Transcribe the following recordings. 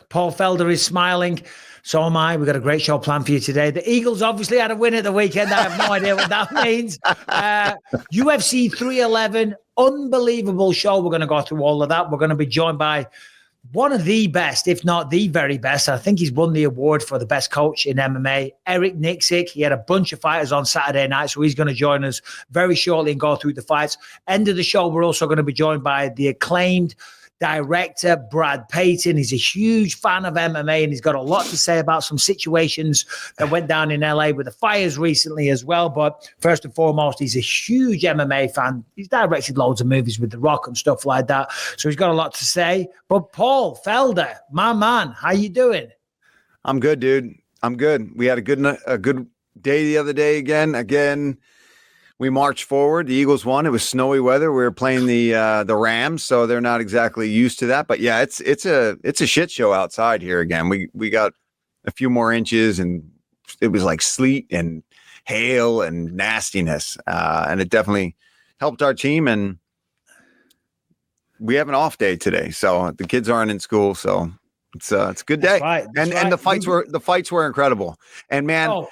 Paul Felder is smiling. So am I. We've got a great show planned for you today. The Eagles obviously had a win at the weekend. I have no idea what that means. UFC 311, unbelievable show. We're going to go through all of that. We're going to be joined by one of the best, if not the very best. I think he's won the award for the best coach in MMA, Erick Nicksik. He had a bunch of fighters on Saturday night, so he's going to join us very shortly and go through the fights. End of the show, we're also going to be joined by the acclaimed director, Brad Peyton. He's a huge fan of MMA, and he's got a lot to say about some situations that went down in LA with the fires recently as well. But first and foremost, he's a huge MMA fan. He's directed loads of movies with The Rock and stuff like that. So he's got a lot to say. But Paul Felder, my man, how you doing? I'm good, dude. I'm good. We had a good day the other day again. We marched forward. The Eagles won. It was snowy weather. We were playing the Rams, so they're not exactly used to that. But yeah, it's a shit show outside here again. We got a few more inches, and it was like sleet and hail and nastiness, and it definitely helped our team. And we have an off day today, so the kids aren't in school, so it's a good day. That's right. And the fights were incredible. And man,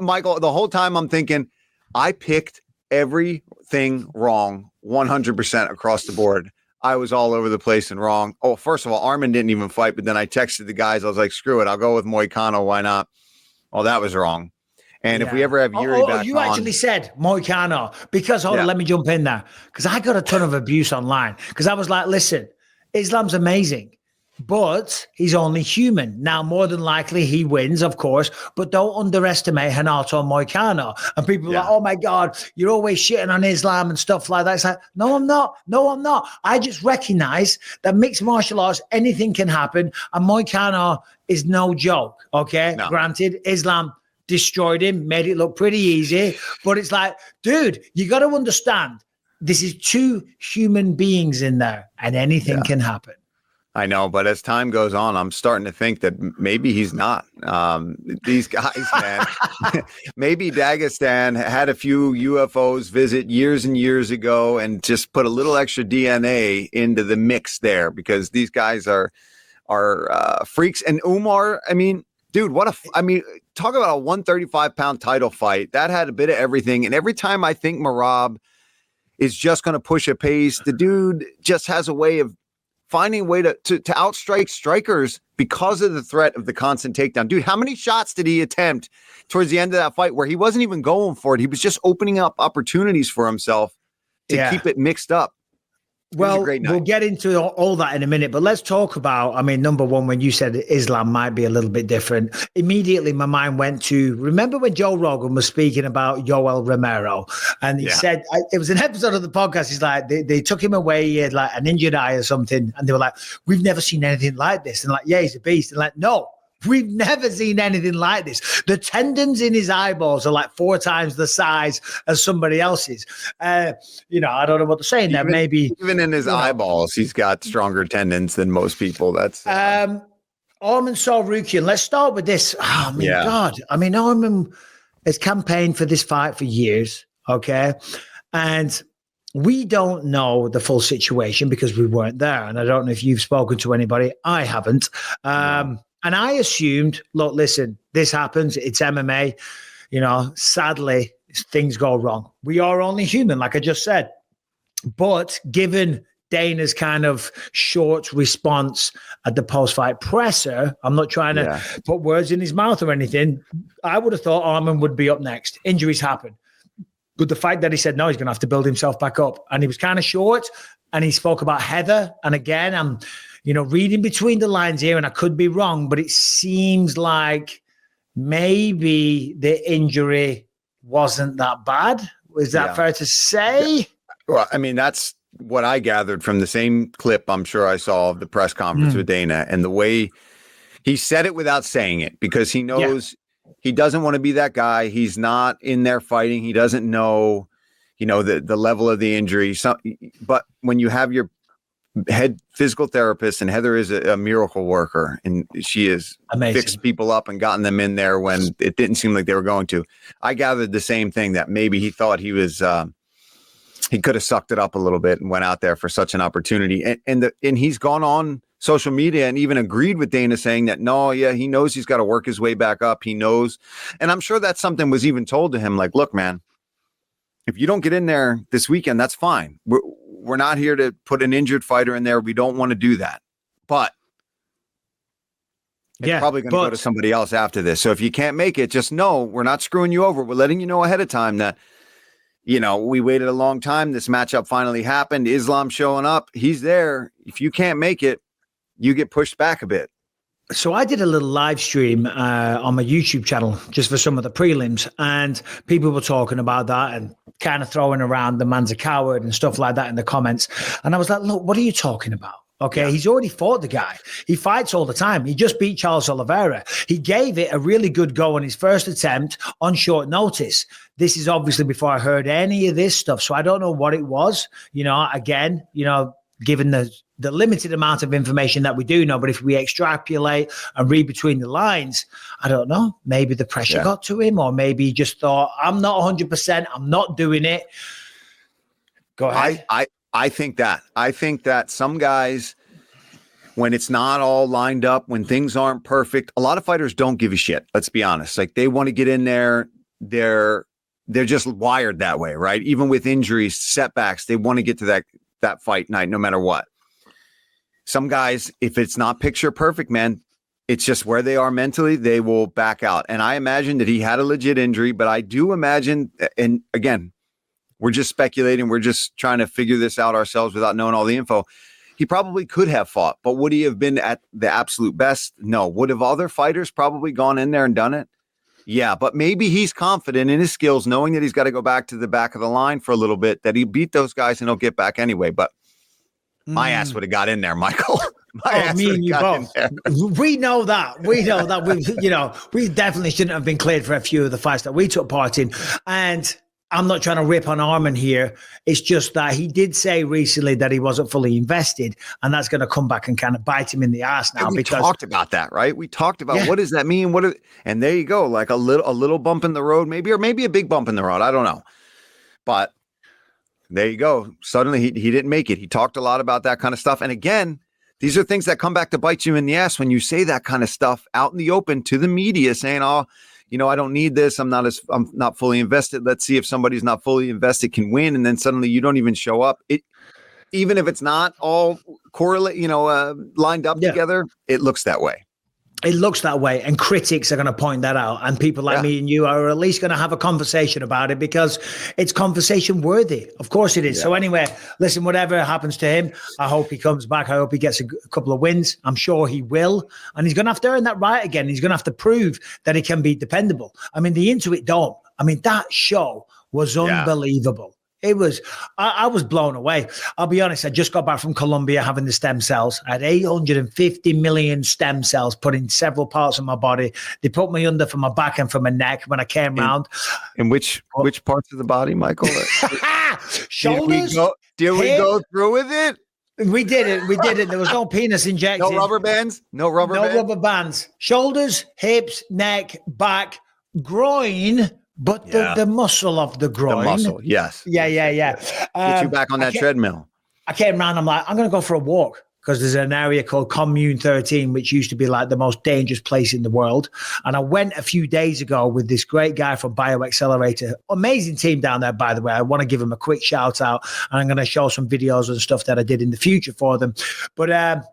Michael, the whole time I'm thinking, I picked everything wrong 100% across the board. I was all over the place and wrong. Oh, first of all, Arman didn't even fight, but then I texted the guys. I was like, screw it. I'll go with Moicano. Why not? Oh, that was wrong. And if we ever have Jiri back you actually said Moicano because, hold on, let me jump in there. Because I got a ton of abuse online because I was like, listen, Islam's amazing, but he's only human. Now, more than likely, he wins, of course, but don't underestimate Renato Moicano. And people are like, oh, my God, you're always shitting on Islam and stuff like that. It's like, no, I'm not. No, I'm not. I just recognize that mixed martial arts, anything can happen. And Moicano is no joke, okay? No. Granted, Islam destroyed him, made it look pretty easy. But it's like, dude, you got to understand, this is two human beings in there, and anything can happen. I know, but as time goes on, I'm starting to think that maybe he's not. These guys, man, maybe Dagestan had a few UFOs visit years and years ago and just put a little extra DNA into the mix there because these guys are freaks. And Umar, I mean, dude, talk about a 135-pound title fight. That had a bit of everything. And every time I think Merab is just going to push a pace, the dude just has a way of finding a way to outstrike strikers because of the threat of the constant takedown. Dude, how many shots did he attempt towards the end of that fight where he wasn't even going for it? He was just opening up opportunities for himself to keep it mixed up. Well, we'll get into all that in a minute, but let's talk about, number one, when you said Islam might be a little bit different, immediately my mind went to, remember when Joe Rogan was speaking about Yoel Romero? And he said, it was an episode of the podcast, he's like, they took him away, he had like an injured eye or something, and they were like, we've never seen anything like this. And like, yeah, he's a beast. And like, no, we've never seen anything like this. The tendons in his eyeballs are like 4 times the size as somebody else's. I don't know what they're saying there. Maybe even in his eyeballs, he's got stronger tendons than most people. That's Arman Sarukian. Let's start with this. Oh my God. Arman has campaigned for this fight for years. Okay. And we don't know the full situation because we weren't there. And I don't know if you've spoken to anybody. I haven't. And I assumed, look, listen, this happens. It's MMA. Sadly, things go wrong. We are only human, like I just said. But given Dana's kind of short response at the post-fight presser, I'm not trying to put words in his mouth or anything. I would have thought Arman would be up next. Injuries happen. But the fact that he said, no, he's going to have to build himself back up. And he was kind of short. And he spoke about Heather. And again, I'm reading between the lines here, and I could be wrong, but it seems like maybe the injury wasn't that bad. Is that fair to say? Yeah. Well, that's what I gathered from the same clip I'm sure I saw of the press conference with Dana, and the way he said it without saying it, because he knows he doesn't want to be that guy. He's not in there fighting. He doesn't know, the level of the injury. But when you have your head physical therapist, and Heather is a miracle worker, and she has fixed people up and gotten them in there when it didn't seem like they were going to. I gathered the same thing, that maybe he thought he was he could have sucked it up a little bit and went out there for such an opportunity. And he's gone on social media and even agreed with Dana saying that, no, yeah, he knows he's got to work his way back up. He knows. And I'm sure that something was even told to him, like, look, man, if you don't get in there this weekend, that's fine. We're not here to put an injured fighter in there. We don't want to do that. But it's probably going to go to somebody else after this. So if you can't make it, just know we're not screwing you over. We're letting you know ahead of time that, you know, we waited a long time. This matchup finally happened. Islam showing up. He's there. If you can't make it, you get pushed back a bit. So I did a little live stream on my YouTube channel just for some of the prelims, and people were talking about that and kind of throwing around the man's a coward and stuff like that in the comments. And I was like, look, what are you talking about? Okay, he's already fought the guy. He fights all the time. He just beat Charles Oliveira. He gave it a really good go on his first attempt on short notice. This is obviously before I heard any of this stuff. So I don't know what it was. You know, again, you know, given the limited amount of information that we do know, but if we extrapolate and read between the lines, I don't know. Maybe the pressure got to him, or maybe he just thought, I'm not 100%. I'm not doing it. Go ahead. I think that some guys, when it's not all lined up, when things aren't perfect, a lot of fighters don't give a shit. Let's be honest. Like, they want to get in there. They're just wired that way, right? Even with injuries, setbacks, they want to get to that fight night, no matter what. Some guys, if it's not picture perfect, man, it's just where they are mentally, they will back out. And I imagine that he had a legit injury, but I do imagine, and again, we're just speculating. We're just trying to figure this out ourselves without knowing all the info. He probably could have fought, but would he have been at the absolute best? No. Would have other fighters probably gone in there and done it? Yeah, but maybe he's confident in his skills, knowing that he's got to go back to the back of the line for a little bit, that he beat those guys and he'll get back anyway. But my ass would have got in there, Michael. Me and you both. We know that. We know that. We definitely shouldn't have been cleared for a few of the fights that we took part in. And I'm not trying to rip on Arman here. It's just that he did say recently that he wasn't fully invested, and that's going to come back and kind of bite him in the ass now. We talked about that, right? We talked about what does that mean? And there you go, like a little bump in the road, maybe a big bump in the road. I don't know, but there you go. Suddenly he didn't make it. He talked a lot about that kind of stuff, and again, these are things that come back to bite you in the ass when you say that kind of stuff out in the open to the media, saying, "Oh, you know, I don't need this. I'm not fully invested. Let's see if somebody's not fully invested can win." And then suddenly you don't even show up. Even if it's not all correlate, lined up together, it looks that way. It looks that way, and critics are going to point that out, and people like me and you are at least going to have a conversation about it because it's conversation worthy. Of course it is. So anyway, listen, whatever happens to him, I hope he comes back. I hope he gets a couple of wins. I'm sure he will, and he's going to have to earn that right again. He's going to have to prove that he can be dependable. I mean, the Intuit Dome, that show was unbelievable. It was, I was blown away. I'll be honest, I just got back from Colombia having the stem cells. I had 850 million stem cells put in several parts of my body. They put me under for my back and for my neck when I came round. And which parts of the body, Michael? Shoulders. Did we go through with it? We did it. There was no penis injected. No rubber bands? No rubber bands. Shoulders, hips, neck, back, groin. But the muscle of the groin. The muscle, yes. Yeah. Get you back on that treadmill. I came around, I'm like, I'm going to go for a walk because there's an area called Commune 13, which used to be like the most dangerous place in the world. And I went a few days ago with this great guy from BioAccelerator. Amazing team down there, by the way. I want to give him a quick shout out, and I'm going to show some videos and stuff that I did in the future for them. But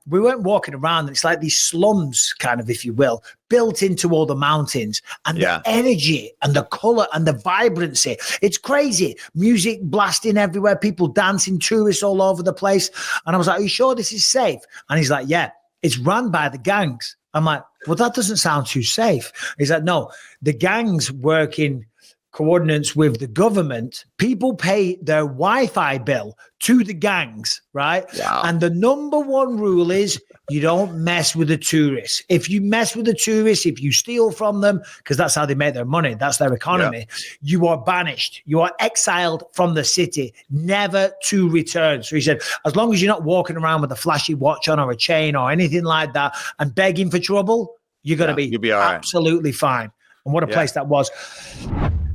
we went walking around, and it's like these slums, kind of, if you will, built into all the mountains, and the energy and the color and the vibrancy. It's crazy. Music blasting everywhere, people dancing, tourists all over the place. And I was like, are you sure this is safe? And he's like, yeah, it's run by the gangs. I'm like, well, that doesn't sound too safe. He's like, no, the gangs work in coordinates with the government. People pay their Wi-Fi bill to the gangs, right? Wow. And the number one rule is you don't mess with the tourists. If you mess with the tourists, if you steal from them, because that's how they make their money, that's their economy, you are banished. You are exiled from the city, never to return. So he said, as long as you're not walking around with a flashy watch on or a chain or anything like that and begging for trouble, you're going to be all right. absolutely fine. And what a place that was.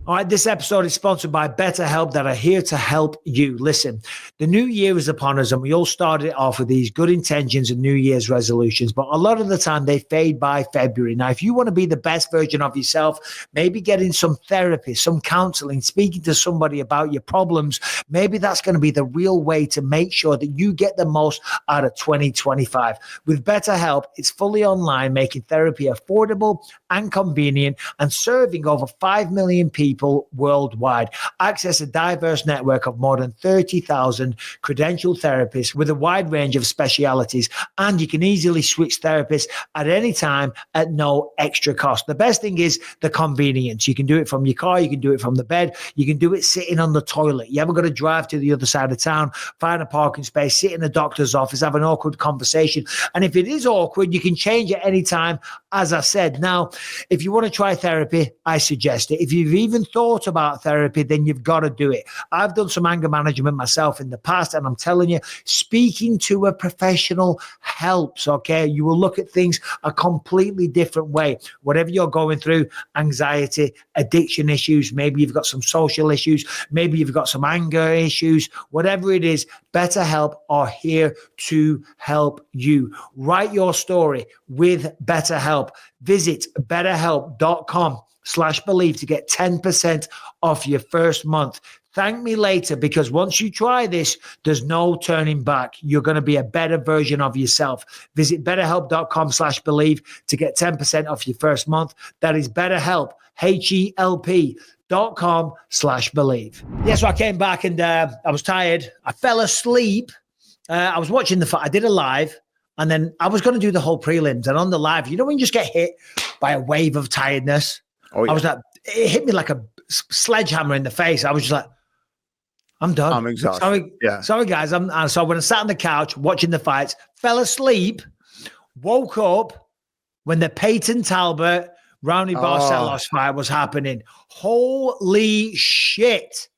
All right, this episode is sponsored by BetterHelp that are here to help you. Listen, the new year is upon us and we all started it off with these good intentions and New Year's resolutions, but a lot of the time they fade by February. Now, if you want to be the best version of yourself, maybe getting some therapy, some counseling, speaking to somebody about your problems, maybe that's going to be the real way to make sure that you get the most out of 2025. With BetterHelp, it's fully online, making therapy affordable and convenient and serving over 5 million people worldwide. Access a diverse network of more than 30,000 credentialed therapists with a wide range of specialities, and you can easily switch therapists at any time at no extra cost. The best thing is the convenience. You can do it from your car, you can do it from the bed, you can do it sitting on the toilet. You haven't got to drive to the other side of town, find a parking space, sit in a doctor's office, have an awkward conversation. And if it is awkward, you can change at any time, as I said. Now, if you want to try therapy, I suggest it. If you've even thought about therapy, then you've got to do it. I've done some anger management myself in the past, and I'm telling you, speaking to a professional helps, okay? You will look at things a completely different way. Whatever you're going through, anxiety, addiction issues, maybe you've got some social issues, maybe you've got some anger issues, whatever it is, BetterHelp are here to help you. Write your story with BetterHelp. Visit betterhelp.com/believe to get 10% off your first month. Thank me later, because once you try this, there's no turning back. You're going to be a better version of yourself. Visit betterhelp.com/believe to get 10% off your first month. That is BetterHelp, HELP.com/believe. Yeah, so I came back and I was tired. I fell asleep. I was watching the fight. I did a live, and then I was going to do the whole prelims. And on the live, you know when you just get hit by a wave of tiredness? Oh, yeah. I was like, it hit me like a sledgehammer in the face. I was just like, I'm done. I'm exhausted. Sorry, guys. So when I sat on the couch watching the fights, fell asleep, woke up when the Payton Talbott Raoni Barcelos fight was happening. Holy shit.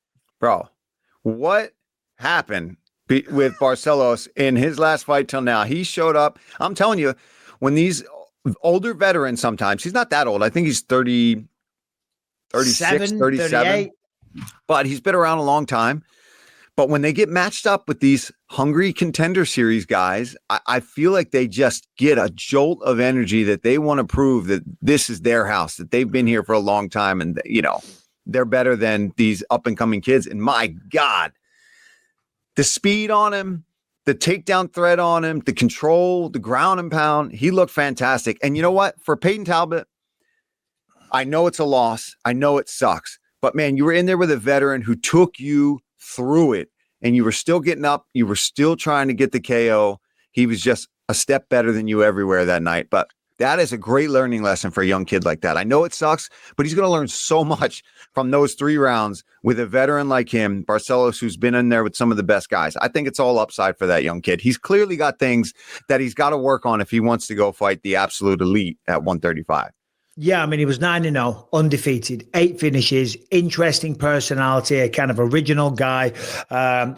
Bro, what happened with Barcelos in his last fight till now? He showed up. I'm telling you, when these older veterans, sometimes he's not that old. I think he's 30, 36, 37, but he's been around a long time. But when they get matched up with these hungry contender series guys, I feel like they just get a jolt of energy that they want to prove that this is their house, that they've been here for a long time. And, you know, they're better than these up and coming kids. And my God, the speed on him, the takedown threat on him, the control, the ground and pound, he looked fantastic. And you know what? For Peyton Talbott, I know it's a loss. I know it sucks. But, man, you were in there with a veteran who took you through it, and you were still getting up. You were still trying to get the KO. He was just a step better than you everywhere that night. But that is a great learning lesson for a young kid like that. I know it sucks, but he's going to learn so much from those 3 rounds with a veteran like him, Barcelos, who's been in there with some of the best guys. I think it's all upside for that young kid. He's clearly got things that he's got to work on if he wants to go fight the absolute elite at 135. Yeah, I mean, he was 9-0, undefeated, 8 finishes, interesting personality, a kind of original guy,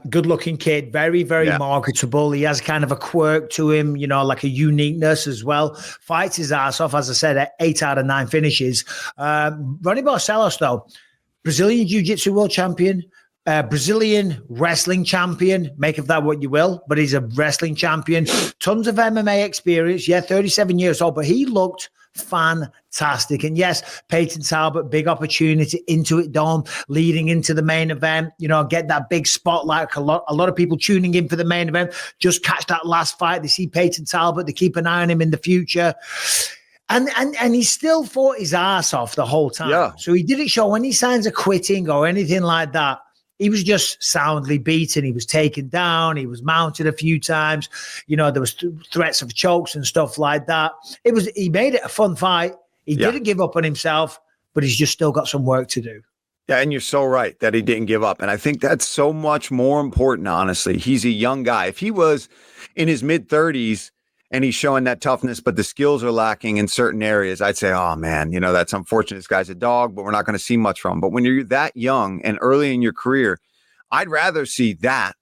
good-looking kid, very, very marketable. He has kind of a quirk to him, you know, like a uniqueness as well. Fights his ass off, as I said, 8 out of 9 finishes. Raoni Barcelos, though, Brazilian Jiu-Jitsu world champion, Brazilian wrestling champion, make of that what you will, but he's a wrestling champion. Tons of MMA experience, 37 years old, but he looked fantastic. And yes, Peyton Talbott, big opportunity, Intuit Dome, leading into the main event, you know, get that big spotlight. A lot of people tuning in for the main event, just catch that last fight. They see Peyton Talbott, they keep an eye on him in the future. And he still fought his ass off the whole time. Yeah. So he didn't show any signs of quitting or anything like that. He was just soundly beaten. He was taken down. He was mounted a few times. You know, there was threats of chokes and stuff like that. He made it a fun fight. He didn't give up on himself, but he's just still got some work to do. Yeah, and you're so right that he didn't give up. And I think that's so much more important, honestly. He's a young guy. If he was in his mid-30s and he's showing that toughness, but the skills are lacking in certain areas, I'd say, oh, man, you know, that's unfortunate. This guy's a dog, but we're not going to see much from him. But when you're that young and early in your career, I'd rather see that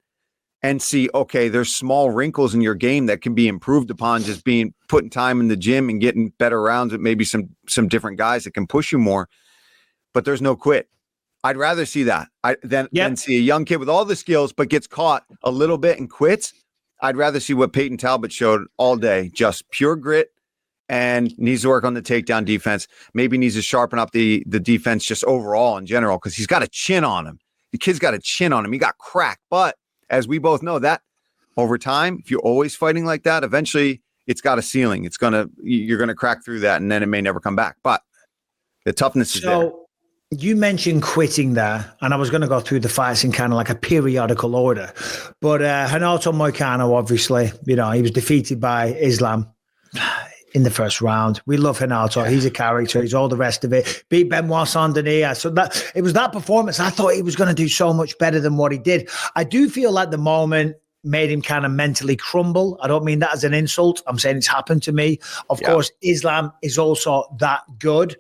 and see, okay, there's small wrinkles in your game that can be improved upon, just putting time in the gym and getting better rounds with maybe some different guys that can push you more. But there's no quit. I'd rather see that than see a young kid with all the skills, but gets caught a little bit and quits. I'd rather see what Peyton Talbott showed all day, just pure grit, and needs to work on the takedown defense. Maybe needs to sharpen up the defense just overall in general, because he's got a chin on him. The kid's got a chin on him. He got cracked. But as we both know, that over time, if you're always fighting like that, eventually it's got a ceiling. You're gonna crack through that, and then it may never come back. But the toughness is there. You mentioned quitting there, and I was going to go through the fights in kind of like a periodical order. But Renato Moicano, obviously, he was defeated by Islam in the first round. We love Renato. He's a character. He's all the rest of it. Beat Benoit Saint-Denis. So it was that performance. I thought he was going to do so much better than what he did. I do feel like the moment made him kind of mentally crumble. I don't mean that as an insult. I'm saying it's happened to me. Of course, Islam is also that good.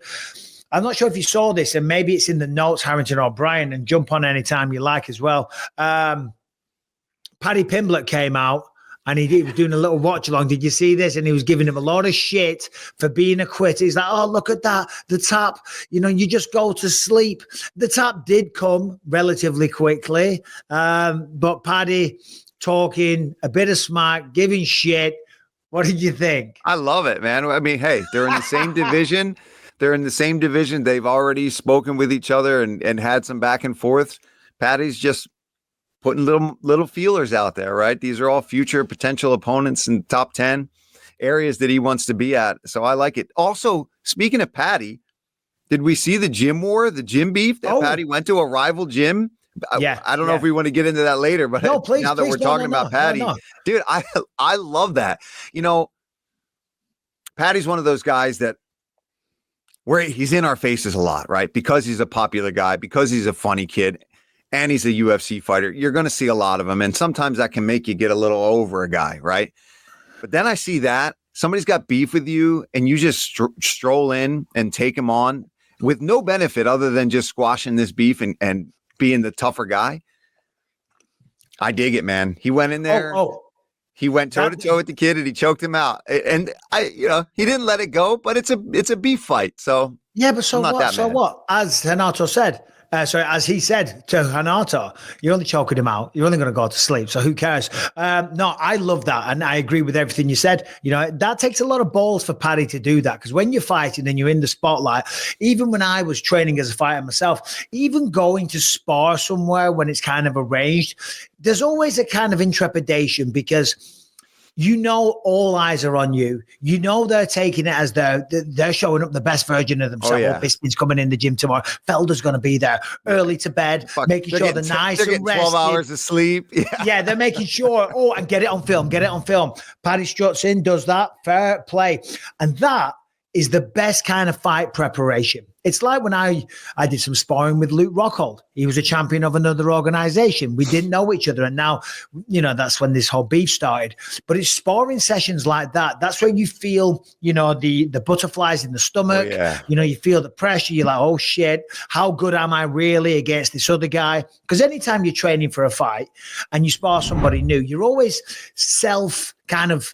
I'm not sure if you saw this, and maybe it's in the notes, Harrington O'Brien, and jump on anytime you like as well. Paddy Pimblett came out, and he was doing a little watch along. Did you see this? And he was giving him a lot of shit for being a quitter. He's like, oh, look at that. The tap, you just go to sleep. The tap did come relatively quickly. But Paddy talking, a bit of smack, giving shit. What did you think? I love it, man. I mean, hey, they're in the same division. They're in the same division. They've already spoken with each other and had some back and forth. Paddy's just putting little feelers out there, right? These are all future potential opponents in top 10 areas that he wants to be at. So I like it. Also, speaking of Paddy, did we see the gym war, the gym beef that Paddy went to a rival gym? Yeah, I don't know if we want to get into that later, but now that we're talking about Paddy, dude, I love that. Paddy's one of those guys that where he's in our faces a lot, right? Because he's a popular guy, because he's a funny kid, and he's a UFC fighter. You're going to see a lot of him, and sometimes that can make you get a little over a guy, right? But then I see that somebody's got beef with you, and you just stroll in and take him on with no benefit other than just squashing this beef and being the tougher guy. I dig it, man. He went in there. He went toe-to-toe with the kid, and he choked him out. And he didn't let it go, but it's a beef fight. So yeah, but so what? So what? As Renato said, as he said to Renato, you're only choking him out. You're only going to go to sleep. So who cares? No, I love that. And I agree with everything you said. That takes a lot of balls for Paddy to do that. Because when you're fighting and you're in the spotlight, even when I was training as a fighter myself, even going to spar somewhere when it's kind of arranged, there's always a kind of intrepidation because all eyes are on you. They're taking it as they're showing up the best version of themselves. Bisping's coming in the gym tomorrow. Felder's going to be there early to bed, making sure they're nice and rested. 12 hours of sleep. Yeah, they're making sure. And get it on film. Paddy struts in, does that. Fair play. And that is the best kind of fight preparation. It's like when I did some sparring with Luke Rockhold. He was a champion of another organization. We didn't know each other. And now, that's when this whole beef started. But it's sparring sessions like that. That's when you feel, the butterflies in the stomach. You feel the pressure. You're like, oh, shit, how good am I really against this other guy? Because anytime you're training for a fight and you spar somebody new, you're always self kind of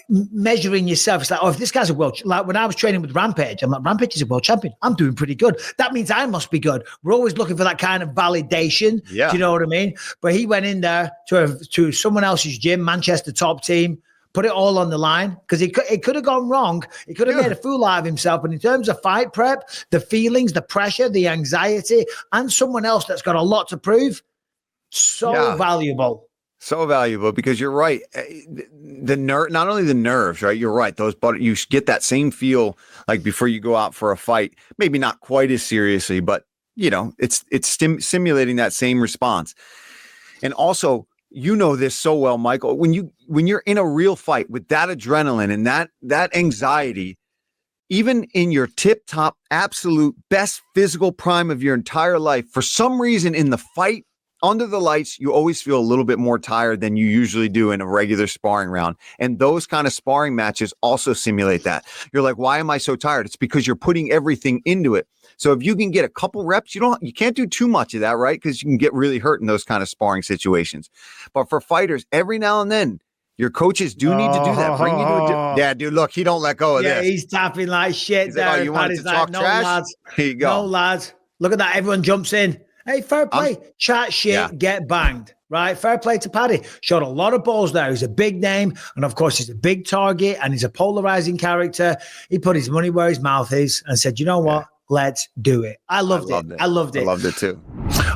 measuring yourself. It's like, if this guy's a world, like when I was training with Rampage, I'm like, Rampage is a world champion. I'm doing pretty good. That means I must be good. We're always looking for that kind of validation. Yeah. Do you know what I mean? But he went in there to someone else's gym, Manchester top team, put it all on the line because it could have gone wrong. He could have made a fool out of himself. But in terms of fight prep, the feelings, the pressure, the anxiety, and someone else that's got a lot to prove, valuable. So valuable because you're right. Not only the nerves, right? You're right. You get that same feel like before you go out for a fight, maybe not quite as seriously, but it's simulating that same response. And also, this so well, Michael, when you're in a real fight with that adrenaline and that anxiety, even in your tip top, absolute best physical prime of your entire life, for some reason in the fight, under the lights, you always feel a little bit more tired than you usually do in a regular sparring round. And those kind of sparring matches also simulate that. You're like, why am I so tired? It's because you're putting everything into it. So if you can get a couple reps, you can't do too much of that, right? Because you can get really hurt in those kind of sparring situations. But for fighters, every now and then, your coaches do need to do that. Bring you to yeah, dude, look, he don't let go of this. Yeah, he's tapping like shit. He's like, you wanted to talk trash? Lads. Here you go. No, lads. Look at that. Everyone jumps in. Hey, fair play. Chat shit, get banged. Right? Fair play to Paddy. Showed a lot of balls there. He's a big name. And of course, he's a big target and he's a polarizing character. He put his money where his mouth is and said, you know what? Let's do it. I loved it. I loved it too.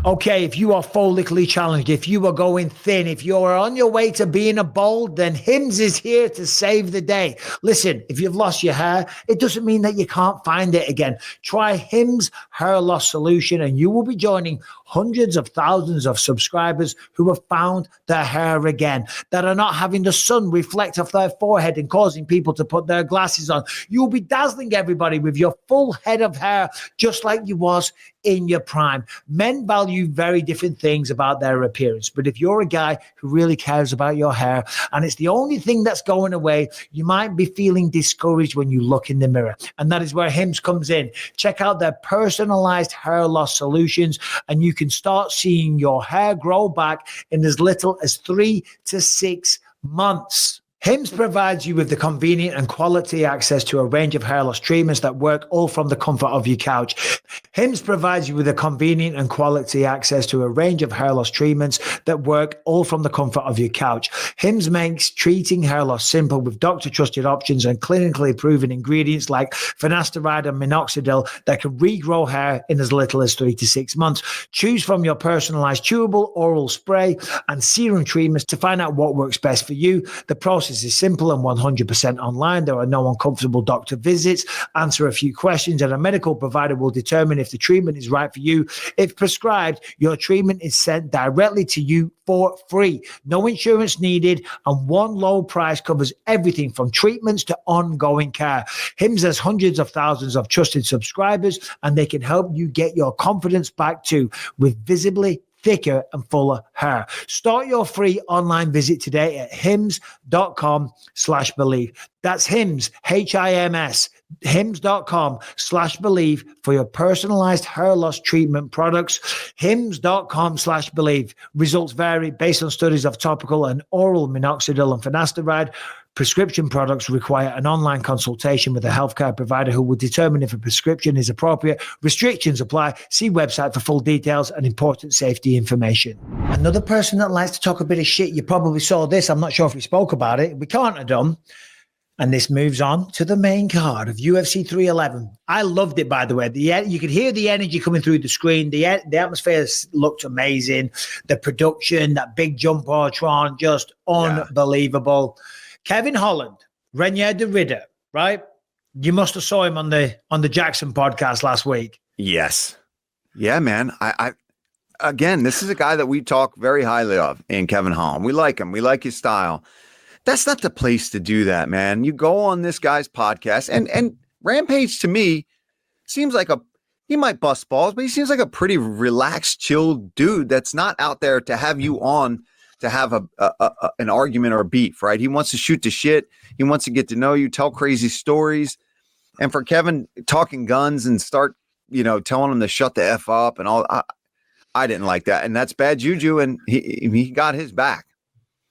Okay, if you are follically challenged, if you are going thin, if you are on your way to being a bald, then Hims is here to save the day. Listen, if you've lost your hair, it doesn't mean that you can't find it again. Try Hims Hair Loss Solution and you will be joining hundreds of thousands of subscribers who have found their hair again, that are not having the sun reflect off their forehead and causing people to put their glasses on. You'll be dazzling everybody with your full head of hair, just like you was in your prime. Men value very different things about their appearance, but if you're a guy who really cares about your hair and it's the only thing that's going away, you might be feeling discouraged when you look in the mirror. And that is where Hims comes in. Check out their personalized hair loss solutions and you can start seeing your hair grow back in as little as 3 to 6 months. Hims provides you with the convenient and quality access to a range of hair loss treatments that work all from the comfort of your couch. Hims provides you with the convenient and quality access to a range of hair loss treatments that work all from the comfort of your couch. Hims makes treating hair loss simple with doctor-trusted options and clinically proven ingredients like finasteride and minoxidil that can regrow hair in as little as 3 to 6 months. Choose from your personalized chewable, oral spray, and serum treatments to find out what works best for you. The process is simple and 100% online. There are no uncomfortable doctor visits. Answer a few questions and a medical provider will determine if the treatment is right for you. If prescribed, your treatment is sent directly to you for free. No insurance needed, and one low price covers everything from treatments to ongoing care. Hims has hundreds of thousands of trusted subscribers, and they can help you get your confidence back too with visibly thicker and fuller hair. Start your free online visit today at hims.com/believe. That's Hims, Hims, hims.com/believe for your personalized hair loss treatment products. Hims.com/believe. Results vary based on studies of topical and oral minoxidil and finasteride. Prescription products require an online consultation with a healthcare provider who will determine if a prescription is appropriate. Restrictions apply. See website for full details and important safety information. Another person that likes to talk a bit of shit, you probably saw this. I'm not sure if we spoke about it. We can't have done. And this moves on to the main card of UFC 311. I loved it, by the way. You could hear the energy coming through the screen. The atmosphere looked amazing. The production, that big jumbotron, just unbelievable. Kevin Holland, Renier de Ridder, right? You must have saw him on the Jackson podcast last week. Yes. Yeah, man. I again, this is a guy that we talk very highly of in Kevin Holland. We like him. We like his style. That's not the place to do that, man. You go on this guy's podcast and Rampage to me seems like he might bust balls, but he seems like a pretty relaxed, chilled dude that's not out there to have you on to have an argument or a beef, right? He wants to shoot the shit. He wants to get to know you, tell crazy stories. And for Kevin talking guns and start, telling him to shut the F up and all, I didn't like that. And that's bad juju. And he got his back.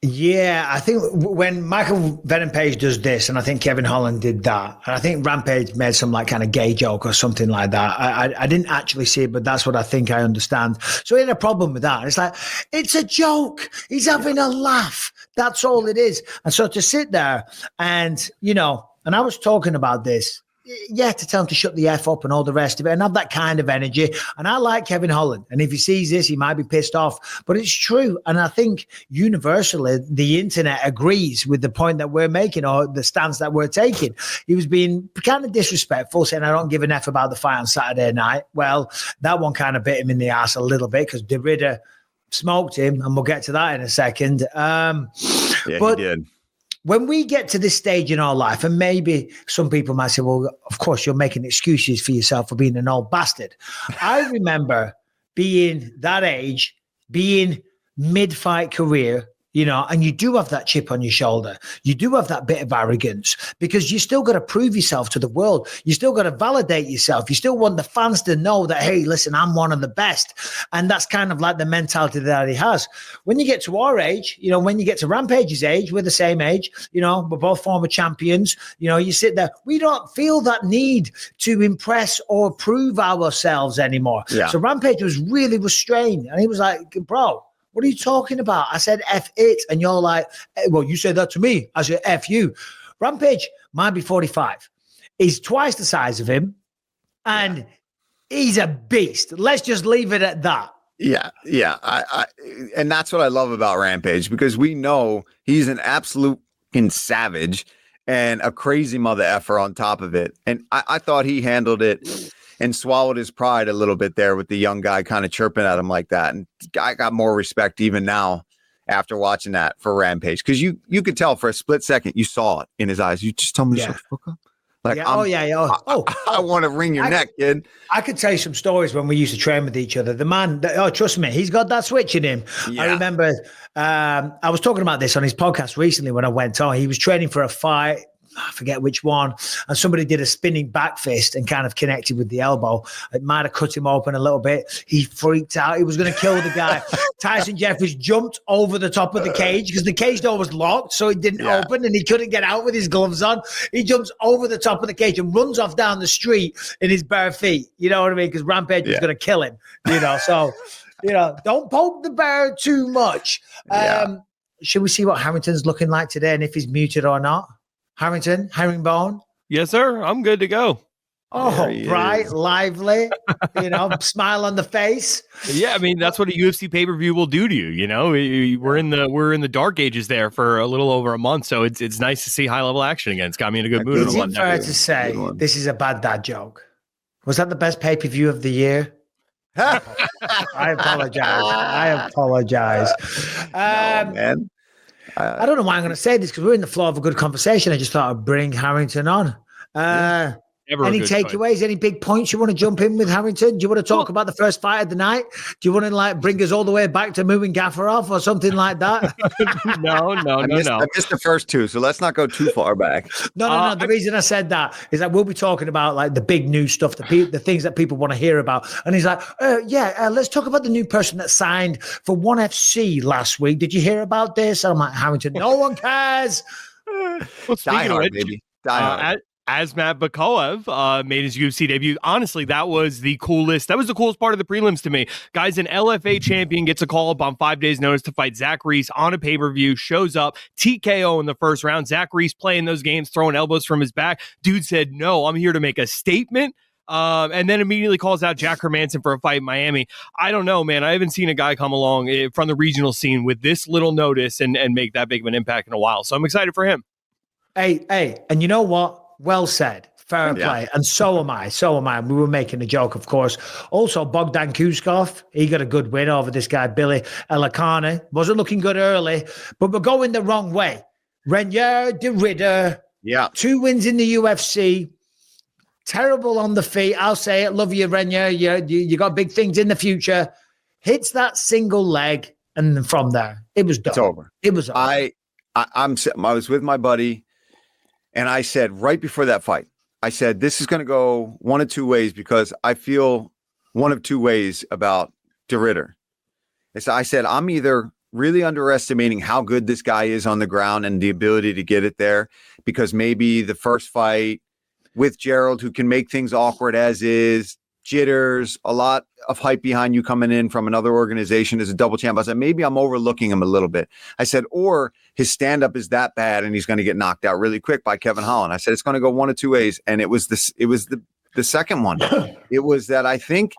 Yeah, I think when Michael Venom Page does this, and I think Kevin Holland did that, and I think Rampage made some like kind of gay joke or something like that. I didn't actually see it, but that's what I think I understand. So he had a problem with that. It's like, it's a joke. He's having a laugh. That's all it is. And so to sit there and, and I was talking about this, to tell him to shut the F up and all the rest of it and have that kind of energy. And I like Kevin Holland. And if he sees this, he might be pissed off. But it's true. And I think universally, the internet agrees with the point that we're making or the stance that we're taking. He was being kind of disrespectful, saying, I don't give an F about the fight on Saturday night. Well, that one kind of bit him in the ass a little bit because De Ridder smoked him. And we'll get to that in a second. But he did. When we get to this stage in our life, and maybe some people might say, well, of course, you're making excuses for yourself for being an old bastard. I remember being that age, being mid-fight career, and you do have that chip on your shoulder. You do have that bit of arrogance because you still got to prove yourself to the world. You still got to validate yourself. You still want the fans to know that, hey, listen, I'm one of the best. And that's kind of like the mentality that he has. When you get to our age, when you get to Rampage's age, we're the same age, we're both former champions. You sit there, we don't feel that need to impress or prove ourselves anymore. Yeah. So Rampage was really restrained. And he was like, bro, what are you talking about? I said, F it. And you're like, well, you said that to me. I said, F you. Rampage might be 45. He's twice the size of him. And he's a beast. Let's just leave it at that. Yeah. And that's what I love about Rampage, because we know he's an absolute savage and a crazy mother effer on top of it. And I thought he handled it and swallowed his pride a little bit there with the young guy kind of chirping at him like that. And I got more respect even now after watching that for Rampage, because you could tell for a split second you saw it in his eyes. You just told me to shut the fuck up. Like, I want to wring your neck, kid. I could tell you some stories when we used to train with each other. The man, trust me, he's got that switch in him. Yeah. I remember I was talking about this on his podcast recently when I went on. He was training for a fight. I forget which one, and somebody did a spinning back fist and kind of connected with the elbow. It might have cut him open a little bit. He freaked out. He was going to kill the guy. Tyson Jeffries jumped over the top of the cage because the cage door was locked, so it didn't open, and he couldn't get out with his gloves on. He jumps over the top of the cage and runs off down the street in his bare feet. You know what I mean? Because Rampage was going to kill him. So don't poke the bear too much. Should we see what Harrington's looking like today and if he's muted or not? Harrington, herringbone. Yes, sir. I'm good to go. Oh, bright, lively, smile on the face. Yeah, I mean, that's what a UFC pay-per-view will do to you. We're in the dark ages there for a little over a month, so it's nice to see high-level action again. It's got me in a good mood. Is it fair to say this is a bad dad joke? Was that the best pay-per-view of the year? I apologize. No, man. I don't know why I'm going to say this because we're in the flow of a good conversation. I just thought I'd bring Harrington on. Any takeaways? Any big points you want to jump in with, Harrington? Do you want to talk about the first fight of the night? Do you want to bring us all the way back to moving Gaffer off or something like that? No. I missed the first two, so let's not go too far back. No. The reason I said that is that we'll be talking about the big new stuff, the things that people want to hear about. And he's like, let's talk about the new person that signed for ONE FC last week. Did you hear about this? And I'm like, Harrington, no one cares. Well, Die hard, baby. Die hard. Asmat Bakoev made his UFC debut. Honestly, that was the coolest part of the prelims to me. Guys, an LFA champion gets a call up on 5 days' notice to fight Zach Reese on a pay-per-view, shows up, TKO in the first round. Zach Reese playing those games, throwing elbows from his back. Dude said, no, I'm here to make a statement. And then immediately calls out Jack Hermanson for a fight in Miami. I don't know, man. I haven't seen a guy come along from the regional scene with this little notice and make that big of an impact in a while. So I'm excited for him. Hey, and you know what? Well said. Fair play. And so am I. We were making a joke, of course. Also, Bogdan Kuskov, he got a good win over this guy, Billy Elakane. Wasn't looking good early, but we're going the wrong way. Renier de Ridder, 2 wins in the UFC. Terrible on the feet. I'll say it. Love you, Renier. You got big things in the future. Hits that single leg, and then from there, it was done. It's over. It was over. I was with my buddy. And I said right before that fight, I said, this is going to go one of two ways because I feel one of two ways about de Ridder. I said, I'm either really underestimating how good this guy is on the ground and the ability to get it there because maybe the first fight with Gerald, who can make things awkward as is, jitters, a lot of hype behind you coming in from another organization as a double champ. I said, maybe I'm overlooking him a little bit. I said, or his stand-up is that bad and he's going to get knocked out really quick by Kevin Holland. I said, it's going to go one of two ways. And it was the second one. It was that I think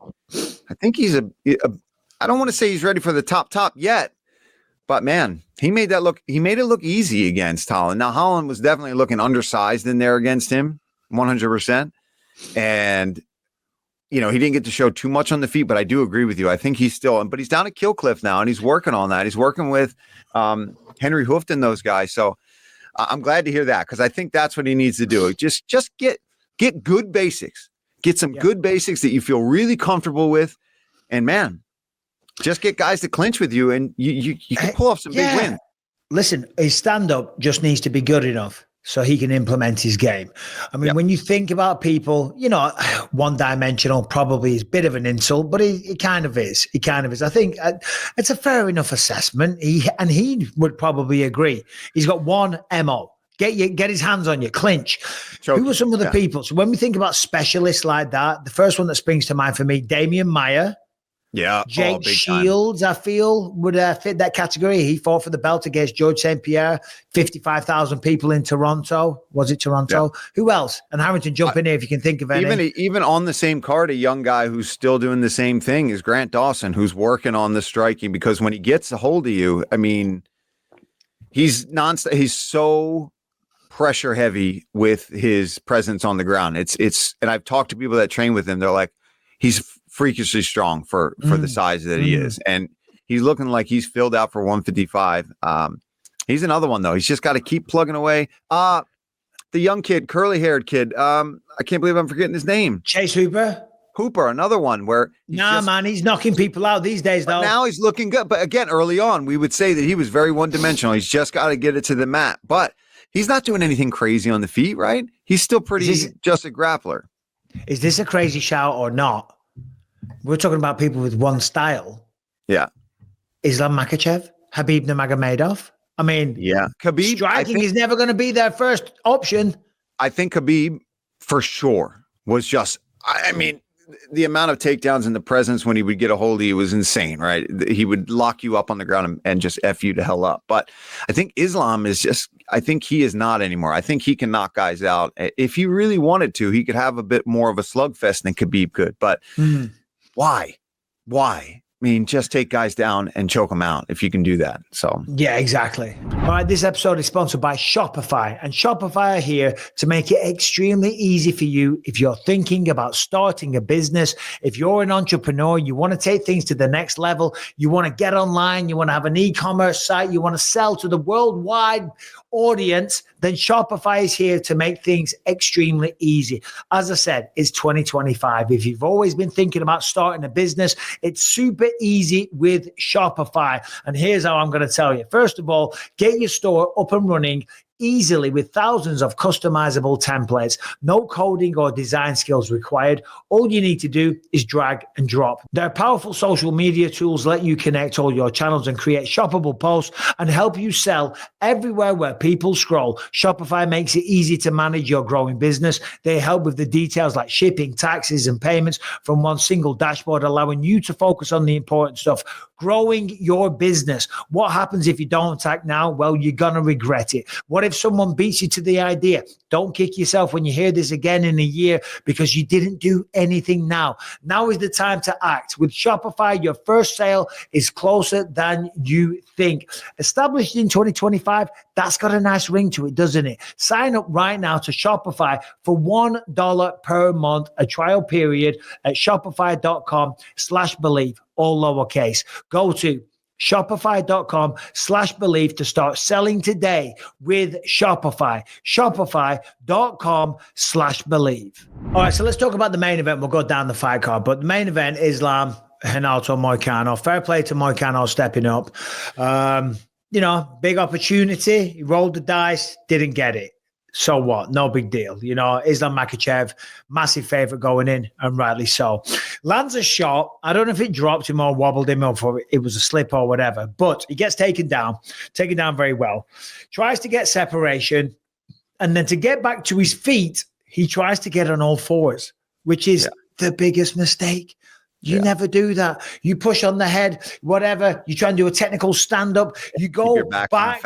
he's I don't want to say he's ready for the top yet, but man, he made it look easy against Holland. Now Holland was definitely looking undersized in there against him 100%. And he didn't get to show too much on the feet, but I do agree with you. I think he's but he's down at Killcliff now and he's working on that. He's working with Henry Hooft and those guys. So I'm glad to hear that because I think that's what he needs to do. Just get good basics, get some good basics that you feel really comfortable with. And man, just get guys to clinch with you and you can pull off some big wins. listen, his stand-up just needs to be good enough so he can implement his game. I mean, when you think about people, one-dimensional probably is a bit of an insult, but it kind of is. It kind of is. I think it's a fair enough assessment. He would probably agree. He's got one MO. Get his hands on you, clinch. Who are some of the people? So when we think about specialists like that, the first one that springs to mind for me, Damian Maia. Yeah. Jake Shields, I feel, would fit that category. He fought for the belt against George St. Pierre, 55,000 people in Toronto. Was it Toronto? Yeah. Who else? And Harrington, jump in here if you can think of any. Even on the same card, a young guy who's still doing the same thing is Grant Dawson, who's working on the striking, because when he gets a hold of you, I mean, he's so pressure heavy with his presence on the ground. And I've talked to people that train with him. They're like, he's freakishly strong for the size that he is. And he's looking like he's filled out for 155. He's another one though. He's just got to keep plugging away. The young kid, curly haired kid. I can't believe I'm forgetting his name. Chase Hooper, another one where he's knocking people out these days though. Now he's looking good. But again, early on, we would say that he was very one-dimensional. He's just got to get it to the mat. But he's not doing anything crazy on the feet, right? He's still just a grappler. Is this a crazy shout or not? We're talking about people with one style. Yeah. Islam Makhachev, Khabib Nurmagomedov. I mean, Khabib striking is never going to be their first option. I think Khabib for sure was just, I mean, the amount of takedowns and the presence when he would get a hold of you was insane, right? He would lock you up on the ground and just F you to hell up. But I think Islam I think he is not anymore. I think he can knock guys out. If he really wanted to, he could have a bit more of a slugfest than Khabib could. But why? I mean, just take guys down and choke them out if you can do that. So, yeah, exactly. All right. This episode is sponsored by Shopify, and Shopify are here to make it extremely easy for you. If you're thinking about starting a business, if you're an entrepreneur, you want to take things to the next level, you want to get online, you want to have an e-commerce site, you want to sell to the worldwide audience, then Shopify is here to make things extremely easy. As I said, it's 2025. If you've always been thinking about starting a business, it's super easy with Shopify. And here's how I'm going to tell you. First of all, get your store up and running easily with thousands of customizable templates. No coding or design skills required. All you need to do is drag and drop. Their powerful social media tools let you connect all your channels and create shoppable posts and help you sell everywhere where people scroll. Shopify makes it easy to manage your growing business. They help with the details like shipping, taxes, and payments from one single dashboard, allowing you to focus on the important stuff. Growing your business. What happens if you don't act now? Well, you're going to regret it. What if someone beats you to the idea? Don't kick yourself when you hear this again in a year because you didn't do anything now. Now is the time to act. With Shopify, your first sale is closer than you think. Established in 2025, that's got a nice ring to it, doesn't it? Sign up right now to Shopify for $1 per month, a trial period at shopify.com/believe. All lowercase. Go to shopify.com/believe to start selling today with Shopify. Shopify.com/believe. All right, so let's talk about the main event. We'll go down the fight card, but the main event, Islam Renato Moicano. Fair play to Moicano stepping up. Big opportunity. He rolled the dice, didn't get it. So what? No big deal. Islam Makhachev, massive favorite going in, and rightly so. Lands a shot. I don't know if it dropped him or wobbled him or if it was a slip or whatever, but he gets taken down very well. Tries to get separation, and then to get back to his feet, he tries to get on all fours, which is the biggest mistake. You never do that. You push on the head, whatever. You try and do a technical stand-up. You go back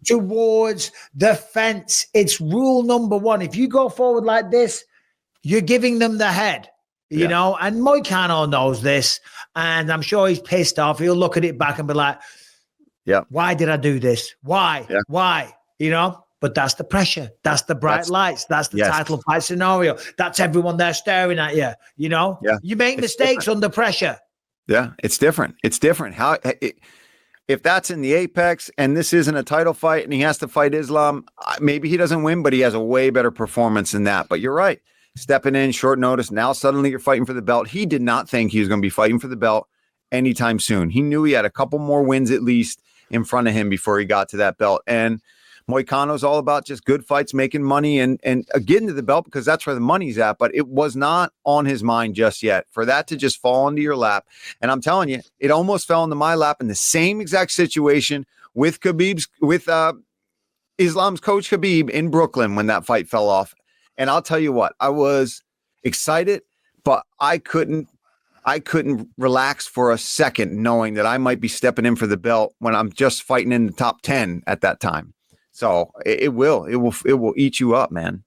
towards the fence. It's rule number one. If you go forward like this, you're giving them the head, you know, and Moicano knows this, and I'm sure he's pissed off. He'll look at it back and be like, why did I do this? Why? Why? But that's the pressure. That's the bright lights. That's the title fight scenario. That's everyone there staring at you. You make mistakes under pressure. Yeah, it's different. It's different. If that's in the apex and this isn't a title fight and he has to fight Islam, maybe he doesn't win, but he has a way better performance than that. But you're right. Stepping in short notice. Now suddenly you're fighting for the belt. He did not think he was going to be fighting for the belt anytime soon. He knew he had a couple more wins at least. in front of him before he got to that belt. And Moicano's all about just good fights, making money, and getting to the belt because that's where the money's at. But it was not on his mind just yet for that to just fall into your lap. And I'm telling you, it almost fell into my lap in the same exact situation with Islam's coach Khabib in Brooklyn when that fight fell off. And I'll tell you what, I was excited, but I couldn't relax for a second knowing that I might be stepping in for the belt when I'm just fighting in the top 10 at that time. So it will eat you up, man.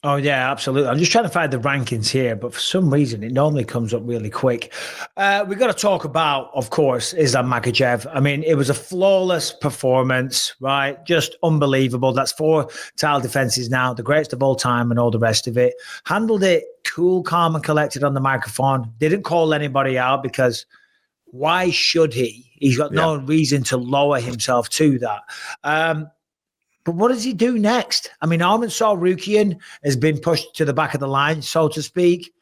Oh, yeah, absolutely. I'm just trying to find the rankings here, but for some reason, it normally comes up really quick. We've got to talk about, of course, Islam Makhachev. I mean, it was a flawless performance, right? Just unbelievable. That's 4 title defenses now, the greatest of all time and all the rest of it. Handled it cool, calm, and collected on the microphone. Didn't call anybody out because why should he? He's got no reason to lower himself to that. But what does he do next? I mean, Arman Tsarukyan has been pushed to the back of the line, so to speak.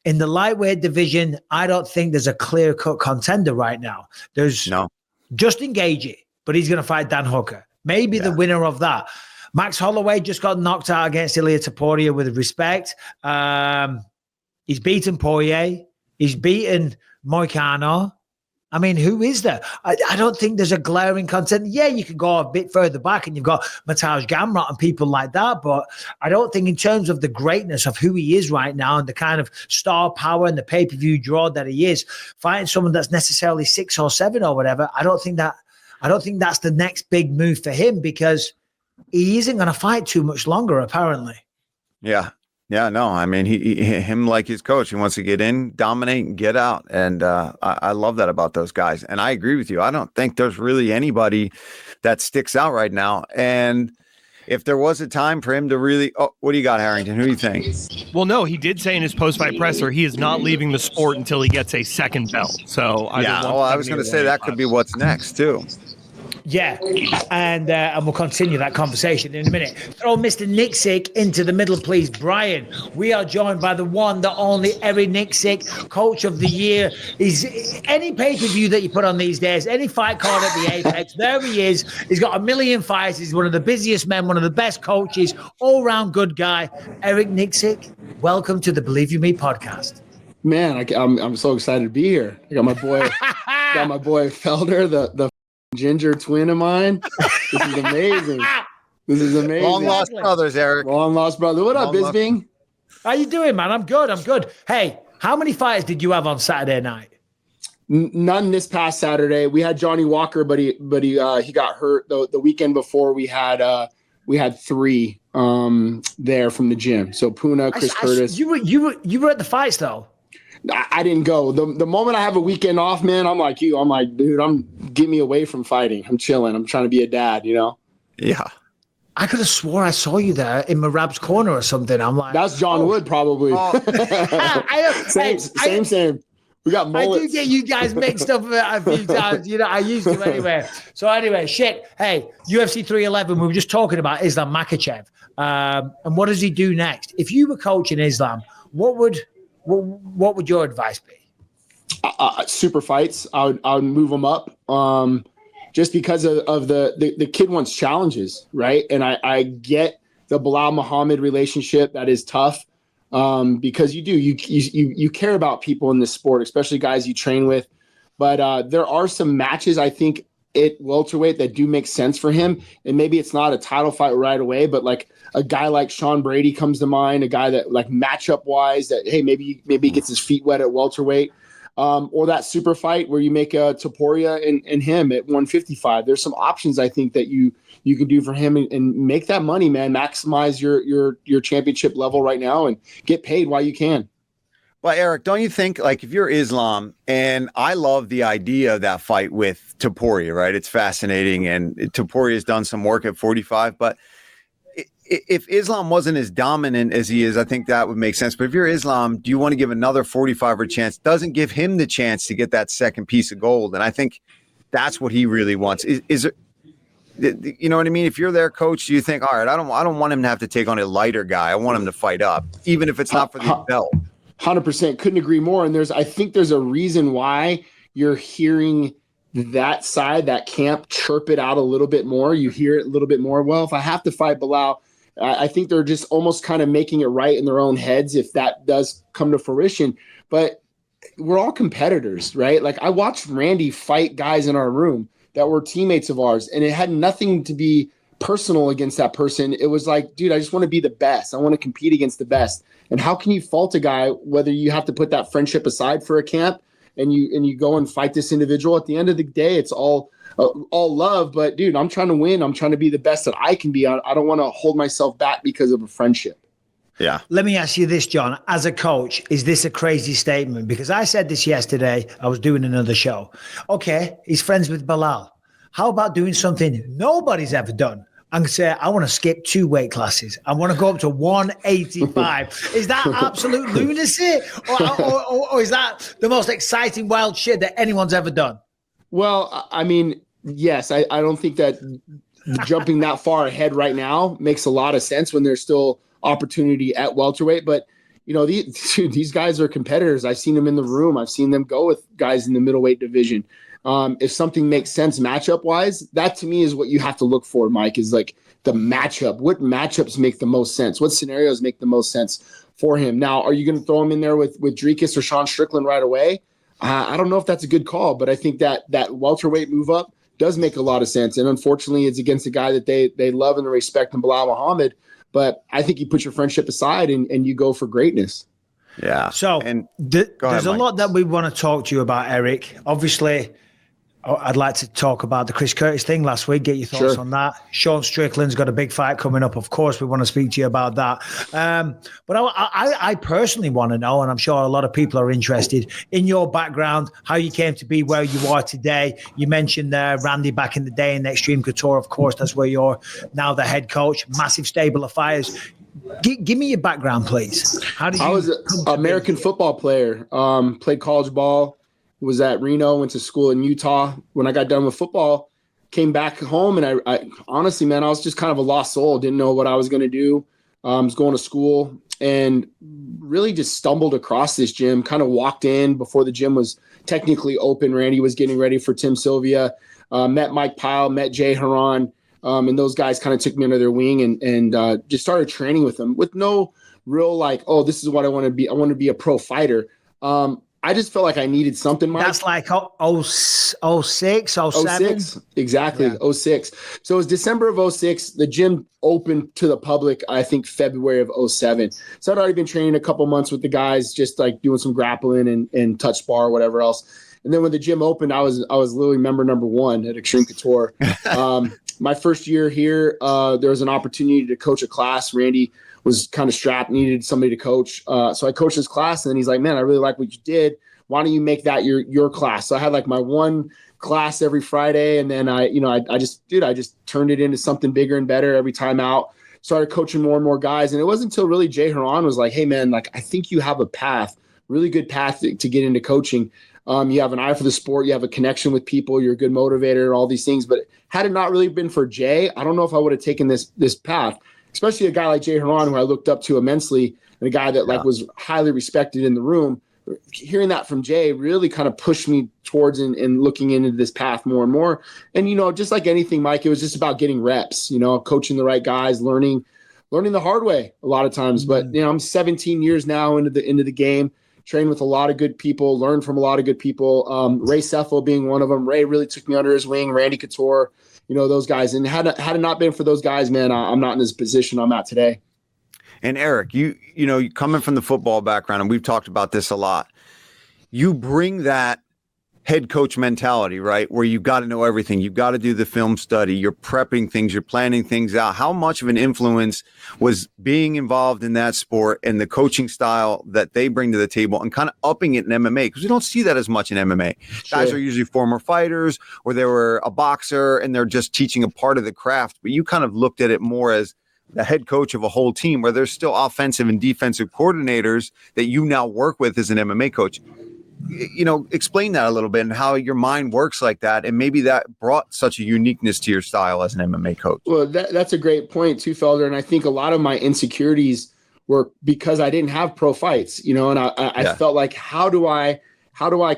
In the lightweight division, I don't think there's a clear-cut contender right now. There's Justin Gaethje, but he's going to fight Dan Hooker. Maybe the winner of that. Max Holloway just got knocked out against Ilia Topuria with respect. He's beaten Poirier. He's beaten Moicano. I mean, who is there? I don't think there's a glaring contender. Yeah, you can go a bit further back and you've got Mateusz Gamrot and people like that, but I don't think in terms of the greatness of who he is right now and the kind of star power and the pay-per-view draw that he is, fighting someone that's necessarily 6 or 7 or whatever, I don't think that's the next big move for him because he isn't going to fight too much longer, apparently. Yeah. Yeah, no, I mean, him like his coach, he wants to get in, dominate, and get out. And I love that about those guys. And I agree with you. I don't think there's really anybody that sticks out right now. And if there was a time for him to really, what do you got, Harrington? Who do you think? Well, no, he did say in his post-fight presser he is not leaving the sport until he gets a second belt. So I was going to say that could be what's next too. Yeah, and we'll continue that conversation in a minute. Throw Mr. Nicksik into the middle, please. Brian, we are joined by the one, the only Erick Nicksik, Coach of the Year. He's any pay-per-view that you put on these days, any fight card at the Apex, there he is. He's got 1 million fights. He's one of the busiest men, one of the best coaches, all-round good guy. Erick Nicksik, welcome to the Believe You Me podcast. Man, I'm so excited to be here. I got my boy Felder, the ginger twin of mine. This is amazing. Long lost brothers, Eric. Long lost brother. What up, Bisping? How you doing, man? I'm good. Hey, how many fights did you have on Saturday night? None this past Saturday. We had Johnny Walker, but he got hurt the weekend before. We had 3 there from the gym. So Puna, Chris Curtis. You were at the fights though. I didn't go. The moment I have a weekend off, man, I'm like you. I'm like, dude, get me away from fighting. I'm chilling. I'm trying to be a dad, you know? Yeah. I could have swore I saw you there in Merab's corner or something. I'm like, that's John Wood, probably. Same. We got mullets. I do get you guys mixed up a few times. You know, I used to anyway. So anyway, Hey, UFC 311. We were just talking about Islam Makhachev. And what does he do next? If you were coaching Islam, what would your advice be? Super fights. I would move him up. Just because of the kid wants challenges, right? And I get the Bilal Muhammad relationship. That is tough because you care about people in this sport, especially guys you train with. But there are some matches I think at welterweight that do make sense for him. And maybe it's not a title fight right away, but like a guy like Sean Brady comes to mind, a guy that like matchup wise that, hey, maybe he gets his feet wet at welterweight. Or that super fight where you make a Topuria and him at 155. There's some options I think that you can do for him and make that money, man. Maximize your championship level right now and get paid while you can. Well, Eric, don't you think, like, if you're Islam, and I love the idea of that fight with Topuria, right? It's fascinating, and Topuria's done some work at 45, but if Islam wasn't as dominant as he is, I think that would make sense. But if you're Islam, do you want to give another 45er a chance? Doesn't give him the chance to get that second piece of gold. And I think that's what he really wants. Is it, you know what I mean? If you're their coach, do you think, all right, I don't want him to have to take on a lighter guy. I want him to fight up, even if it's not for the belt. 100%. Couldn't agree more. And I think there's a reason why you're hearing that side, that camp, chirp it out a little bit more. You hear it a little bit more. Well, if I have to fight Belal, I think they're just almost kind of making it right in their own heads if that does come to fruition. But we're all competitors, right? Like, I watched Randy fight guys in our room that were teammates of ours, and it had nothing to be personal against that person. It was like, dude, I just want to be the best. I want to compete against the best. And how can you fault a guy, whether you have to put that friendship aside for a camp and you go and fight this individual? At the end of the day, it's all love. But dude, I'm trying to win. I'm trying to be the best that I can be. I don't want to hold myself back because of a friendship. Yeah. Let me ask you this, John. As a coach, is this a crazy statement? Because I said this yesterday. I was doing another show. Okay, he's friends with Belal. How about doing something nobody's ever done and say, I want to skip 2 weight classes. I want to go up to 185. Is that absolute lunacy? Or is that the most exciting, wild shit that anyone's ever done? Well, I mean, yes, I don't think that jumping that far ahead right now makes a lot of sense when there's still opportunity at welterweight. But, you know, these guys are competitors. I've seen them in the room. I've seen them go with guys in the middleweight division. If something makes sense matchup wise, that to me is what you have to look for, Mike, is like the matchup. What matchups make the most sense? What scenarios make the most sense for him? Now, are you going to throw him in there with Dricus or Sean Strickland right away? I don't know if that's a good call, but I think that welterweight move up does make a lot of sense. And unfortunately, it's against a guy that they love and respect in Belal Muhammad. But I think you put your friendship aside and you go for greatness. Yeah. So there's a lot that we want to talk to you about, Eric. Obviously, I'd like to talk about the Chris Curtis thing last week, get your thoughts on that. Sean Strickland's got a big fight coming up. Of course, we want to speak to you about that. But I personally want to know, and I'm sure a lot of people are interested, in your background, how you came to be where you are today. You mentioned Randy back in the day in Extreme Couture. Of course, that's where you're now the head coach. Massive stable of fighters. Give me your background, please. How did you? I was an American football player, played college ball. Was at Reno, went to school in Utah. When I got done with football, came back home, and I honestly, man, I was just kind of a lost soul. Didn't know what I was going to do. I was going to school and really just stumbled across this gym, kind of walked in before the gym was technically open. Randy was getting ready for Tim Sylvia, met Mike Pyle, met Jay Haran, and those guys kind of took me under their wing and just started training with them with no real like, oh, this is what I want to be. I want to be a pro fighter. I just felt like I needed something, Mike. That's like 06, 07? Exactly, yeah. 06. So it was December of 06. The gym opened to the public, I think, February of 07. So I'd already been training a couple months with the guys, just like doing some grappling and touch spar, whatever else. And then when the gym opened, I was literally member number 1 at Extreme Couture. My first year here, there was an opportunity to coach a class. Randy was kind of strapped, needed somebody to coach. So I coached his class, and then he's like, man, I really like what you did. Why don't you make that your class? So I had like my one class every Friday. And then I just turned it into something bigger and better every time out. Started coaching more and more guys. And it wasn't until really Jay Haran was like, hey man, like, I think you have a path, really good path to get into coaching. You have an eye for the sport. You have a connection with people. You're a good motivator, all these things. But had it not really been for Jay, I don't know if I would have taken this path, especially a guy like Jay Haran, who I looked up to immensely, and a guy that like was highly respected in the room. Hearing that from Jay really kind of pushed me towards and looking into this path more and more. And, you know, just like anything, Mike, it was just about getting reps, you know, coaching the right guys, learning the hard way a lot of times. But, you know, I'm 17 years now into the game, trained with a lot of good people, learned from a lot of good people. Ray Seffel being one of them. Ray really took me under his wing, Randy Couture, you know, those guys. And had it not been for those guys, man, I'm not in this position I'm at today. And Eric, you know, coming from the football background, and we've talked about this a lot, you bring that head coach mentality, right? Where you've got to know everything. You've got to do the film study. You're prepping things. You're planning things out. How much of an influence was being involved in that sport and the coaching style that they bring to the table and kind of upping it in MMA? Because we don't see that as much in MMA. Sure. Guys are usually former fighters or they were a boxer and they're just teaching a part of the craft. But you kind of looked at it more as the head coach of a whole team where there's still offensive and defensive coordinators that you now work with as an MMA coach. You know, explain that a little bit and how your mind works like that. And maybe that brought such a uniqueness to your style as an MMA coach. Well, that's a great point too, Felder. And I think a lot of my insecurities were because I didn't have pro fights, you know, and I felt like, how do I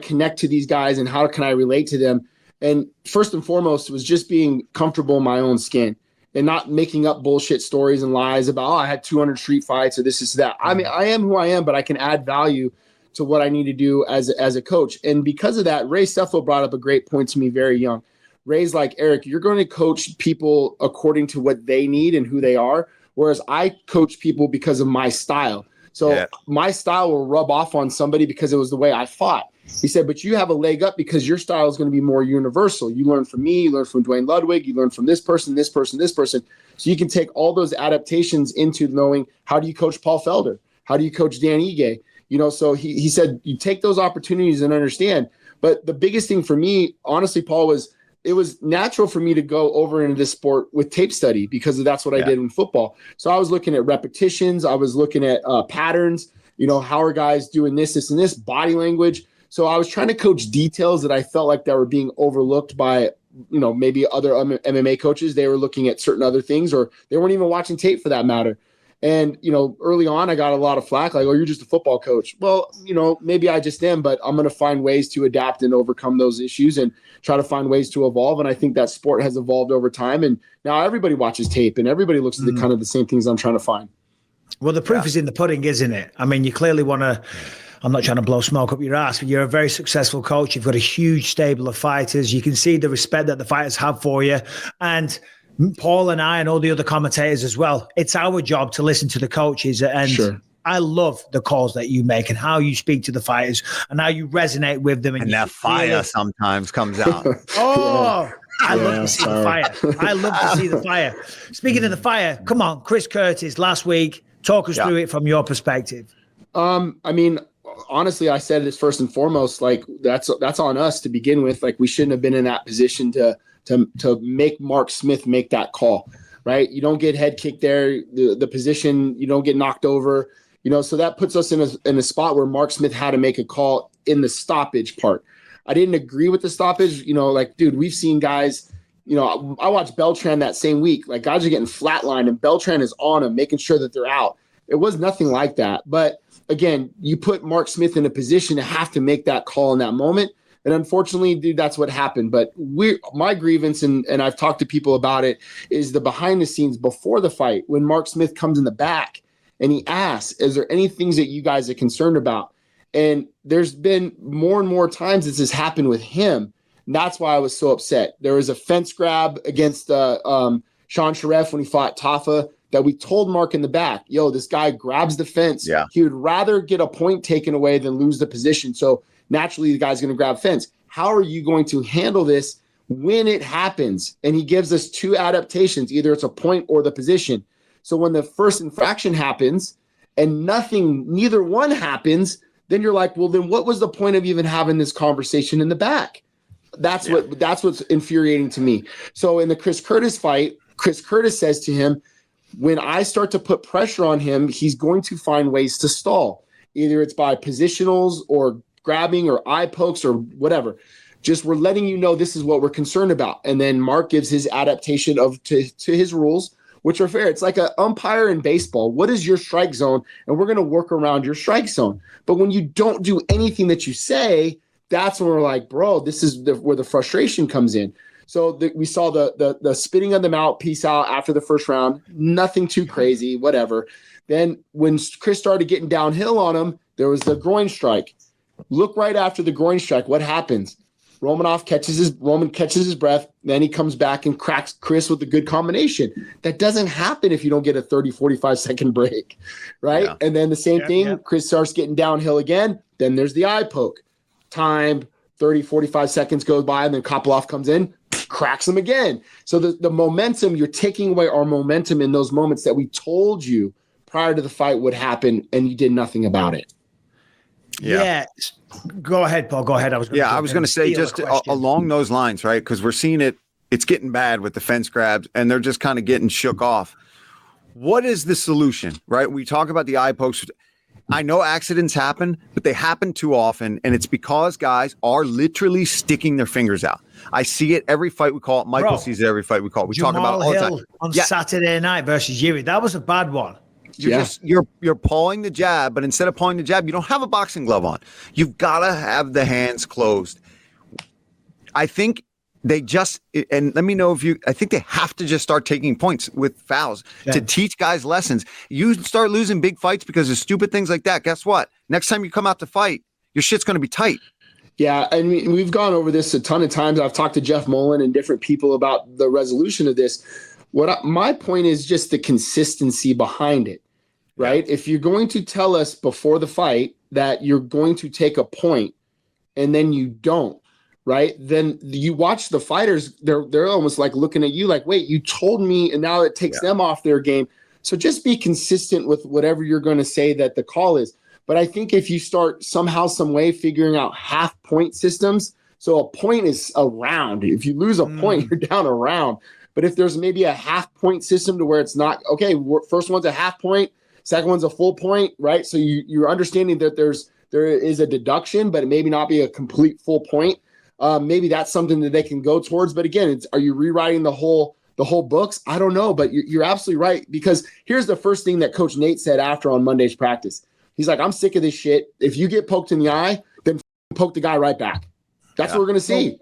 connect to these guys and how can I relate to them? And first and foremost, it was just being comfortable in my own skin and not making up bullshit stories and lies about, I had 200 street fights or this is that. I mean, I am who I am, but I can add value to what I need to do as a coach. And because of that, Ray Seffel brought up a great point to me very young. Ray's like, Eric, you're going to coach people according to what they need and who they are, whereas I coach people because of my style. So my style will rub off on somebody because it was the way I fought. He said, but you have a leg up because your style is going to be more universal. You learn from me, you learn from Dwayne Ludwig, you learn from this person, this person, this person. So you can take all those adaptations into knowing, how do you coach Paul Felder? How do you coach Dan Ige? You know, so he said, you take those opportunities and understand. But the biggest thing for me, honestly, Paul, was it was natural for me to go over into this sport with tape study because that's what I did in football. So I was looking at repetitions. I was looking at patterns, you know, how are guys doing this, and this, body language. So I was trying to coach details that I felt like that were being overlooked by, you know, maybe other MMA coaches. They were looking at certain other things, or they weren't even watching tape for that matter. And, you know, early on, I got a lot of flack, like, oh, you're just a football coach. Well, you know, maybe I just am, but I'm going to find ways to adapt and overcome those issues and try to find ways to evolve. And I think that sport has evolved over time. And now everybody watches tape and everybody looks at the kind of the same things I'm trying to find. Well, the proof is in the pudding, isn't it? I mean, you clearly want to, I'm not trying to blow smoke up your ass, but you're a very successful coach. You've got a huge stable of fighters. You can see the respect that the fighters have for you. And Paul and I and all the other commentators as well, it's our job to listen to the coaches. And I love the calls that you make and how you speak to the fighters and how you resonate with them. And that fire sometimes comes out. I love to see the fire. I love to see the fire. Speaking of the fire, come on, Chris Curtis, last week, talk us through it from your perspective. I mean, honestly, I said this first and foremost, like that's on us to begin with. Like we shouldn't have been in that position to make Mark Smith make that call, right? You don't get head kicked there, the position, you don't get knocked over, you know, so that puts us in a spot where Mark Smith had to make a call in the stoppage part. I didn't agree with the stoppage, you know, like, dude, we've seen guys, you know, I watched Beltran that same week, like guys are getting flatlined and Beltran is on them, making sure that they're out. It was nothing like that. But again, you put Mark Smith in a position to have to make that call in that moment. And unfortunately, dude, that's what happened. But my grievance, and I've talked to people about it, is the behind the scenes before the fight when Mark Smith comes in the back and he asks, is there any things that you guys are concerned about? And there's been more and more times this has happened with him. And that's why I was so upset. There was a fence grab against Sean Sharef when he fought Tafa that we told Mark in the back, yo, this guy grabs the fence. Yeah. He would rather get a point taken away than lose the position. So naturally, the guy's going to grab fence. How are you going to handle this when it happens? And he gives us two adaptations. Either it's a point or the position. So when the first infraction happens and neither one happens, then you're like, well, then what was the point of even having this conversation in the back? That's what's infuriating to me. So in the Chris Curtis fight, Chris Curtis says to him, when I start to put pressure on him, he's going to find ways to stall. Either it's by positionals or grabbing or eye pokes or whatever. Just we're letting you know this is what we're concerned about. And then Mark gives his adaptation to his rules, which are fair. It's like an umpire in baseball. What is your strike zone? And we're going to work around your strike zone. But when you don't do anything that you say, that's when we're like, bro, this is where the frustration comes in. So we saw the spitting of them out, peace out after the first round. Nothing too crazy, whatever. Then when Chris started getting downhill on him, there was the groin strike. Look right after the groin strike. What happens? Roman catches his breath. Then he comes back and cracks Chris with a good combination. That doesn't happen if you don't get a 30, 45 second break, right? Yeah. And then the same thing, yeah. Chris starts getting downhill again. Then there's the eye poke. Time, 30, 45 seconds goes by, and then Kopylov comes in, cracks him again. So the momentum, you're taking away our momentum in those moments that we told you prior to the fight would happen, and you did nothing about it. Yeah. Go ahead, Paul. Go ahead. I was going to say just along those lines, right? Because we're seeing it's getting bad with the fence grabs, and they're just kind of getting shook off. What is the solution, right? We talk about the eye pokes. I know accidents happen, but they happen too often, and it's because guys are literally sticking their fingers out. I see it every fight we call it. Michael sees it every fight we call it. We talk about it all the time. On Saturday night versus Jiri. That was a bad one. You're pulling the jab, but instead of pulling the jab, you don't have a boxing glove on. You've got to have the hands closed. I think they just, and let me know if I think they have to just start taking points with fouls to teach guys lessons. You start losing big fights because of stupid things like that. Guess what? Next time you come out to fight, your shit's going to be tight. Yeah, and we've gone over this a ton of times. I've talked to Jeff Mullen and different people about the resolution of this. My point is just the consistency behind it, right? Yeah. If you're going to tell us before the fight that you're going to take a point and then you don't, right? Then you watch the fighters, they're almost like looking at you like, wait, you told me, and now it takes them off their game. So just be consistent with whatever you're going to say that the call is. But I think if you start somehow, some way figuring out half point systems, so a point is a round. If you lose a point, you're down a round. But if there's maybe a half point system to where it's not, okay, first one's a half point, second one's a full point, right? So you're understanding that there is a deduction, but it maybe not be a complete full point. Maybe that's something that they can go towards. But again, are you rewriting the whole books? I don't know, but you're absolutely right. Because here's the first thing that Coach Nate said after on Monday's practice. He's like, I'm sick of this shit. If you get poked in the eye, then poke the guy right back. That's what we're going to see.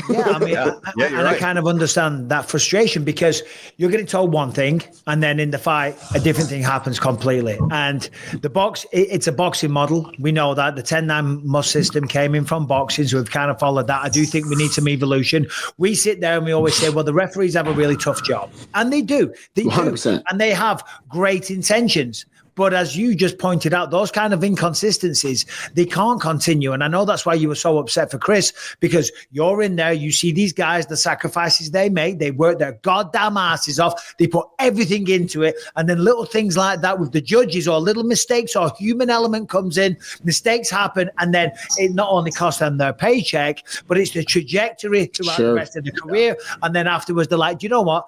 Yeah, I mean, I kind of understand that frustration because you're getting told one thing and then in the fight, a different thing happens completely. And the box, it's a boxing model. We know that the 10-9 must system came in from boxing, so we've kind of followed that. I do think we need some evolution. We sit there and we always say, well, the referees have a really tough job. And they do. They 100%. Do. And they have great intentions. But as you just pointed out, those kind of inconsistencies, they can't continue. And I know that's why you were so upset for Chris, because you're in there, you see these guys, the sacrifices they make, they work their goddamn asses off, they put everything into it. And then little things like that with the judges or little mistakes or human element comes in, mistakes happen, and then it not only costs them their paycheck, but it's the trajectory throughout the rest of the career. And then afterwards, they're like, do you know what?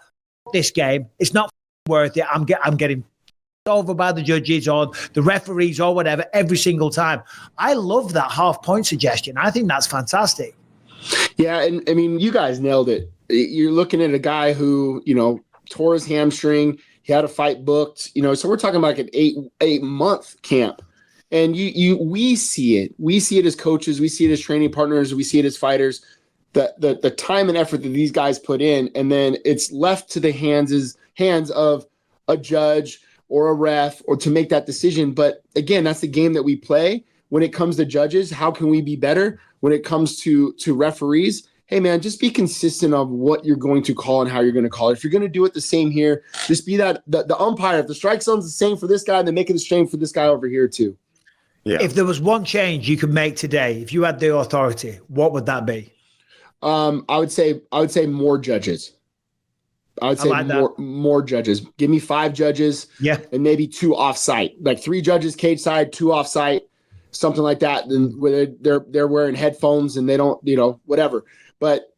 This game, it's not worth it. I'm getting over by the judges or the referees or whatever every single time. I love that half point suggestion. I think that's fantastic. Yeah, and I mean, you guys nailed it. You're looking at a guy who, tore his hamstring. He had a fight booked, so we're talking about like an 8-month camp. And we see it. We see it as coaches. We see it as training partners. We see it as fighters. The time and effort that these guys put in, and then it's left to the hands of a judge or a ref or to make that decision. But again, that's the game that we play. When it comes to judges, how can we be better? When it comes to referees, hey man, just be consistent of what you're going to call and how you're going to call it. If you're going to do it the same here, just be that the umpire. If the strike zone's the same for this guy, then make it the same for this guy over here too. Yeah. If there was one change you could make today, if you had the authority, what would that be? I would say more judges. I would say more judges. Give me 5 judges, and maybe 2 off-site, like 3 judges cage side, 2 off-site, something like that. Then where they're wearing headphones and they don't, whatever. But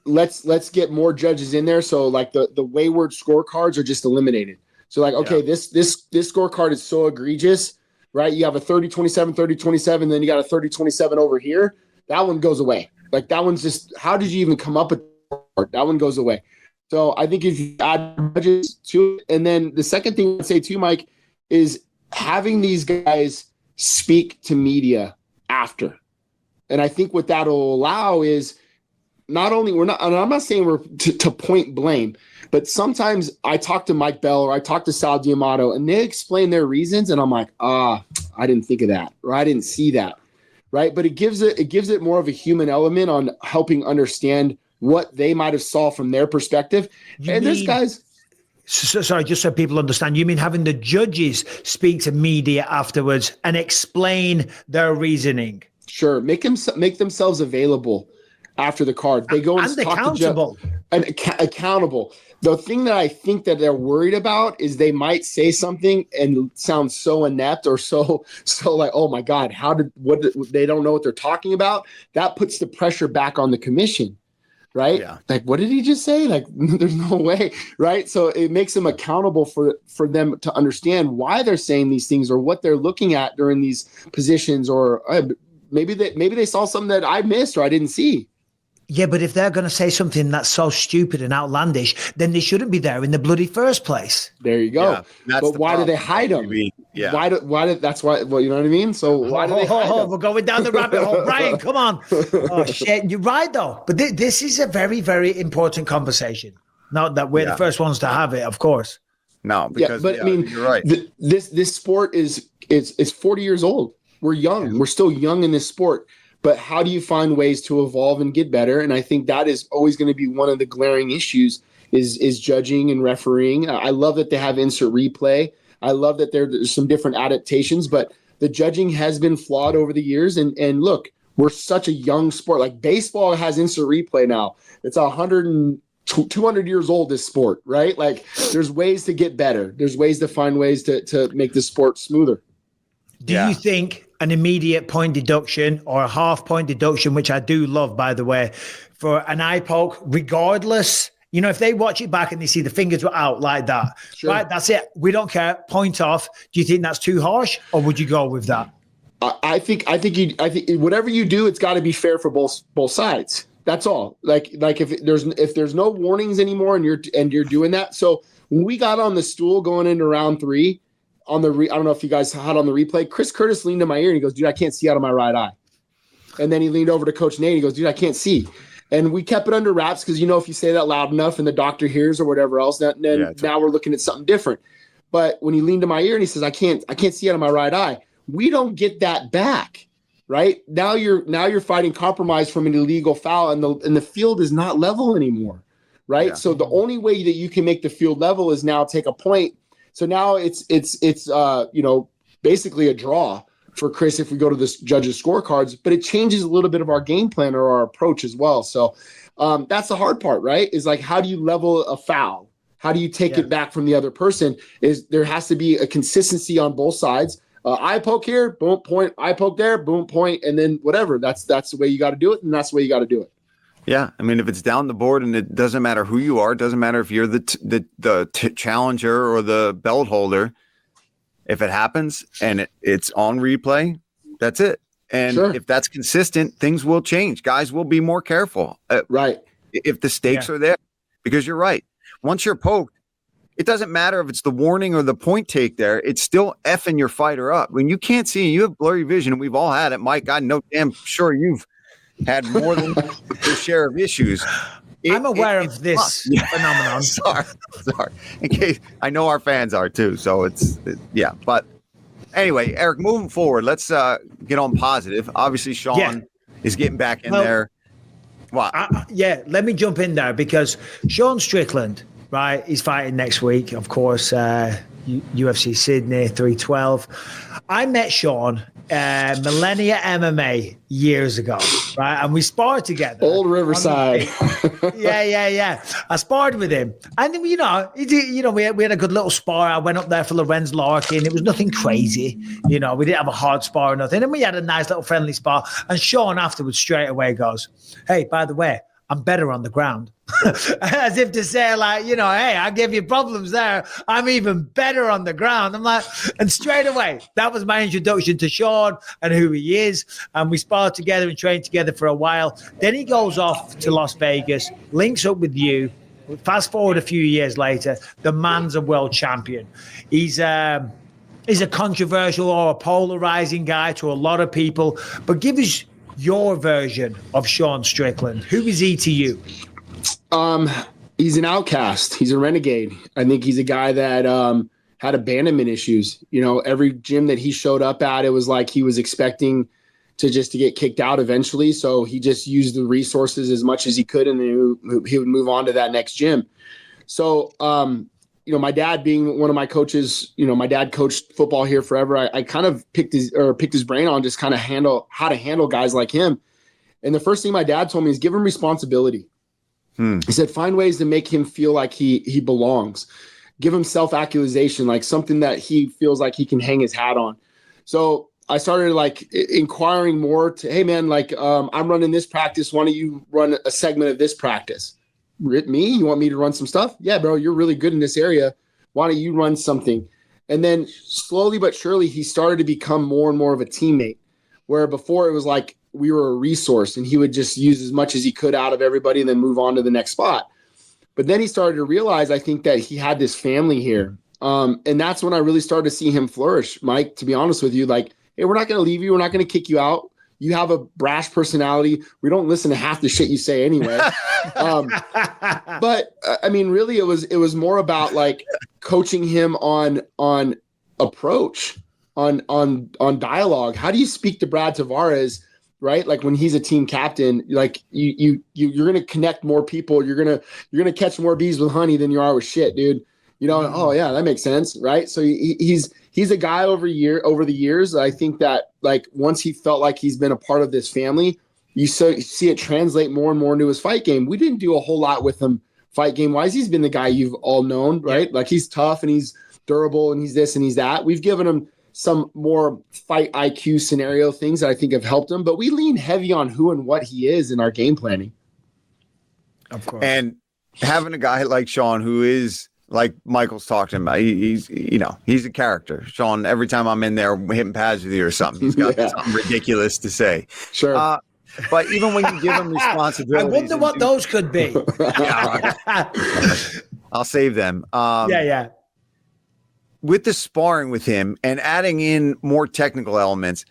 let's get more judges in there. So like the wayward scorecards are just eliminated. So like, okay, this scorecard is so egregious, right? You have a 30-27, 30-27, then you got a 30-27 over here. That one goes away. Like that one's just, how did you even come up with that? That one goes away. So I think if you add judges to it, and then the second thing I'd say too, Mike, is having these guys speak to media after. And I think what that'll allow is not only and I'm not saying we're to point blame, but sometimes I talk to Mike Bell or I talk to Sal Diamato and they explain their reasons. And I'm like, I didn't think of that, or I didn't see that. Right. But it gives it more of a human element on helping understand what they might have saw from their perspective. There's guys. Sorry, just so people understand, you mean having the judges speak to media afterwards and explain their reasoning? Sure. Make themselves available after the card. They go and talk accountable. Accountable. The thing that I think that they're worried about is they might say something and sound so inept or so like, oh my God, they don't know what they're talking about. That puts the pressure back on the commission. Right? Yeah. Like, what did he just say? Like, there's no way. Right. So it makes them accountable for them to understand why they're saying these things or what they're looking at during these positions, or maybe they saw something that I missed or I didn't see. Yeah, but if they're going to say something that's so stupid and outlandish, then they shouldn't be there in the bloody first place. There you go. Yeah, but why do they hide them? Yeah. That's why, well, you know what I mean? So why do they hide them? We're going down the rabbit hole. Brian, come on. Oh, shit. You're right, though. But this is a very, very important conversation. Not that we're the first ones to have it, of course. No, because I mean, you're right. This sport is 40 years old. We're young. Yeah. We're still young in this sport. But how do you find ways to evolve and get better? And I think that is always going to be one of the glaring issues is judging and refereeing. I love that they have instant replay. I love that there's some different adaptations, but the judging has been flawed over the years. And look, we're such a young sport. Like baseball has instant replay now. It's 200 years old, this sport, right? Like there's ways to get better. There's ways to find ways to make the sport smoother. Do you think an immediate point deduction or a half point deduction, which I do love, by the way, for an eye poke, regardless, if they watch it back and they see the fingers were out like that, right? That's it. We don't care. Point off. Do you think that's too harsh, or would you go with that? I think whatever you do, it's got to be fair for both sides. That's all. Like if there's no warnings anymore and you're doing that. So when we got on the stool going into round 3, I don't know if you guys had on the replay, Chris Curtis leaned in my ear and he goes, dude, I can't see out of my right eye. And then he leaned over to Coach Nate and he goes, dude, I can't see. And we kept it under wraps because, if you say that loud enough and the doctor hears or whatever else, now we're looking at something different. But when he leaned in my ear and he says, I can't see out of my right eye, we don't get that back, right? Now you're fighting compromise from an illegal foul and the field is not level anymore, right? Yeah. So the only way that you can make the field level is now take a point. So now it's basically a draw for Chris if we go to the judges' scorecards, but it changes a little bit of our game plan or our approach as well. So that's the hard part, right? Is like, how do you level a foul? How do you take it back from the other person? There has to be a consistency on both sides. Eye poke here, boom, point. Eye poke there, boom, point, and then whatever. That's the way you got to do it, and that's the way you got to do it. Yeah, I mean, if it's down the board and it doesn't matter who you are, it doesn't matter if you're the challenger or the belt holder. If it happens and it's on replay, that's it. And if that's consistent, things will change. Guys will be more careful. Right. If the stakes are there, because you're right. Once you're poked, it doesn't matter if it's the warning or the point take there. It's still effing your fighter up. When you can't see, you have blurry vision, and we've all had it. Mike, I know damn sure you've had more than your share of issues. I'm aware of this phenomenon. Sorry. In case I know our fans are too. So but anyway, Eric, moving forward, let's get on positive. Obviously, Sean is getting back in there. What? Let me jump in there because Sean Strickland, right? He's fighting next week, of course, UFC Sydney 312. I met Sean Millennia MMA years ago, right? And we sparred together. Old Riverside. Yeah. I sparred with him. And, we had a good little spar. I went up there for Lorenz Larkin. It was nothing crazy. We didn't have a hard spar or nothing. And we had a nice little friendly spar. And Sean afterwards straight away goes, hey, by the way, I'm better on the ground. As if to say, like, hey, I gave you problems there. I'm even better on the ground. I'm like, and straight away, that was my introduction to Sean and who he is. And we sparred together and trained together for a while. Then he goes off to Las Vegas, links up with you. Fast forward a few years later, the man's a world champion. He's a controversial or a polarizing guy to a lot of people. But give us your version of Sean Strickland. Who is he to you? He's an outcast. He's a renegade. I think he's a guy that had abandonment issues. Every gym that he showed up at, it was like he was expecting to get kicked out eventually. So he just used the resources as much as he could, and then he would move on to that next gym. So, my dad being one of my coaches, my dad coached football here forever. I kind of picked his brain on just kind of how to handle guys like him. And the first thing my dad told me is give him responsibility. He said, find ways to make him feel like he belongs. Give him self-actualization, like something that he feels like he can hang his hat on. So I started inquiring more to, hey man, I'm running this practice. Why don't you run a segment of this practice? Me? You want me to run some stuff? Yeah, bro, you're really good in this area. Why don't you run something? And then slowly but surely, he started to become more and more of a teammate, where before it was like we were a resource and he would just use as much as he could out of everybody and then move on to the next spot. But then he started to realize, I think, that he had this family here. And that's when I really started to see him flourish, Mike, to be honest with you. Like, hey, we're not going to leave you. We're not going to kick you out. You have a brash personality. We don't listen to half the shit you say anyway. But I mean, really, it was more about like coaching him on approach, on dialogue. How do you speak to Brad Tavares, right? Like when he's a team captain, like you're going to connect more people. You're going to catch more bees with honey than you are with shit, dude. You know, oh yeah, that makes sense, right? So he's a guy over the years. I think that like once he felt like he's been a part of this family, you see it translate more and more into his fight game. We didn't do a whole lot with him fight game wise. He's been the guy you've all known, right? Like he's tough and he's durable and he's this and he's that. We've given him some more fight IQ scenario things that I think have helped him, but we lean heavy on who and what he is in our game planning. Of course. And having a guy like Sean who is, like Michael's talking about, he's a character. Sean, every time I'm in there hitting pads with you or something, he's got something ridiculous to say. Sure. But even when you give him responsibilities, I wonder what those could be. I'll save them. Yeah. With the sparring with him and adding in more technical elements,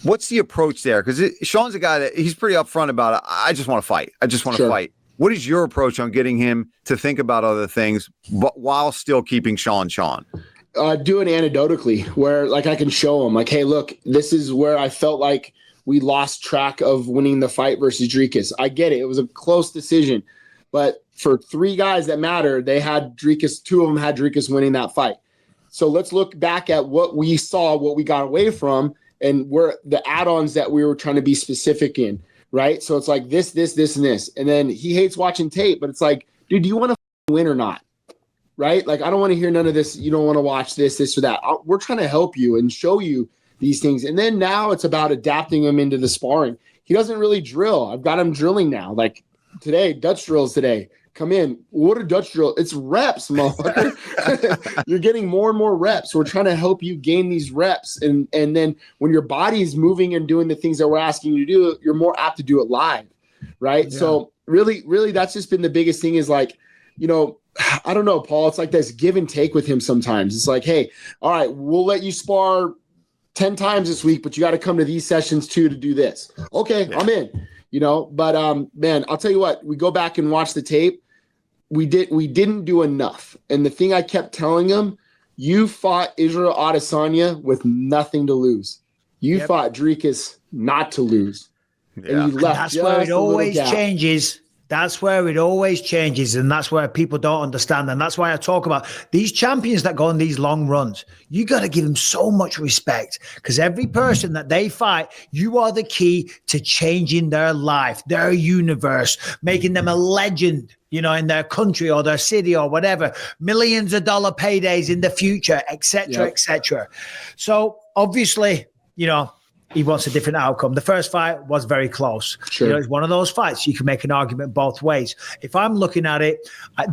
what's the approach there? Because Sean's a guy that he's pretty upfront about it. I just want to fight. I just want to fight. What is your approach on getting him to think about other things, but while still keeping Sean? Do it anecdotally, where like I can show him, like, hey, look, this is where I felt like we lost track of winning the fight versus Dricus. I get it; it was a close decision, but for three guys that matter, they had Dricus. Two of them had Dricus winning that fight. So let's look back at what we saw, what we got away from, and where the add-ons that we were trying to be specific in. Right. So it's like this, and this. And then he hates watching tape, but it's like, dude, do you want to win or not? Right. Like, I don't want to hear none of this. You don't want to watch this or that. We're trying to help you and show you these things. And then now it's about adapting him into the sparring. He doesn't really drill. I've got him drilling now. Like today, Dutch drills today. Come in. What are Dutch drill? It's reps, motherfucker. You're getting more and more reps. We're trying to help you gain these reps. And then when your body's moving and doing the things that we're asking you to do, you're more apt to do it live. Right. Yeah. So really, that's just been the biggest thing is like, you know, I don't know, Paul, it's like this give and take with him sometimes. It's like, hey, all right, we'll let you spar 10 times this week, but you got to come to these sessions too to do this. Okay, yeah. I'm in. You know, but man, I'll tell you what, we go back and watch the tape. We didn't do enough. And the thing I kept telling him, you fought Israel Adesanya with nothing to lose. You fought Dricus not to lose. Yeah. And you left. That's where it always changes. That's where it always changes, and that's where people don't understand. And that's why I talk about these champions that go on these long runs. You got to give them so much respect because every person that they fight, you are the key to changing their life, their universe, making them a legend, you know, in their country or their city or whatever, millions of dollar paydays in the future, et cetera, et cetera. So obviously, you know, he wants a different outcome. The first fight was very close. Sure. You know, it's one of those fights. You can make an argument both ways. If I'm looking at it,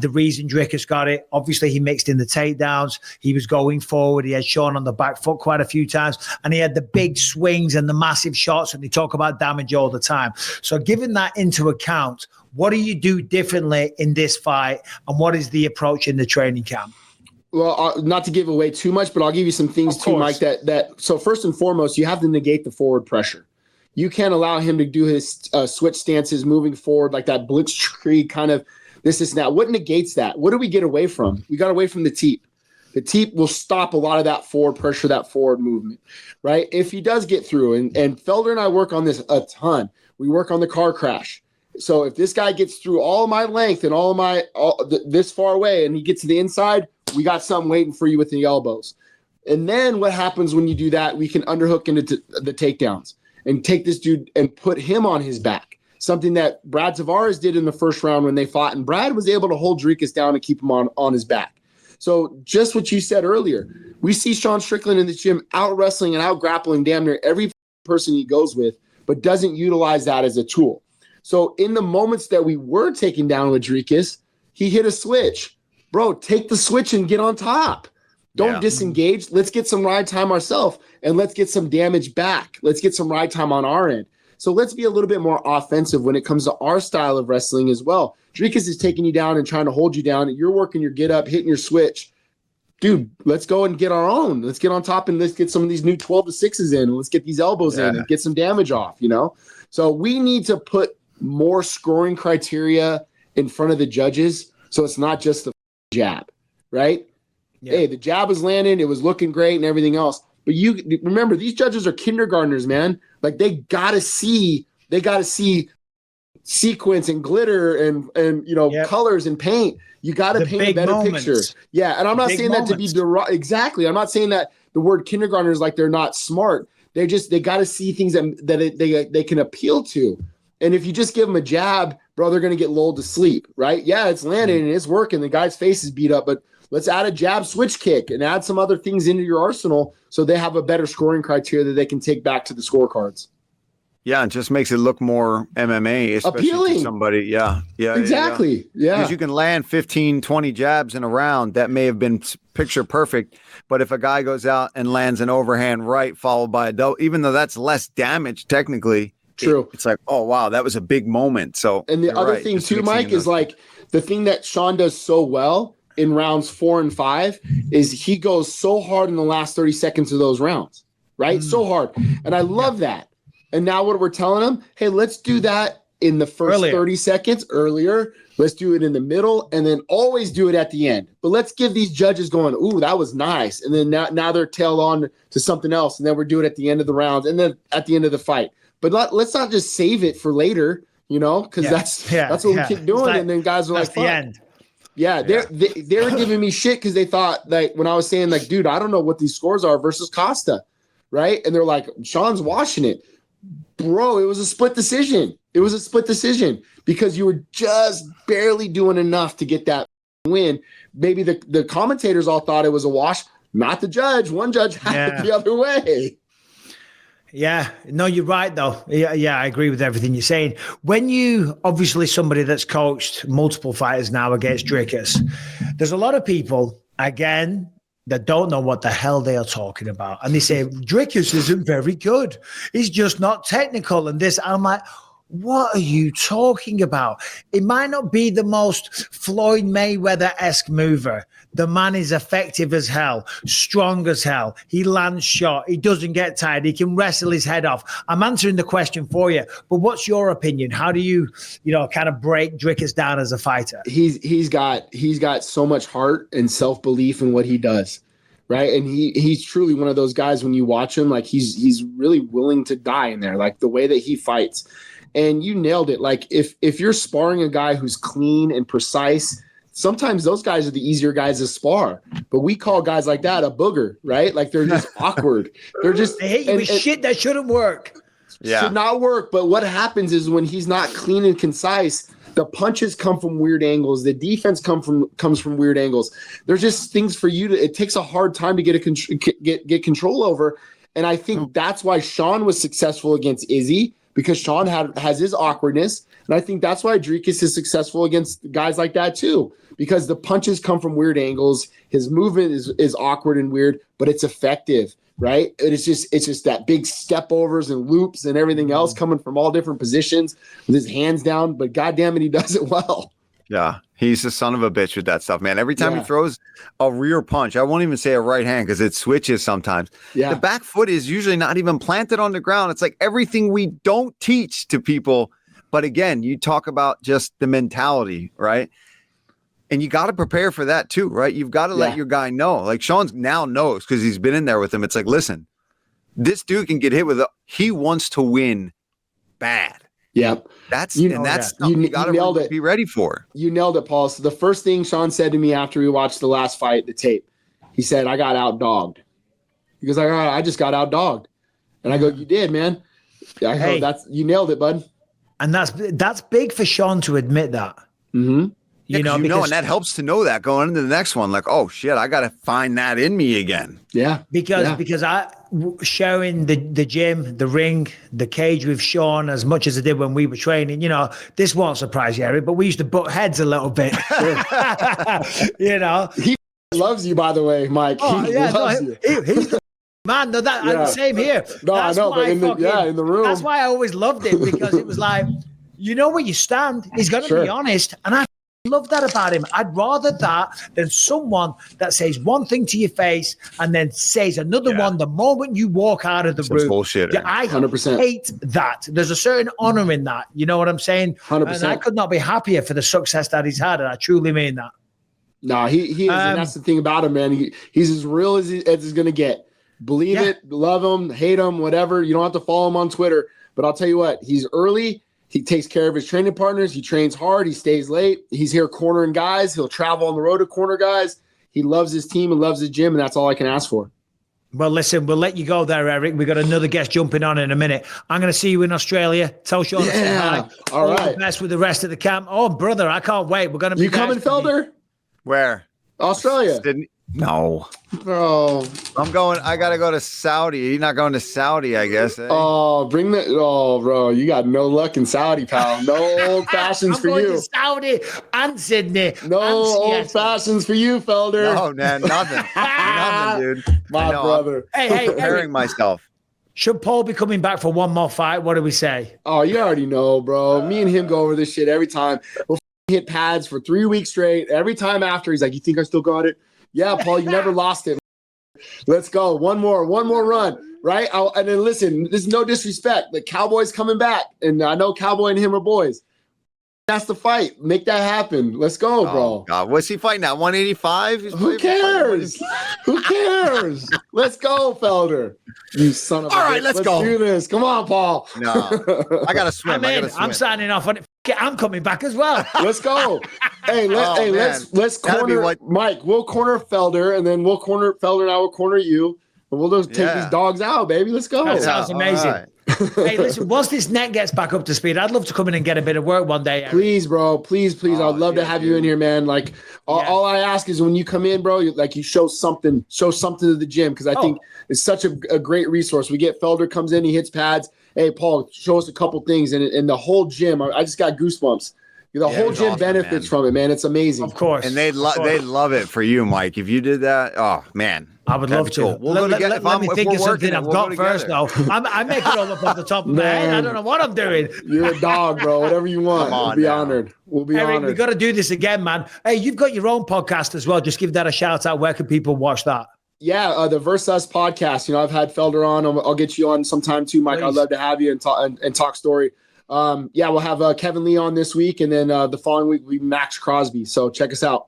the reason Dricus got it, obviously he mixed in the takedowns. He was going forward. He had Sean on the back foot quite a few times. And he had the big swings and the massive shots. And they talk about damage all the time. So giving that into account, what do you do differently in this fight? And what is the approach in the training camp? Well, not to give away too much, but I'll give you some things too, Mike, that so first and foremost, you have to negate the forward pressure. You can't allow him to do his switch stances moving forward like that blitzkrieg kind of this and that. What negates that? What do we get away from? We got away from the teep. The teep will stop a lot of that forward pressure, that forward movement, right? If he does get through, and Felder and I work on this a ton. We work on the car crash. So if this guy gets through all of my length and this far away and he gets to the inside, we got something waiting for you with the elbows. And then what happens when you do that, we can underhook into the takedowns and take this dude and put him on his back. Something that Brad Tavares did in the first round when they fought, and Brad was able to hold Dricus down and keep him on his back. So just what you said earlier, we see Sean Strickland in the gym out wrestling and out grappling damn near every person he goes with, but doesn't utilize that as a tool. So in the moments that we were taken down with Dricus, he hit a switch. Bro, take the switch and get on top. Don't disengage. Let's get some ride time ourselves, and let's get some damage back. Let's get some ride time on our end. So let's be a little bit more offensive when it comes to our style of wrestling as well. Dricus is taking you down and trying to hold you down. You're working your get up, hitting your switch. Dude, let's go and get our own. Let's get on top and let's get some of these new 12 to 6s in. Let's get these elbows in and get some damage off, you know? So we need to put more scoring criteria in front of the judges so it's not just the jab, right? Yeah. Hey, the jab was landing. It was looking great and everything else. But you remember, these judges are kindergartners, man. Like they got to see sequence and glitter and you know, colors and paint. You got to paint a better picture. Yeah, and I'm not saying that to be exactly. I'm not saying that the word kindergartner is like they're not smart. They got to see things that they can appeal to. And if you just give them a jab, bro, they're going to get lulled to sleep, right? Yeah, it's landing and it's working. The guy's face is beat up, but let's add a jab switch kick and add some other things into your arsenal so they have a better scoring criteria that they can take back to the scorecards. Yeah, it just makes it look more MMA, especially appealing to somebody. Yeah, exactly. Yeah. Because you can land 15, 20 jabs in a round that may have been picture perfect, but if a guy goes out and lands an overhand right followed by a double, even though that's less damage technically, true. It's like, oh, wow, that was a big moment. So, and the other thing too, Mike, is like the thing that Sean does so well in rounds 4 and 5 is he goes so hard in the last 30 seconds of those rounds, right? So hard. And I love that. And now what we're telling them, hey, let's do that in the first 30 seconds earlier. Let's do it in the middle and then always do it at the end. But let's give these judges going, ooh, that was nice. And then now they're tailed on to something else. And then we're doing it at the end of the rounds and then at the end of the fight. But let's not just save it for later, you know, because that's what we keep doing. Like, and then guys are like, the end. Yeah, they were giving me shit because they thought, like, when I was saying, like, dude, I don't know what these scores are versus Costa, right? And they're like, Sean's washing it. Bro, it was a split decision. It was a split decision because you were just barely doing enough to get that win. Maybe the commentators all thought it was a wash, not the judge. One judge had it the other way. Yeah, no, you're right, though. Yeah, I agree with everything you're saying. When you, obviously somebody that's coached multiple fighters now against Dricus, there's a lot of people, again, that don't know what the hell they are talking about. And they say, Dricus isn't very good. He's just not technical. And this, I'm like, what are you talking about? It might not be the most Floyd Mayweather-esque mover. The man is effective as hell, strong as hell. He lands shot. He doesn't get tired. He can wrestle his head off. I'm answering the question for you, but what's your opinion? How do you kind of break Dricus down as a fighter? He's got so much heart and self-belief in what he does, right? And he's truly one of those guys when you watch him, like he's really willing to die in there, like the way that he fights. And you nailed it. Like if you're sparring a guy who's clean and precise, sometimes those guys are the easier guys to spar. But we call guys like that a booger, right? Like they're just awkward. They're just they hate you with shit that shouldn't work. Yeah. Should not work. But what happens is when he's not clean and concise, the punches come from weird angles. The defense comes from weird angles. There's just things for you to. It takes a hard time to get control over. And I think that's why Sean was successful against Izzy, because Sean has his awkwardness. And I think that's why Dricus is successful against guys like that too, because the punches come from weird angles. His movement is awkward and weird, but it's effective, right? It's just that big step overs and loops and everything else coming from all different positions with his hands down, but goddamn it, he does it well. Yeah, he's a son of a bitch with that stuff, man. Every time he throws a rear punch, I won't even say a right hand because it switches sometimes. Yeah. The back foot is usually not even planted on the ground. It's like everything we don't teach to people. But again, you talk about just the mentality, right? And you got to prepare for that too, right? You've got to let your guy know. Like Sean now knows because he's been in there with him. It's like, listen, this dude can get hit with he wants to win bad. Yep. That's you got to be ready for. You nailed it, Paul. So the first thing Sean said to me after we watched the last fight, the tape, he said, I got outdogged. He goes, I just got outdogged. And I go, you did, man. I go, you nailed it, bud. And that's big for Sean to admit that. Mm-hmm. And that helps to know that going into the next one, like, oh shit, I got to find that in me again. Yeah. Because I sharing the gym, the ring, the cage with Sean as much as I did when we were training, this won't surprise you, Eric, but we used to butt heads a little bit. He loves you, by the way, Mike. He's the Man, no, same here. No, I know, but in the room. That's why I always loved him, because it was like, you know where you stand. He's going to be honest. And I love that about him. I'd rather that than someone that says one thing to your face and then says another one the moment you walk out of the room. Bullshit. I 100% hate that. There's a certain honor in that. You know what I'm saying? 100%. And I could not be happier for the success that he's had. And I truly mean that. No, he is. And that's the thing about him, man. He's as real as he's going to get. Believe it, love him, hate him, whatever. You don't have to follow him on Twitter. But I'll tell you what, he's early. He takes care of his training partners. He trains hard. He stays late. He's here cornering guys. He'll travel on the road to corner guys. He loves his team and loves his gym, and that's all I can ask for. Well, listen, we'll let you go there, Eric. We've got another guest jumping on in a minute. I'm going to see you in Australia. Tell Sean to say hi. All right. The best with the rest of the camp. Oh, brother, I can't wait. We're going to be. You coming, Felder? Where? Australia. No. Bro. I got to go to Saudi. You're not going to Saudi, I guess. Eh? Oh, bro. You got no luck in Saudi, pal. No old fashions for you. To Saudi and Sydney. No old fashions for you, Felder. No, man, nothing. Nothing, dude. My brother. Hey, preparing myself. Should Paul be coming back for one more fight? What do we say? Oh, you already know, bro. Me and him go over this shit every time. We'll hit pads for 3 weeks straight. Every time after, he's like, "You think I still got it?" Yeah, Paul, you never lost it. Let's go. One more run, right? And then listen, this is no disrespect. The Cowboy's coming back, and I know Cowboy and him are boys. That's the fight. Make that happen. Let's go, bro. God, what's he fighting at? 185? Who cares? Who cares? Let's go, Felder. You son of a bitch. All right, let's go. Do this. Come on, Paul. No, I got to swim. I'm signing off on it. I'm coming back as well. Let's go. Let's corner Mike. We'll corner Felder, and then we'll corner Felder, and I will corner you. And we'll just take these dogs out, baby. Let's go. That sounds amazing. Right. Hey, listen, once this net gets back up to speed, I'd love to come in and get a bit of work one day, Eric. Please, bro. Please. I'd love to have you in here, man. Like, all I ask is when you come in, bro, you show something to the gym, because I think it's such a great resource. We get Felder comes in, he hits pads. Hey, Paul, show us a couple things. And the whole gym, I just got goosebumps. The whole gym benefits from it, man. It's amazing. Of course. And they'd love it for you, Mike. If you did that, oh, man. I would love to. Cool. We'll go together. Let me think of something I've got first, though. I make it all up off the top of my head. I don't know what I'm doing. You're a dog, bro. Whatever you want. We'll be honored. Eric, we got to do this again, man. Hey, you've got your own podcast as well. Just give that a shout out. Where can people watch that? Yeah, the Versus podcast. I've had Felder on. I'll get you on sometime too, Mike. Please. I'd love to have you and talk story. We'll have Kevin Lee on this week, and then the following week we Max Crosby. So check us out.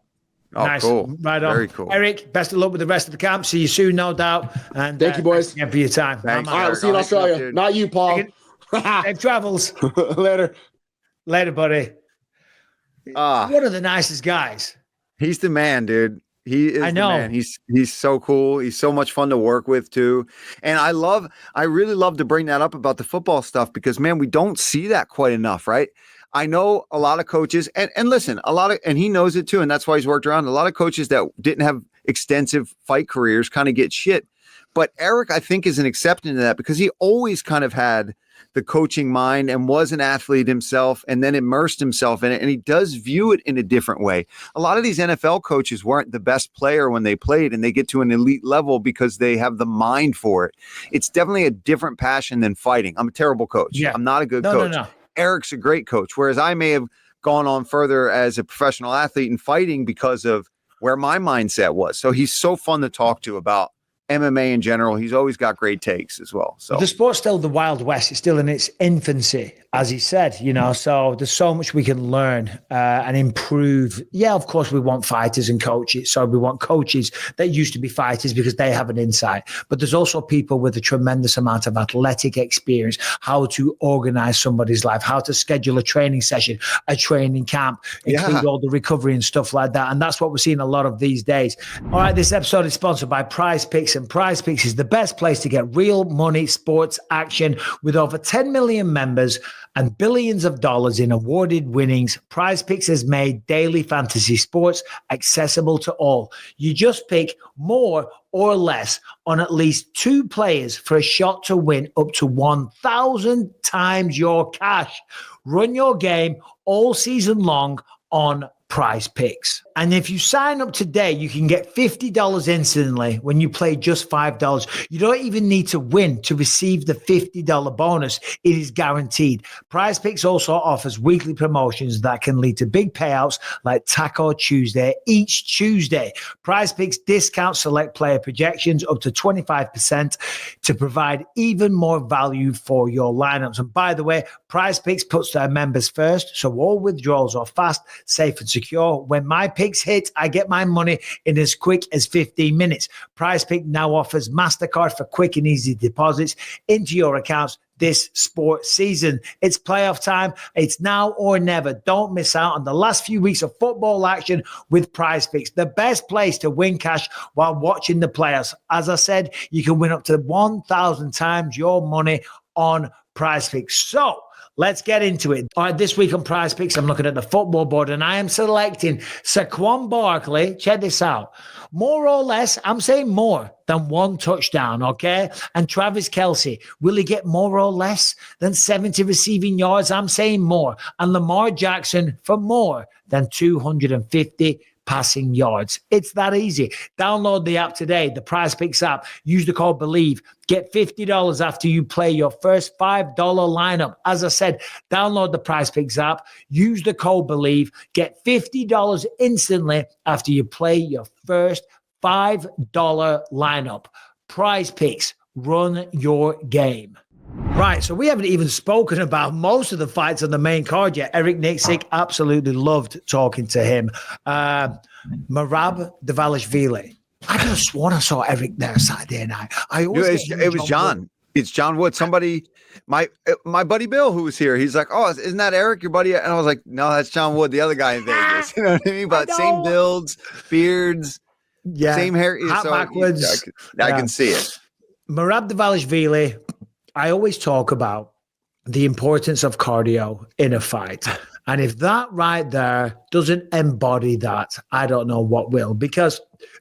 Oh, nice. Cool. Right on. Very cool. Eric, best of luck with the rest of the camp. See you soon, no doubt. And thank you, boys. Thanks again for your time. All right, we'll see you in Australia. Not you, Paul. Safe travels. Later, buddy. One of the nicest guys. He's the man, dude. He is the man. He's so cool. He's so much fun to work with too. And I really love to bring that up about the football stuff, because man, we don't see that quite enough, right? I know a lot of coaches, and listen, and he knows it too, and that's why he's worked around. A lot of coaches that didn't have extensive fight careers kind of get shit. But Eric, I think, is an exception to that, because he always kind of had the coaching mind and was an athlete himself, and then immersed himself in it. And he does view it in a different way. A lot of these NFL coaches weren't the best player when they played, and they get to an elite level because they have the mind for it. It's definitely a different passion than fighting. I'm a terrible coach. Yeah. I'm not a good coach. No. Eric's a great coach, whereas I may have gone on further as a professional athlete in fighting because of where my mindset was. So he's so fun to talk to about MMA in general. He's always got great takes as well. So the sport's still the Wild West. It's still in its infancy, as he said, so there's so much we can learn and improve. Yeah, of course, we want fighters and coaches. So we want coaches that used to be fighters because they have an insight. But there's also people with a tremendous amount of athletic experience, how to organize somebody's life, how to schedule a training session, a training camp, include all the recovery and stuff like that. And that's what we're seeing a lot of these days. All right, this episode is sponsored by Prizepicks, and Prizepicks is the best place to get real money sports action. With over 10 million members and billions of dollars in awarded winnings, Prizepicks has made daily fantasy sports accessible to all. You just pick more or less on at least 2 players for a shot to win up to 1,000 times your cash. Run your game all season long on Prize Picks. And if you sign up today, you can get $50 instantly when you play just $5. You don't even need to win to receive the $50 bonus. It is guaranteed. Prize Picks also offers weekly promotions that can lead to big payouts like Taco Tuesday each Tuesday. Prize Picks discount select player projections up to 25% to provide even more value for your lineups. And by the way, Prize Picks puts their members first, so all withdrawals are fast, safe, and secure. When my picks hit, I get my money in as quick as 15 minutes. Prize Pick now offers MasterCard for quick and easy deposits into your accounts this sports season. It's playoff time. It's now or never. Don't miss out on the last few weeks of football action with Prize Picks, the best place to win cash while watching the playoffs. As I said, you can win up to 1,000 times your money on Prize Picks. So let's get into it. All right, this week on Prize Picks, I'm looking at the football board and I am selecting Saquon Barkley. Check this out. More or less, I'm saying more than one touchdown, okay? And Travis Kelce, will he get more or less than 70 receiving yards? I'm saying more. And Lamar Jackson for more than 250 passing yards. It's that easy. Download the app today, the Prize Picks app. Use the code BELIEVE. Get $50 after you play your first $5 lineup. As I said, download the Prize Picks app. Use the code BELIEVE. Get $50 instantly after you play your first $5 lineup. Prize Picks. Run your game. Right, so we haven't even spoken about most of the fights on the main card yet. Eric Nicksick, absolutely loved talking to him. Merab Dvalishvili. I could have sworn I saw Eric there Saturday night. It was John. It's John Wood. Somebody, my buddy Bill, who was here, he's like, "Oh, isn't that Eric, your buddy?" And I was like, "No, that's John Wood, the other guy in Vegas." You know what I mean? But same builds, beards, same hair. Hat backwards. I can see it. Merab Dvalishvili. I always talk about the importance of cardio in a fight. And if that right there doesn't embody that, I don't know what will, because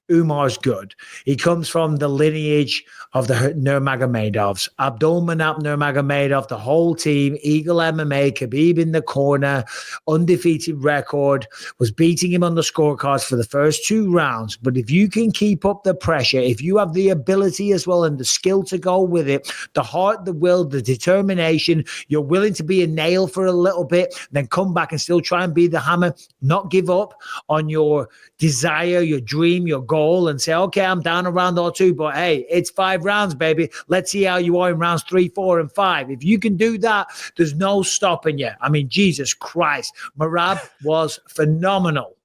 Umar's good. He comes from the lineage of the Nurmagomedovs, Abdulmanap Nurmagomedov, the whole team, Eagle MMA, Khabib in the corner, undefeated record, was beating him on the scorecards for the first 2 rounds. But if you can keep up the pressure, if you have the ability as well and the skill to go with it, the heart, the will, the determination, you're willing to be a nail for a little bit, then come back and still try and be the hammer, not give up on your desire, your dream, your goal, and say, okay, I'm down a round or 2, but hey, it's 5 rounds, baby. Let's see how you are in rounds 3, 4, and 5. If you can do that, there's no stopping you. I mean, Jesus Christ, Merab was phenomenal.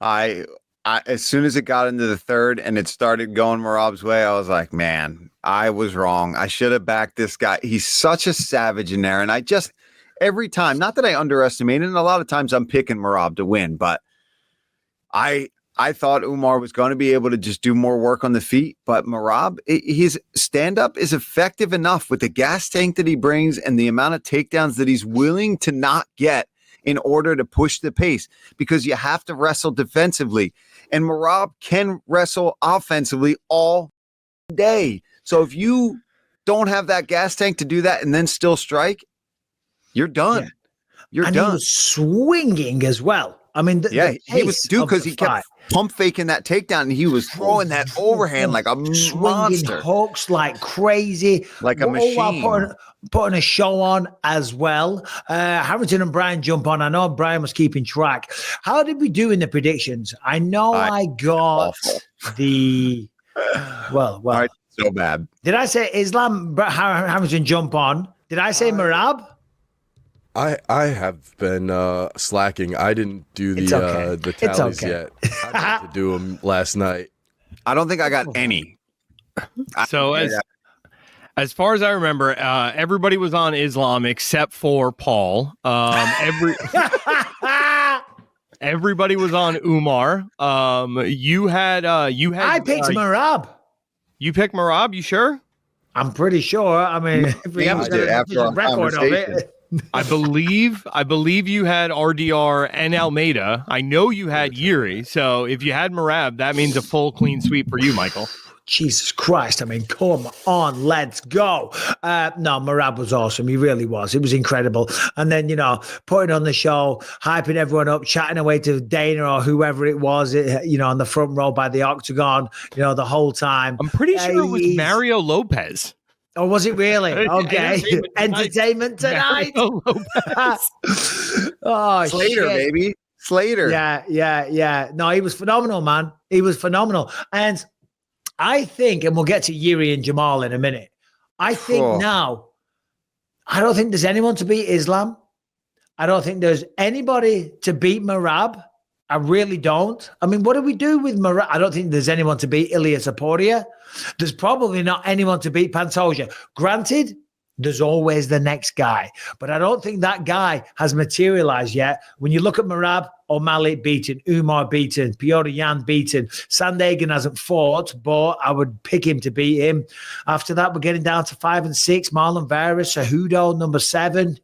I as soon as it got into the third and it started going Merab's way, I was like, man, I was wrong. I should have backed this guy. He's such a savage in there. And I just, every time, not that I underestimate it, and a lot of times I'm picking Merab to win, but I thought Umar was going to be able to just do more work on the feet, but Merab, his stand-up is effective enough with the gas tank that he brings and the amount of takedowns that he's willing to not get in order to push the pace, because you have to wrestle defensively. And Merab can wrestle offensively all day. So if you don't have that gas tank to do that and then still strike, you're done. Yeah. You're and done. He was swinging as well. I mean, he was because he kept pump faking that takedown and he was throwing that overhand like a monster. Hooks like crazy, like a machine. Putting a show on as well. Harrington and Brian jump on. I know Brian was keeping track. How did we do in the predictions? I know I got the well. Right, so bad. Did I say Islam Harrington jump on? Did I say Merab? I have been slacking. I didn't do the tallies yet. I meant to do them last night. I don't think I got any. So as far as I remember, everybody was on Islam except for Paul. Everybody was on Umar. You had. I picked Merab. You picked Merab. You sure? I'm pretty sure. I mean, if we have a record of it. I believe you had RDR and Almeida. I know you had Jiri. So if you had Merab, that means a full clean sweep for you, Michael. Jesus Christ. I mean, come on, let's go. No, Merab was awesome. He really was. It was incredible. And then, putting on the show, hyping everyone up, chatting away to Dana or whoever it was, on the front row by the octagon, the whole time. I'm pretty sure it was Mario Lopez. Oh, was it really? Okay. Entertainment tonight. Mario Lopez. Oh, Slater, shit. baby. Slater. Yeah. No, he was phenomenal, man. He was phenomenal. And I think, and we'll get to Jiri and Jamahal in a minute, I think now, I don't think there's anyone to beat Islam. I don't think there's anybody to beat Merab. I really don't. I mean, what do we do with Merab? I don't think there's anyone to beat Ilia Topuria. There's probably not anyone to beat Pantoja. Granted, there's always the next guy. But I don't think that guy has materialized yet. When you look at Merab, O'Malley beaten, Umar beaten, Piotr Jan beaten. Sandhagen hasn't fought, but I would pick him to beat him. After that, we're getting down to 5 and 6. Marlon Vera, Cejudo, number 7.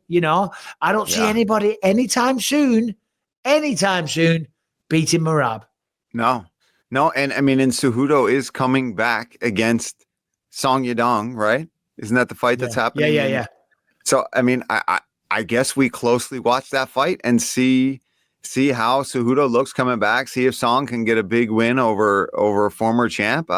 I don't see anybody anytime soon beating Merab. No. And I mean, and Cejudo is coming back against Song Yadong, right? Isn't that the fight that's happening? Yeah. So, I mean, I guess we closely watch that fight and see how Cejudo looks coming back, see if Song can get a big win over a former champ.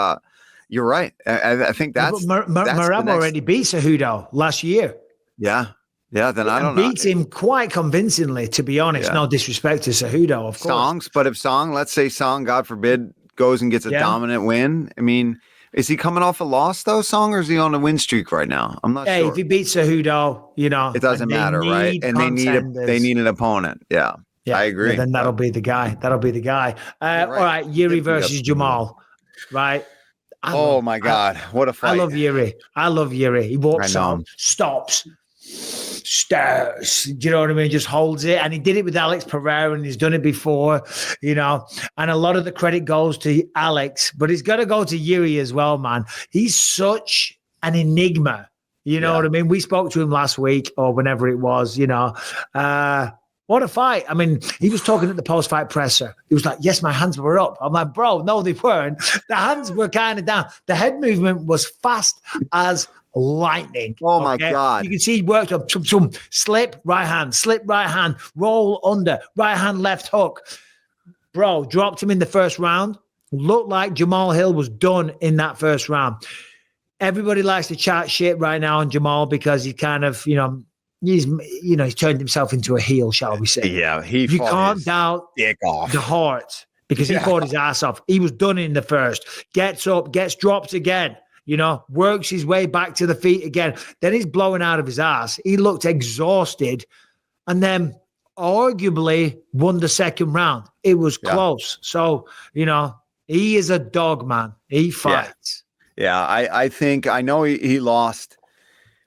You're right. I think that's Merab already beat Cejudo last year. Yeah. Then I don't know. Beat him quite convincingly, to be honest. No disrespect to Cejudo, of course. But if Song, let's say Song, God forbid, goes and gets a dominant win, I mean, is he coming off a loss though, Song, or is he on a win streak right now? I'm not sure. Hey, if he beats Cejudo, it doesn't matter, right? And they need an opponent. Yeah, I agree. Then that'll be the guy. Right. All right, Jiri versus Jamahal. Right. Oh my God, what a fight! I love Jiri. He walks on, stops, stares. Do you know what I mean? Just holds it, and he did it with Alex Pereira, and he's done it before. And a lot of the credit goes to Alex, but it's got to go to Jiri as well, man. He's such an enigma. You know what I mean? We spoke to him last week or whenever it was. What a fight. I mean, he was talking at the post-fight presser. He was like, yes, my hands were up. I'm like, bro, no, they weren't. The hands were kind of down. The head movement was fast as lightning. Oh, my God. You can see he worked up. Slip, right hand, roll under, right hand, left hook. Bro, dropped him in the first round. Looked like Jamahal Hill was done in that first round. Everybody likes to chat shit right now on Jamahal because he kind of, he's turned himself into a heel, shall we say? Yeah, you can't doubt the heart because he fought his ass off. He was done in the first. Gets up, gets dropped again. Works his way back to the feet again. Then he's blowing out of his ass. He looked exhausted, and then arguably won the second round. It was close. So he is a dog, man. He fights. Yeah, I know he lost.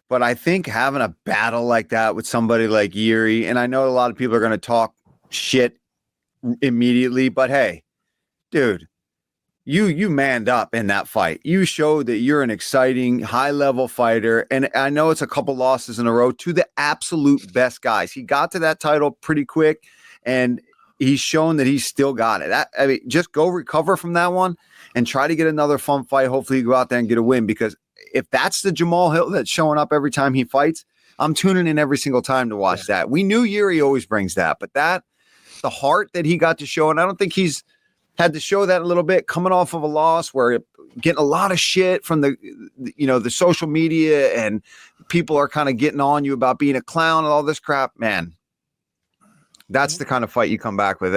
But I think having a battle like that with somebody like Jiri, and I know a lot of people are going to talk shit immediately, but hey, dude, you manned up in that fight. You showed that you're an exciting, high-level fighter, and I know it's a couple losses in a row to the absolute best guys. He got to that title pretty quick, and he's shown that he's still got it. Just go recover from that one and try to get another fun fight. Hopefully you go out there and get a win, because if that's the Jamahal Hill that's showing up every time he fights, I'm tuning in every single time to watch that. We knew Jiri always brings that, but the heart that he got to show, and I don't think he's had to show that a little bit coming off of a loss where getting a lot of shit from the social media, and people are kind of getting on you about being a clown and all this crap, man. That's the kind of fight you come back with.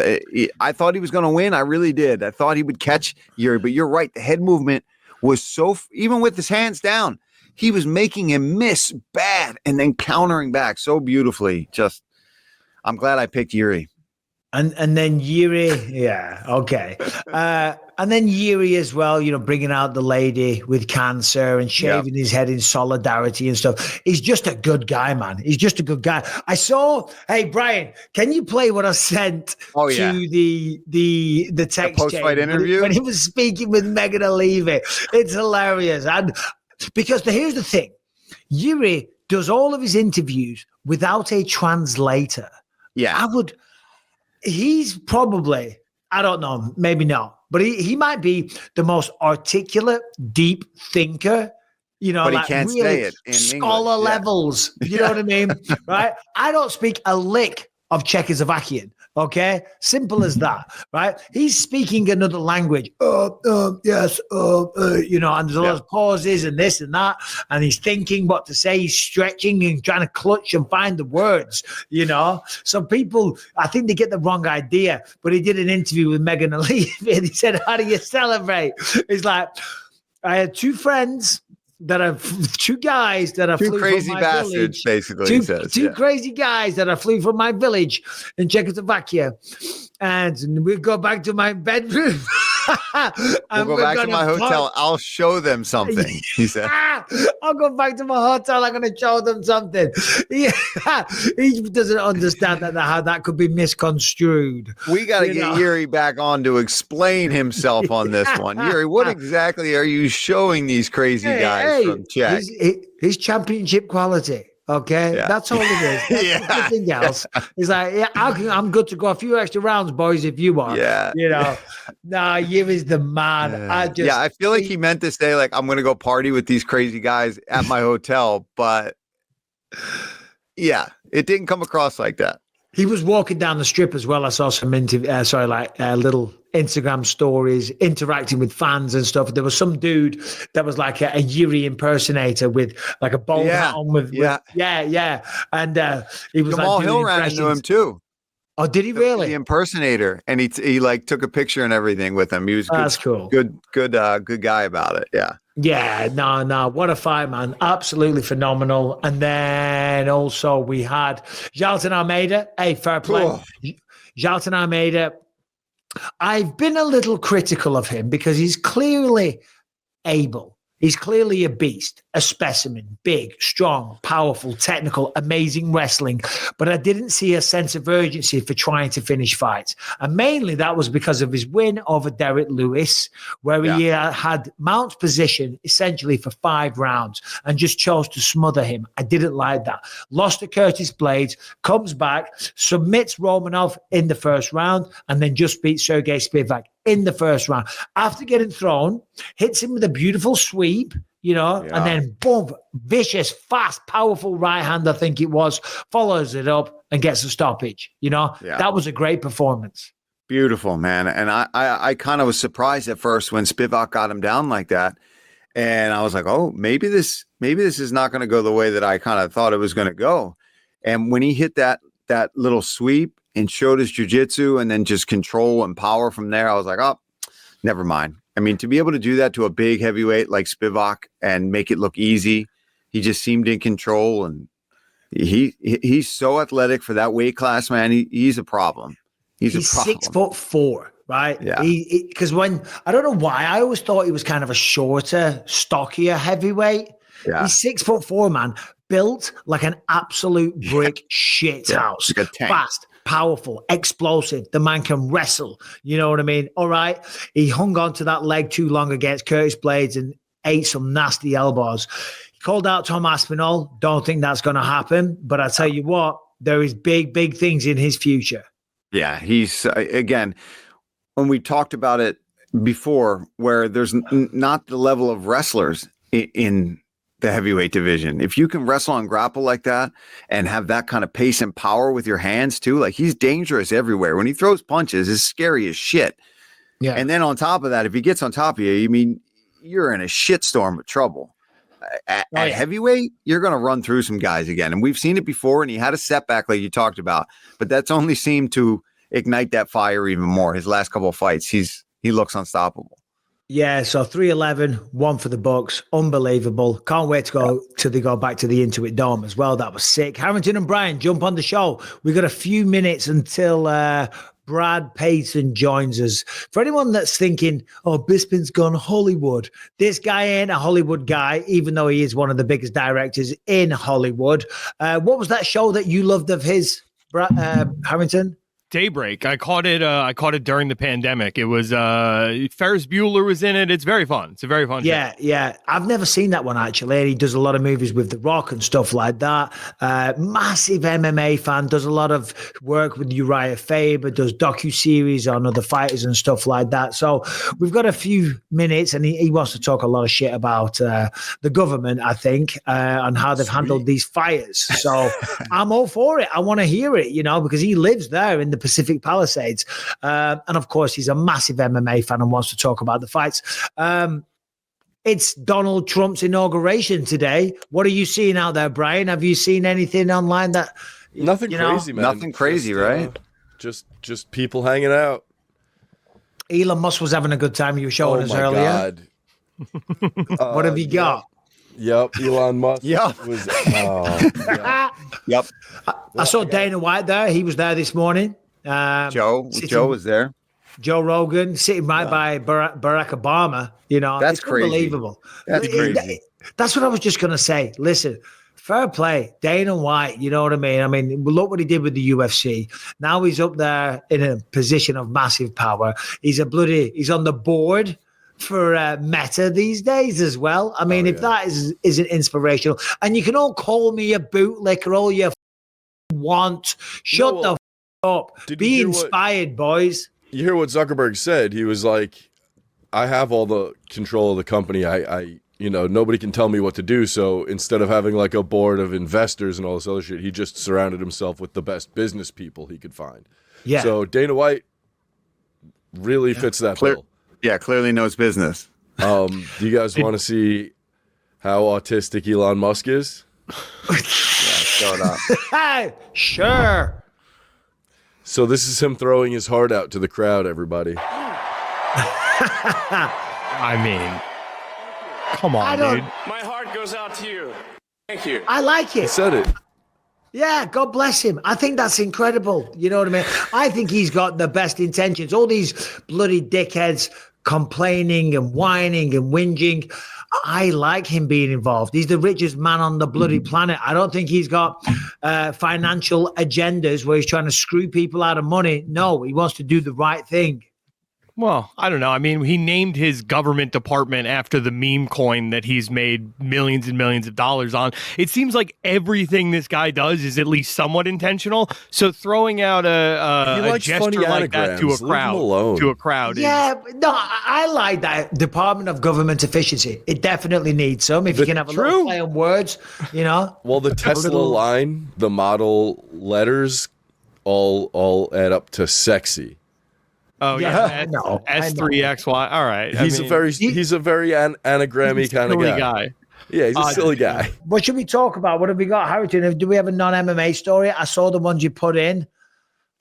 I thought he was going to win. I really did. I thought he would catch Jiri, but you're right. The head movement was even with his hands down, he was making him miss bad and then countering back so beautifully. I'm glad I picked Jiri. And then Jiri, okay. And then Jiri as well, bringing out the lady with cancer and shaving his head in solidarity and stuff. He's just a good guy, man. He's just a good guy. Hey, Brian, can you play what I sent to the text post-fight interview? When he was speaking with Megan Levy. It's hilarious. And because here's the thing. Jiri does all of his interviews without a translator. Yeah. He's probably, I don't know, maybe not, but he might be the most articulate, deep thinker. But he like can't really say it in scholar English. levels. You know what I mean? Right? I don't speak a lick of Czechoslovakian. Okay, simple as that, right? He's speaking another language. Yes, and there's a lot of pauses and this and that, and he's thinking what to say. He's stretching and trying to clutch and find the words. So people, I think they get the wrong idea. But he did an interview with Megan Ali, and he said, "How do you celebrate?" He's like, "I had two friends." That are two guys that are two crazy bastards, village. Basically. Two crazy guys that are flew from my village in Czechoslovakia, and we go back to my bedroom. We'll go back to my hotel. I'll show them something. He said, "I'll go back to my hotel. I'm going to show them something." He doesn't understand how that could be misconstrued. We got to get Jiri back on to explain himself on this one. Jiri, what exactly are you showing these crazy guys from Czech? His championship quality. Okay, that's all it is. That's nothing else. He's like, I'm good to go a few extra rounds, boys, if you want. Nah, Jiri's the man. I feel like he meant to say, like, I'm going to go party with these crazy guys at my hotel, but it didn't come across like that. He was walking down the strip as well. I saw some little Instagram stories interacting with fans and stuff. There was some dude that was like a Jiri impersonator with like a bowler hat on and he was Jamahal Hill ran into him too. Oh, did he really? The impersonator, and he like took a picture and everything with him. He was that's cool. Good guy about it. Yeah. Yeah, no, what a fight, man. Absolutely phenomenal. And then also we had Jailton Almeida. Hey, fair play. Jailton Almeida. I've been a little critical of him because he's clearly able. He's clearly a beast, a specimen, big, strong, powerful, technical, amazing wrestling. But I didn't see a sense of urgency for trying to finish fights. And mainly that was because of his win over Derek Lewis, where he had Mount's position essentially for 5 rounds and just chose to smother him. I didn't like that. Lost to Curtis Blades, comes back, submits Romanov in the first round, and then just beats Sergey Spivac in the first round. After getting thrown, hits him with a beautiful sweep, and then boom, vicious, fast, powerful right hand, I think it was, follows it up and gets a stoppage. That was a great performance. Beautiful, man. And I kind of was surprised at first when Spivac got him down like that. And I was like, oh, maybe this is not going to go the way that I kind of thought it was going to go. And when he hit that little sweep and showed his jiu-jitsu and then just control and power from there, I was like, oh, never mind. I mean, to be able to do that to a big heavyweight like Spivac and make it look easy, he just seemed in control, and he's so athletic for that weight class, man. He's a problem. He's a problem. 6'4", right? Yeah. Because when I don't know why, I always thought he was kind of a shorter, stockier heavyweight. Yeah. He's 6'4", man, built like an absolute brick shit house. Like a tank. Fast, powerful, explosive. The man can wrestle. You know what I mean? All right. He hung on to that leg too long against Curtis Blades and ate some nasty elbows. He called out Tom Aspinall. Don't think that's going to happen. But I tell you what, there is big, big things in his future. Yeah. He's, again, when we talked about it before, where there's not the level of wrestlers in the heavyweight division. If you can wrestle and grapple like that and have that kind of pace and power with your hands too, like he's dangerous everywhere. When he throws punches, it's scary as shit. Yeah. And then on top of that, if he gets on top of you, you're in a shitstorm of trouble. At heavyweight, you're going to run through some guys again. And we've seen it before, and he had a setback like you talked about, but that's only seemed to ignite that fire even more. His last couple of fights, he looks unstoppable. Yeah, so 3-11, 1 for the Bucks. Unbelievable. Can't wait to go till they go back to the Intuit Dome as well. That was sick. Harrington and Brian, jump on the show. We got a few minutes until Brad Peyton joins us. For anyone that's thinking, oh, Bisping's gone Hollywood, this guy ain't a Hollywood guy, even though he is one of the biggest directors in Hollywood. What was that show that you loved of his, Harrington? Daybreak. I caught it during the pandemic. It was Ferris Bueller was in it. It's very fun. It's a very fun show. Yeah. I've never seen that one actually. He does a lot of movies with The Rock and stuff like that. Massive MMA fan, does a lot of work with Uriah Faber, does docuseries on other fighters and stuff like that. So we've got a few minutes, and he wants to talk a lot of shit about the government, I think, on how they've handled these fighters. So I'm all for it. I want to hear it, because he lives there in the Pacific Palisades. And of course, he's a massive MMA fan and wants to talk about the fights. It's Donald Trump's inauguration today. What are you seeing out there, Brian? Have you seen anything online that... Nothing crazy, man. Nothing crazy, right? Just people hanging out. Elon Musk was having a good time. You were showing us earlier. God. What have you got? Yep, Elon Musk. Yep. Yep. I saw Dana White there. He was there this morning. Joe was there. Joe Rogan sitting right by Barack Obama. That's it's crazy. Unbelievable. That's crazy. That's what I was just going to say. Listen, fair play. Dana White, you know what I mean? I mean, look what he did with the UFC. Now he's up there in a position of massive power. He's on the board for Meta these days as well. I mean, if that isn't inspirational, and you can all call me a bootlicker all you want. Shut the up. Be inspired, boys. You hear what Zuckerberg said? He was like, I have all the control of the company. I nobody can tell me what to do. So instead of having like a board of investors and all this other shit, he just surrounded himself with the best business people he could find. Yeah. So Dana White really fits that bill. Yeah, clearly knows business. Do you guys want to see how autistic Elon Musk is? Show it up. Sure. So this is him throwing his heart out to the crowd, everybody. I mean, come on, dude. My heart goes out to you. Thank you. I like it. He said it. Yeah, God bless him. I think that's incredible. You know what I mean? I think he's got the best intentions. All these bloody dickheads complaining and whining and whinging. I like him being involved. He's the richest man on the bloody planet. I don't think he's got financial agendas where he's trying to screw people out of money. No, he wants to do the right thing. Well, I don't know. I mean, he named his government department after the meme coin that he's made millions and millions of dollars on. It seems like everything this guy does is at least somewhat intentional. So throwing out a gesture like that to a crowd, yeah, no, I like that Department of Government Efficiency. It definitely needs some. If you can have a little play on words, Well, the Tesla line, the model letters, all add up to sexy. Oh yeah, S3XY. All right. He's a very anagrammy kind of guy. Yeah, he's a silly guy. What should we talk about? What have we got, Harrington? Do we have a non-MMA story? I saw the ones you put in.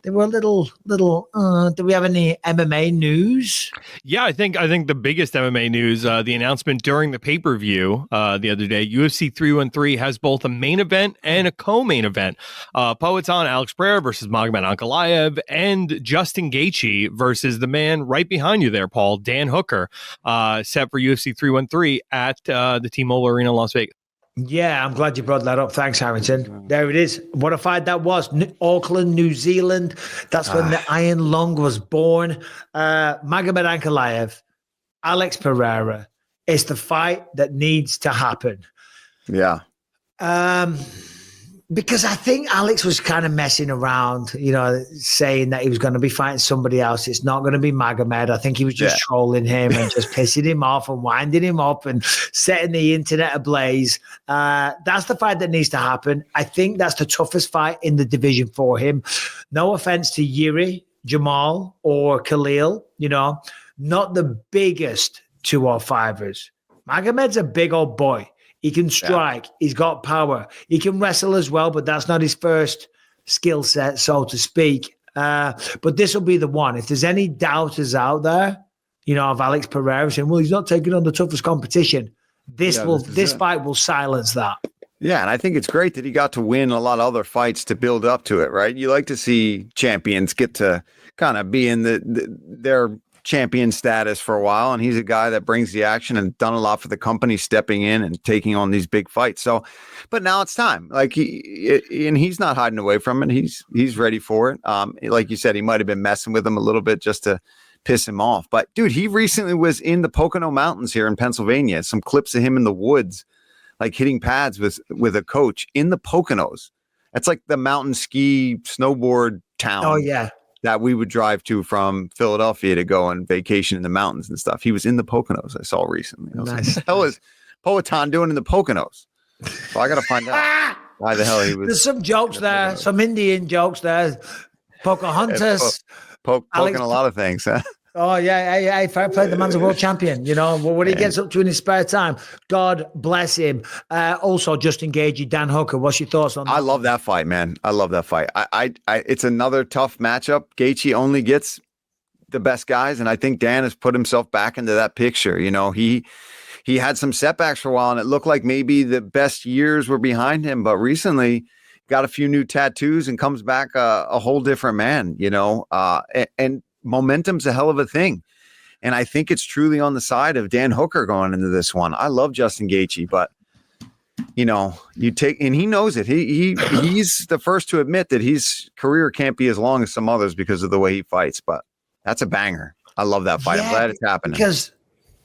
They were a little. Do we have any MMA news? Yeah, I think the biggest MMA news, the announcement during the pay-per-view the other day, UFC 313 has both a main event and a co-main event. Poatan Alex Pereira versus Magomed Ankalaev, and Justin Gaethje versus the man right behind you there, Paul, Dan Hooker, set for UFC 313 at the T-Mobile Arena in Las Vegas. Yeah, I'm glad you brought that up. Thanks, Harrington. There it is. What a fight that was. Auckland, New Zealand. That's when the Iron Lung was born. Magomed Ankalaev, Alex Pereira. It's the fight that needs to happen. Yeah. Because I think Alex was kind of messing around, saying that he was going to be fighting somebody else. It's not going to be Magomed. I think he was just trolling him and just pissing him off and winding him up and setting the internet ablaze. That's the fight that needs to happen. I think that's the toughest fight in the division for him. No offense to Jiri, Jamahal, or Khalil, not the biggest 205ers. Magomed's a big old boy. He can strike. Yeah. He's got power. He can wrestle as well, but that's not his first skill set, so to speak. But this will be the one. If there's any doubters out there, of Alex Pereira saying, well, he's not taking on the toughest competition, this fight will silence that. Yeah, and I think it's great that he got to win a lot of other fights to build up to it, right? You like to see champions get to kind of be in their champion status for a while, and he's a guy that brings the action and done a lot for the company, stepping in and taking on these big fights. So, but now it's time. Like he's not hiding away from it. He's ready for it. Like you said, he might have been messing with him a little bit just to piss him off. But dude, he recently was in the Pocono Mountains here in Pennsylvania. Some clips of him in the woods, like hitting pads with a coach in the Poconos. That's like the mountain ski snowboard town. Oh yeah. That we would drive to from Philadelphia to go on vacation in the mountains and stuff. He was in the Poconos, I saw recently. I was like, what the hell is Powhatan doing in the Poconos? So I got to find out why the hell he was. There's some jokes there, some Indian jokes there. Pocahontas. Poking a lot of things, huh? Oh, yeah. Hey, fair play. The man's a world champion. You know, what he gets up to in his spare time, God bless him. Also, Justin Gaethje, Dan Hooker. What's your thoughts on that? I love that fight, man. I love that fight. It's another tough matchup. Gaethje only gets the best guys, and I think Dan has put himself back into that picture. You know, he had some setbacks for a while, and it looked like maybe the best years were behind him, but recently got a few new tattoos and comes back a whole different man, you know, and momentum's a hell of a thing. And I think it's truly on the side of Dan Hooker going into this one. I love Justin Gaethje, but you know, and he knows it. He's the first to admit that his career can't be as long as some others because of the way he fights, but that's a banger. I love that fight. I'm glad it's happening. Because,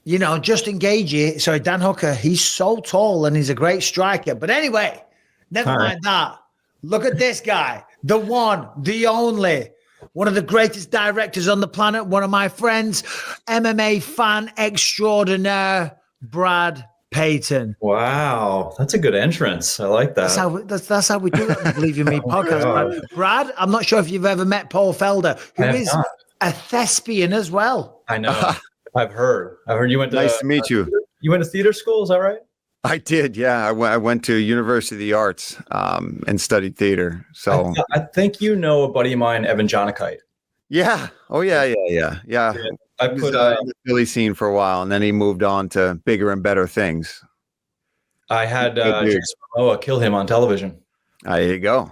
you know, Justin Gaethje, Dan Hooker, he's so tall and he's a great striker. But anyway, never mind that. Look at this guy, the one, the only, one of the greatest directors on the planet, one of my friends, MMA fan extraordinaire, Brad Peyton. Wow, that's a good entrance. I like that. That's how we do it on the Believe in Me podcast. Brad, I'm not sure if you've ever met Paul Felder, who is a thespian as well. I know. I've heard you went to. Nice to meet you. You went to theater school, is that right? I did, yeah. I went to University of the Arts and studied theater. So I think you know a buddy of mine, Evan Jonikite. Yeah. Oh, yeah. I put in the Philly scene for a while, and then he moved on to bigger and better things. I had Jason Momoa kill him on television. There you go.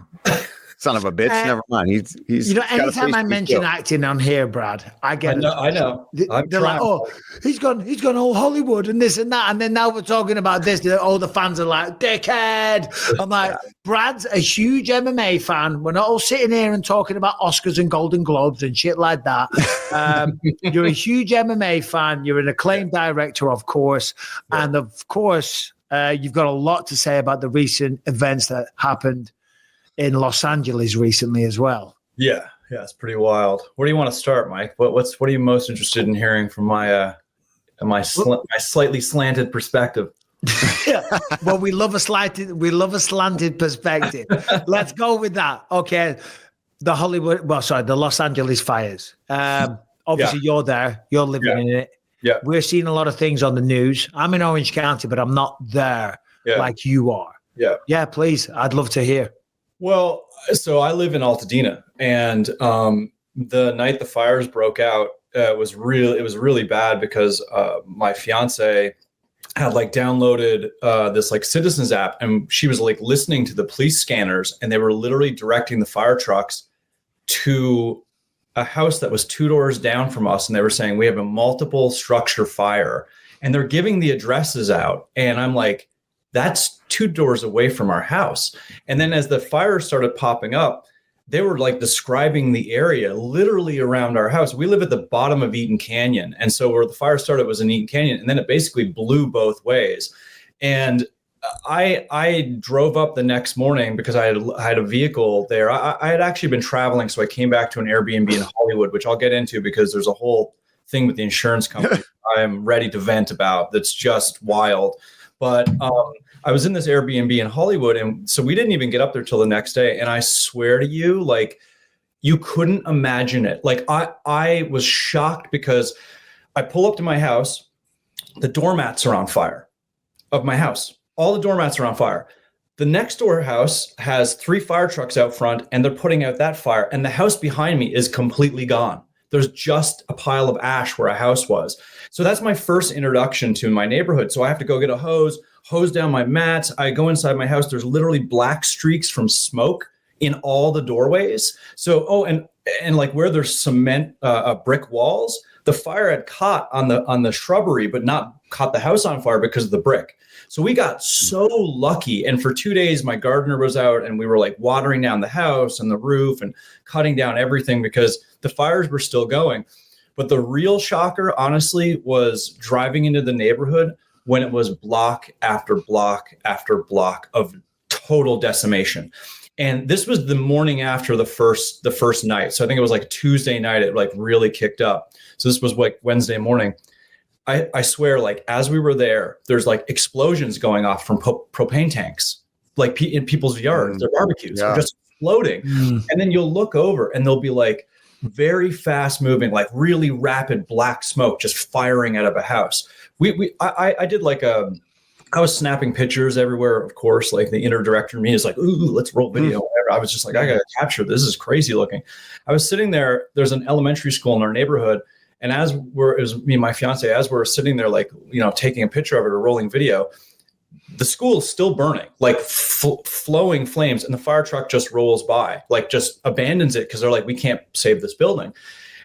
Son of a bitch. Never mind. He's. You know, anytime I mention acting on here, Brad, I get. I know. They're like, oh, he's gone all Hollywood and this and that, and then now we're talking about this. All the fans are like, dickhead. I'm like, Brad's a huge MMA fan. We're not all sitting here and talking about Oscars and Golden Globes and shit like that. You're a huge MMA fan. You're an acclaimed director, of course, and of course, you've got a lot to say about the recent events that happened in Los Angeles recently as well. Yeah, it's pretty wild. Where do you want to start, Mike? What are you most interested in hearing from my slightly slanted perspective? Well, we love a slanted perspective. Let's go with that. Okay, the Los Angeles fires. Obviously, you're there. You're living in it. Yeah, we're seeing a lot of things on the news. I'm in Orange County, but I'm not there like you are. Yeah. Please, I'd love to hear. Well, so I live in Altadena, and the night the fires broke out, it was really bad because my fiance had downloaded this Citizens app, and she was listening to the police scanners, and they were literally directing the fire trucks to a house that was 2 doors down from us, and they were saying we have a multiple structure fire, and they're giving the addresses out, and I'm like, that's 2 doors away from our house. And then as the fires started popping up, they were describing the area literally around our house. We live at the bottom of Eaton Canyon. And so where the fire started was in Eaton Canyon. And then it basically blew both ways. And I drove up the next morning because I had a vehicle there. I had actually been traveling. So I came back to an Airbnb in Hollywood, which I'll get into because there's a whole thing with the insurance company I am ready to vent about that's just wild. But I was in this Airbnb in Hollywood, and so we didn't even get up there till the next day. And I swear to you, you couldn't imagine it. I was shocked because I pull up to my house, the doormats are on fire of my house. All the doormats are on fire. The next door house has 3 fire trucks out front, and they're putting out that fire. And the house behind me is completely gone. There's just a pile of ash where a house was. So that's my first introduction to my neighborhood. So I have to go get a hose down my mats. I go inside my house. There's literally black streaks from smoke in all the doorways. So, and and like where there's cement, brick walls, the fire had caught on the shrubbery, but not caught the house on fire because of the brick. So we got so lucky. And for 2 days, my gardener was out and we were like watering down the house and the roof and cutting down everything because the fires were still going. But the real shocker, honestly, was driving into the neighborhood when it was block after block after block of total decimation. And this was the morning after the first night. So I think it was like Tuesday night, it like really kicked up. So this was like Wednesday morning. I swear, like as we were there, there's like explosions going off from propane tanks, like in people's yards, their barbecues are just exploding. And then you'll look over and there'll be like very fast moving, like really rapid black smoke just firing out of a house. I did like I was snapping pictures everywhere, of course, like the inner director in me is like, ooh, let's roll video. Whatever. I was just like, I got to capture this. This is crazy looking. I was sitting there. There's an elementary school in our neighborhood. And it was me and my fiance, as we're sitting there, like, taking a picture of it or rolling video, the school is still burning, like flowing flames. And the fire truck just rolls by, like just abandons it because they're like, we can't save this building.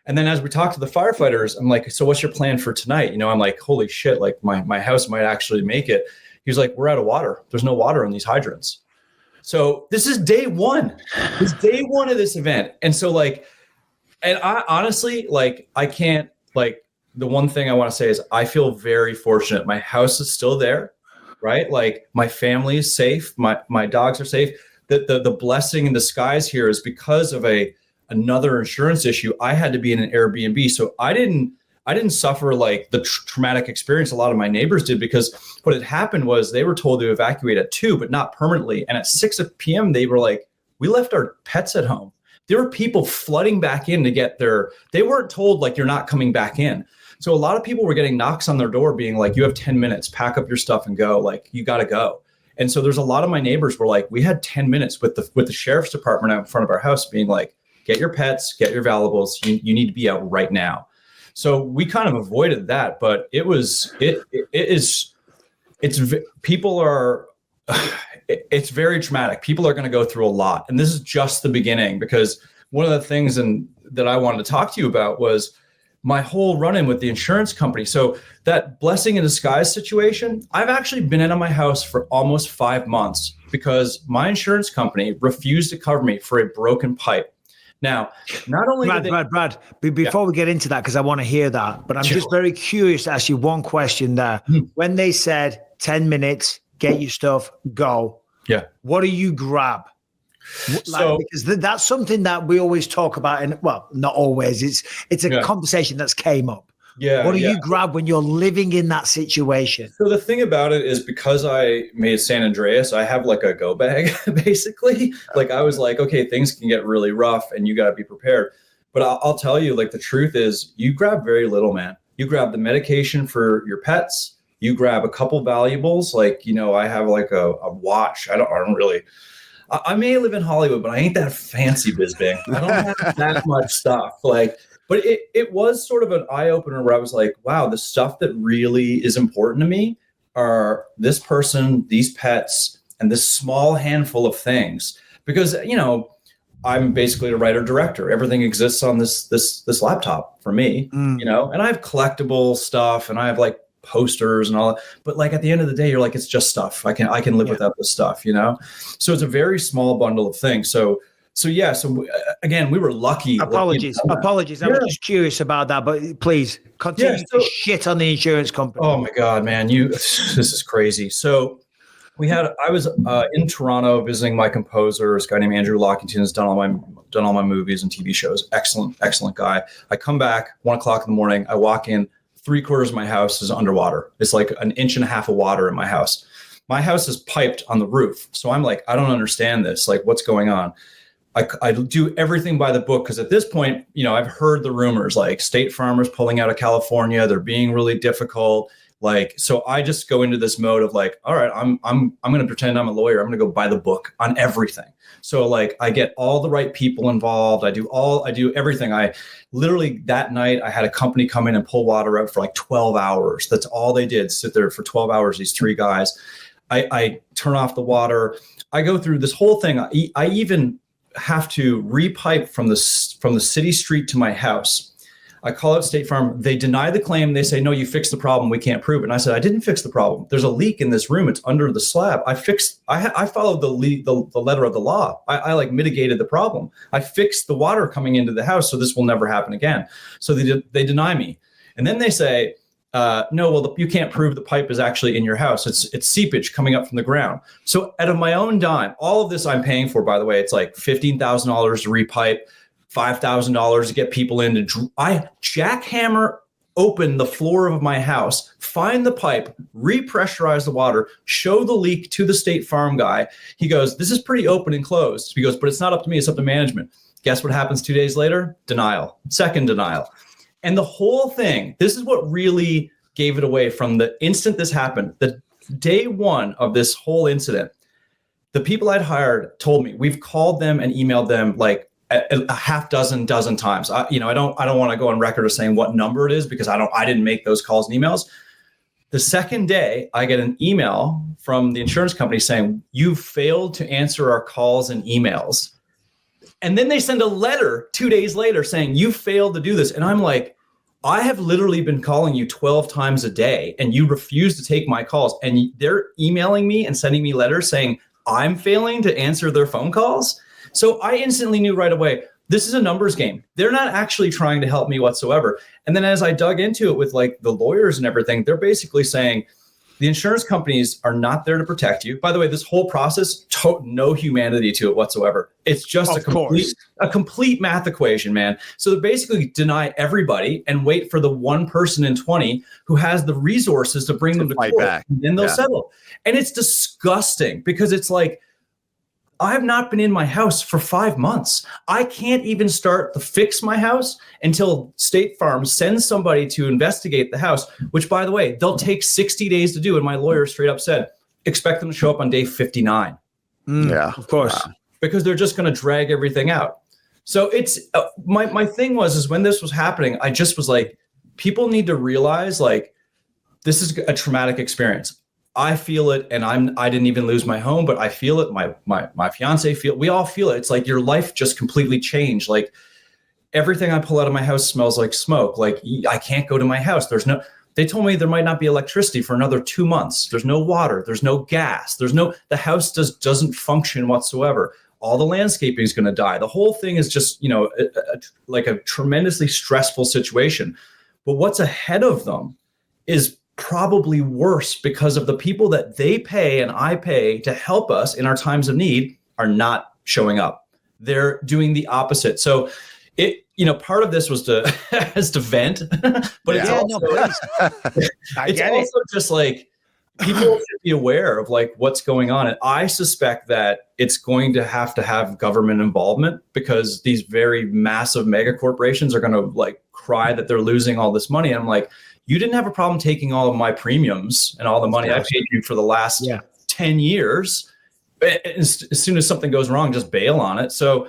And then as we talk to the firefighters, I'm like, so what's your plan for tonight? I'm like, holy shit, like my house might actually make it. He was like, we're out of water. There's no water in these hydrants. So this is day one. It's day one of this event. And so like, and I honestly, like, I can't, like, the one thing I want to say is I feel very fortunate. My house is still there, right? Like my family is safe. My dogs are safe. The blessing in disguise here is because of another insurance issue. I had to be in an Airbnb. So I didn't suffer like the traumatic experience a lot of my neighbors did, because what had happened was they were told to evacuate at 2, but not permanently. And at 6 p.m., they were like, we left our pets at home. There were people flooding back in to get they weren't told like, you're not coming back in. So a lot of people were getting knocks on their door being like, you have 10 minutes, pack up your stuff and go, like, you got to go. And so there's a lot of my neighbors were like, we had 10 minutes with the sheriff's department out in front of our house being like, get your pets, get your valuables. You need to be out right now. So we kind of avoided that, but it's very traumatic. People are going to go through a lot. And this is just the beginning, because one of the things that I wanted to talk to you about was my whole run-in with the insurance company. So that blessing in disguise situation, I've actually been out of my house for almost 5 months because my insurance company refused to cover me for a broken pipe. Now, not only Brad, before we get into that, because I want to hear that, but I'm just very curious to ask you one question there. When they said 10 minutes, get your stuff, go. Yeah. What do you grab? Because that's something that we always talk about, and well, not always. It's a conversation that's came up. Yeah. What do you grab when you're living in that situation? So the thing about it is, because I made San Andreas, I have like a go bag, basically. Like I was like, okay, things can get really rough and you got to be prepared. But I'll tell you, like, the truth is you grab very little, man. You grab the medication for your pets. You grab a couple valuables. Like, I have like a watch. I don't really, I may live in Hollywood, but I ain't that fancy, Bisping. I don't have that much stuff. Like, but it was sort of an eye opener where I was like, wow, the stuff that really is important to me are this person, these pets, and this small handful of things. Because, I'm basically a writer director. Everything exists on this laptop for me, and I have collectible stuff and I have like posters and all that. But like at the end of the day, you're like, it's just stuff. I can live without this stuff, So it's a very small bundle of things. So again, we were lucky. Apologies. I was just curious about that, but please continue to shit on the insurance company. Oh my God, man, this is crazy. So I was in Toronto visiting my composer, this guy named Andrew Lockington, has done all my movies and TV shows. Excellent guy. I come back 1:00 in the morning. I walk in, 3/4 of my house is underwater. It's like 1.5 inches of water in my house. My house is piped on the roof. So I'm like, I don't understand this. Like, what's going on? I do everything by the book, because at this point, I've heard the rumors, like State Farmers pulling out of California. They're being really difficult. Like, so I just go into this mode of like, all right, I'm going to pretend I'm a lawyer. I'm going to go buy the book on everything. So like, I get all the right people involved. I do everything. I literally that night I had a company come in and pull water out for like 12 hours. That's all they did. Sit there for 12 hours. These 3 guys, I turn off the water. I go through this whole thing. have to repipe from the city street to my house. I call out State Farm. They deny the claim. They say, no, you fixed the problem. We can't prove it. And I said, I didn't fix the problem. There's a leak in this room. It's under the slab. I followed the letter of the law. I like mitigated the problem. I fixed the water coming into the house, so this will never happen again. So they deny me. And then they say, no, well, you can't prove the pipe is actually in your house. It's seepage coming up from the ground. So out of my own dime, all of this I'm paying for, by the way, it's like $15,000 to repipe, $5,000 to get people in I jackhammer open the floor of my house, find the pipe, repressurize the water, show the leak to the State Farm guy. He goes, this is pretty open and closed. He goes, but it's not up to me, it's up to management. Guess what happens 2 days later? Denial, second denial. And the whole thing, this is what really gave it away from the instant this happened. The day one of this whole incident, the people I'd hired told me, we've called them and emailed them like a half dozen times. I don't want to go on record of saying what number it is because I didn't make those calls and emails. The second day, I get an email from the insurance company saying, you failed to answer our calls and emails. And then they send a letter 2 days later saying, you failed to do this. And I'm like, I have literally been calling you 12 times a day and you refuse to take my calls. And they're emailing me and sending me letters saying I'm failing to answer their phone calls. So I instantly knew right away, this is a numbers game. They're not actually trying to help me whatsoever. And then as I dug into it with like the lawyers and everything, they're basically saying the insurance companies are not there to protect you. By the way, this whole process, no humanity to it whatsoever. It's just a complete math equation, man. So they basically deny everybody and wait for the one person in 20 who has the resources to bring them to court. Back. And then they'll settle. And it's disgusting because it's like, I've not been in my house for 5 months. I can't even start to fix my house until State Farm sends somebody to investigate the house, which, by the way, they'll take 60 days to do. And my lawyer straight up said, expect them to show up on day 59. Yeah, of course. Wow. Because they're just going to drag everything out. So it's my thing is when this was happening, I just was like, people need to realize like, this is a traumatic experience. I feel it, and I didn't even lose my home, but I feel it. My fiance we all feel it. It's like your life just completely changed. Like everything I pull out of my house smells like smoke. Like I can't go to my house. They told me there might not be electricity for another 2 months. There's no water. There's no gas. The house doesn't function whatsoever. All the landscaping is going to die. The whole thing is just, like a tremendously stressful situation. But what's ahead of them is probably worse because of the people that they pay and I pay to help us in our times of need are not showing up. They're doing the opposite. So part of this was to vent, but it's also just like people should be aware of like what's going on. And I suspect that it's going to have government involvement because these very massive mega corporations are going to like cry that they're losing all this money. And I'm like, you didn't have a problem taking all of my premiums and all the money I paid you for the last 10 years. As soon as something goes wrong, just bail on it. So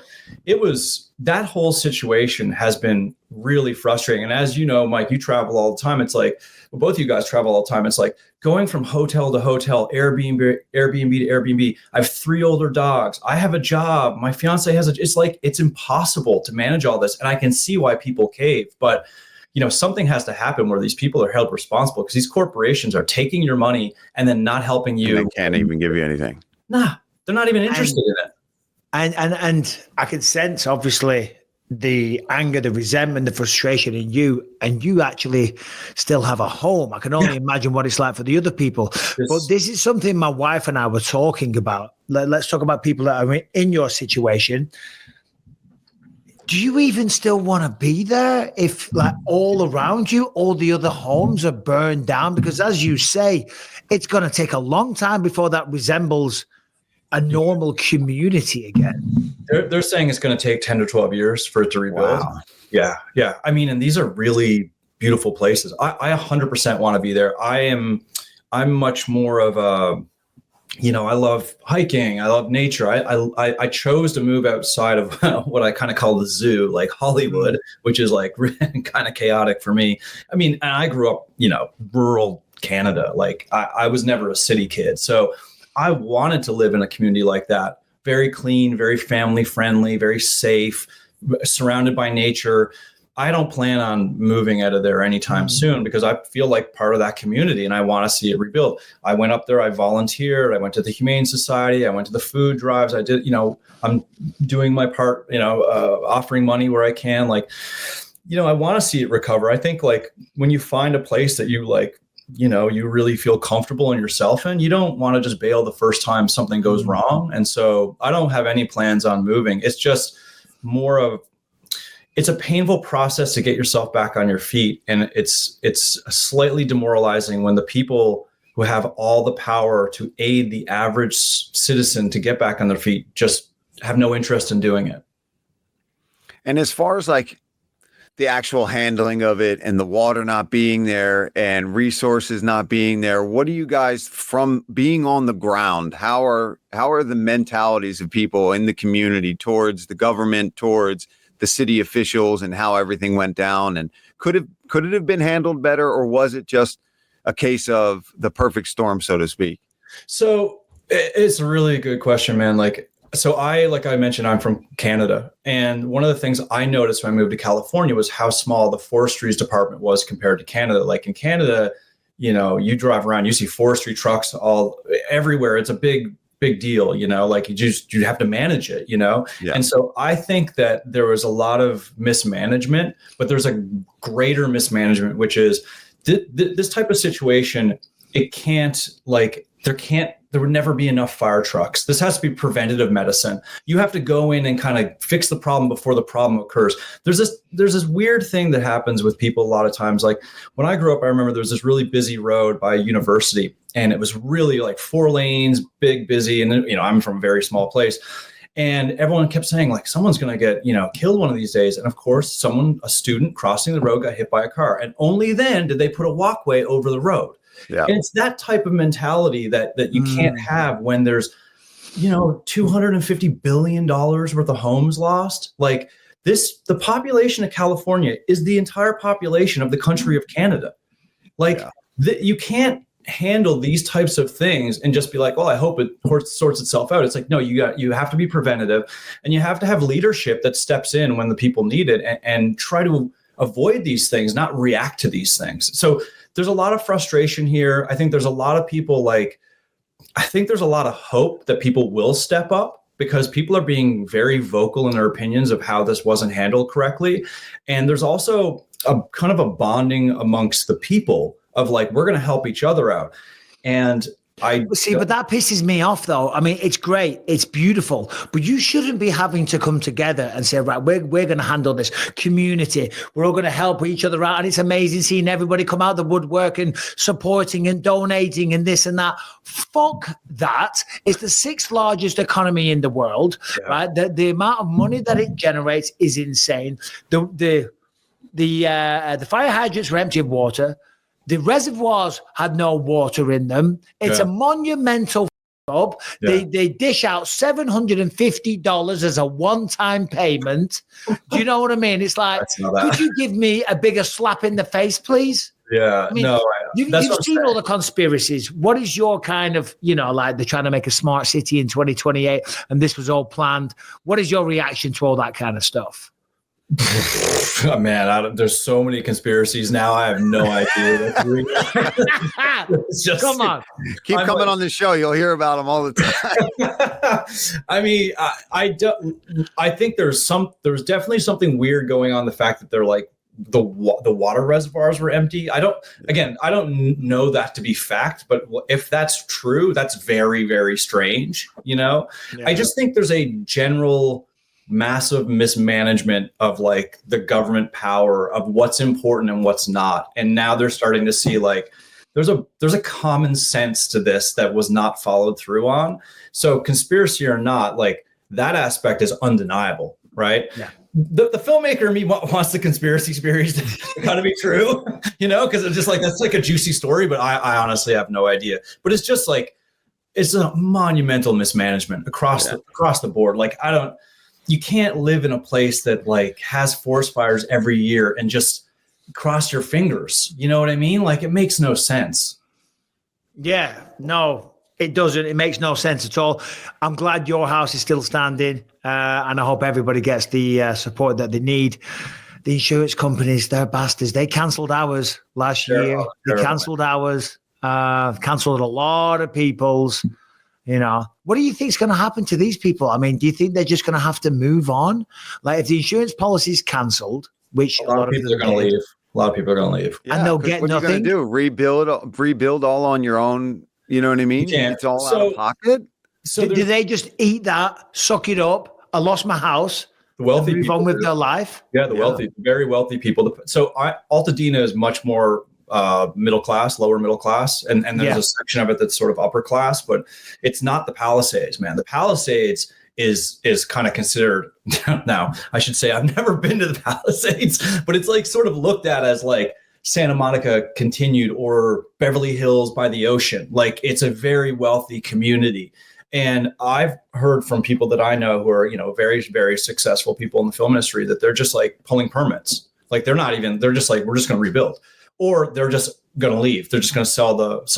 that whole situation has been really frustrating. And as you know, Mike, you travel all the time. It's like, both of you guys travel all the time. It's like going from hotel to hotel, Airbnb to Airbnb. I have 3 older dogs. I have a job. My fiance has it's like, it's impossible to manage all this. And I can see why people cave, but something has to happen where these people are held responsible because these corporations are taking your money and then not helping you. And they can't even give you anything. Nah, they're not even interested in it. And I can sense, obviously, the anger, the resentment, the frustration in you, and you actually still have a home. I can only imagine what it's like for the other people. But this is something my wife and I were talking about. Let's talk about people that are in your situation. Do you even still want to be there if like all around you, all the other homes are burned down? Because as you say, it's going to take a long time before that resembles a normal community again. They're saying it's going to take 10 to 12 years for it to rebuild. Wow. Yeah. I mean, and these are really beautiful places. I 100% want to be there. I'm much more of a, I love hiking. I love nature. I chose to move outside of what I kind of call the zoo, like Hollywood, which is like kind of chaotic for me. I mean, and I grew up, rural Canada. Like I was never a city kid. So I wanted to live in a community like that. very clean, very family friendly, very safe, surrounded by nature. I don't plan on moving out of there anytime soon because I feel like part of that community and I want to see it rebuilt. I went up there, I volunteered, I went to the Humane Society, I went to the food drives. I did, I'm doing my part, offering money where I can. Like, I want to see it recover. I think like when you find a place that you like, you really feel comfortable in yourself and you don't want to just bail the first time something goes wrong. And so I don't have any plans on moving. It's just more of, it's a painful process to get yourself back on your feet. And it's slightly demoralizing when the people who have all the power to aid the average citizen to get back on their feet just have no interest in doing it. And as far as like the actual handling of it and the water not being there and resources not being there, what do you guys, from being on the ground, how are the mentalities of people in the community towards the government, towards the city officials, and how everything went down? And could it have been handled better, or was it just a case of the perfect storm, so to speak? So it's a really good question, man. Like I mentioned, I'm from Canada. And one of the things I noticed when I moved to California was how small the forestries department was compared to Canada. Like in Canada, you drive around, you see forestry trucks all everywhere. It's a big deal, like you have to manage it, Yeah. And so I think that there was a lot of mismanagement, but there's a greater mismanagement, which is this type of situation. There would never be enough fire trucks. This has to be preventative medicine. You have to go in and kind of fix the problem before the problem occurs. There's this weird thing that happens with people a lot of times. Like when I grew up, I remember there was this really busy road by university, and it was really like 4 lanes, big, busy. And I'm from a very small place. And everyone kept saying like, someone's going to get, killed one of these days. And of course, a student crossing the road got hit by a car. And only then did they put a walkway over the road. Yeah. And it's that type of mentality that you can't have when there's, $250 billion worth of homes lost. Like the population of California is the entire population of the country of Canada. Like you can't handle these types of things and just be like, well, I hope it sorts itself out. It's like, no, you have to be preventative, and you have to have leadership that steps in when the people need it and try to avoid these things, not react to these things. So there's a lot of frustration here. I think there's a lot of people I think there's a lot of hope that people will step up because people are being very vocal in their opinions of how this wasn't handled correctly. And there's also a kind of a bonding amongst the people of like, we're going to help each other out. And but that pisses me off though. I mean, it's great. It's beautiful, but you shouldn't be having to come together and say, right, we're going to handle this community. We're all going to help each other out. And it's amazing seeing everybody come out of the woodwork and supporting and donating and this and that. Fuck that. It's the 6th largest economy in the world, right? The amount of money that it generates is insane. The fire hydrants were empty of water. The reservoirs had no water in them. It's a monumental up. They dish out $750 as a one-time payment. Do you know what I mean? It's like, could you give me a bigger slap in the face, please? Yeah, I mean, you've seen all the conspiracies. What is your kind of, like they're trying to make a smart city in 2028 and this was all planned. What is your reaction to all that kind of stuff? Oh, man, there's so many conspiracies now. I have no idea. Come on, keep coming on the show. You'll hear about them all the time. I mean, I think there's definitely something weird going on. The fact that they're like the water reservoirs were empty. I don't know that to be fact, but if that's true, that's very, very strange. I just think there's a general massive mismanagement of like the government power of what's important and what's not. And now they're starting to see like there's a common sense to this that was not followed through on. So conspiracy or not, like that aspect is undeniable, right? Yeah. The filmmaker in me wants the conspiracy theories to kind of be true, because it's just like that's like a juicy story, but I honestly have no idea. But it's just like it's a monumental mismanagement across the board. Like you can't live in a place that like has forest fires every year and just cross your fingers. You know what I mean? Like it makes no sense. Yeah, no, It doesn't. It makes no sense at all. I'm glad your house is still standing, and I hope everybody gets the support that they need. The insurance companies, they're bastards. They cancelled ours last year. They cancelled ours, cancelled a lot of people's. What do you think is going to happen to these people? I mean, do you think they're just going to have to move on? Like, if the insurance policy is cancelled, which a lot of people are going to leave. A lot of people are going to leave. Yeah, and they'll get nothing. What are you going to do? Rebuild all on your own? You know what I mean? It's all out of pocket. So do they just eat that, suck it up? I lost my house. The wealthy move people on with their life. Yeah, wealthy, very wealthy people. So Altadena is much more middle class, lower middle class, and there's a section of it that's sort of upper class, but it's not the Palisades, man. The Palisades is kind of considered now. I should say I've never been to the Palisades, but it's like sort of looked at as like Santa Monica continued or Beverly Hills by the ocean. Like, it's a very wealthy community. And I've heard from people that I know who are, very, very successful people in the film industry that they're just like pulling permits. Like, they're just like, we're just going to rebuild, or they're just going to leave. They're just going to sell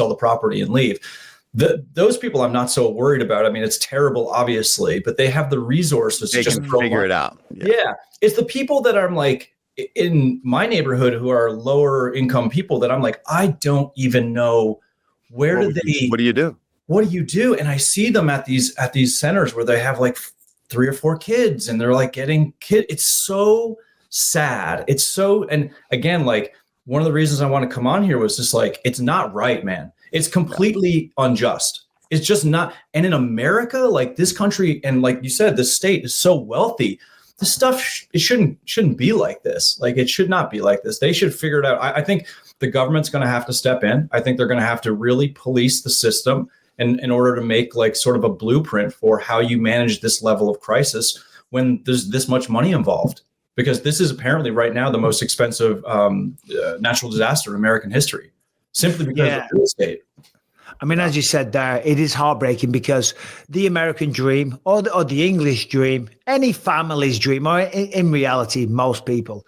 the property and leave. Those people I'm not so worried about. I mean, it's terrible, obviously, but they have the resources to just figure it out. Yeah. It's the people that I'm like, in my neighborhood who are lower income people that I'm like, I don't even know what do you do? What do you do? And I see them at these centers where they have like 3 or 4 kids and they're like getting It's so sad. It's so, and again, like, one of the reasons I want to come on here was just like, it's not right, man. It's completely unjust. It's just not. And in America, like this country, and like you said, the state is so wealthy. This stuff, it shouldn't be like this. Like, it should not be like this. They should figure it out. I think the government's going to have to step in. I think they're going to have to really police the system in order to make like sort of a blueprint for how you manage this level of crisis when there's this much money involved. Because this is apparently right now the most expensive natural disaster in American history, simply because of real estate. I mean, as you said there, it is heartbreaking because the American dream or the English dream, any family's dream, or in reality, most people,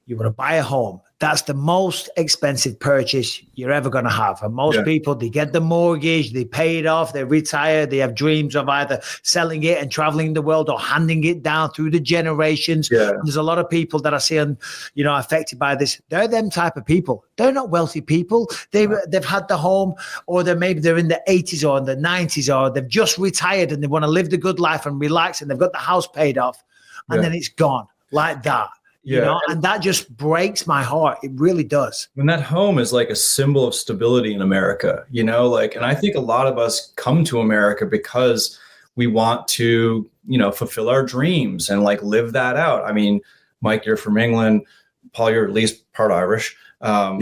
you want to buy a home. That's the most expensive purchase you're ever going to have. And most people, they get the mortgage, they pay it off, they retire, they have dreams of either selling it and traveling the world or handing it down through the generations. Yeah. There's a lot of people that are seeing, affected by this. They're them type of people. They're not wealthy people. They've had the home, or they're in the 80s or in the 90s, or they've just retired and they want to live the good life and relax, and they've got the house paid off, and then it's gone like that. And that just breaks my heart. It really does. When that home is like a symbol of stability in America, and I think a lot of us come to America because we want to, fulfill our dreams and like live that out. I mean, Mike, you're from England. Paul, you're at least part Irish. Don't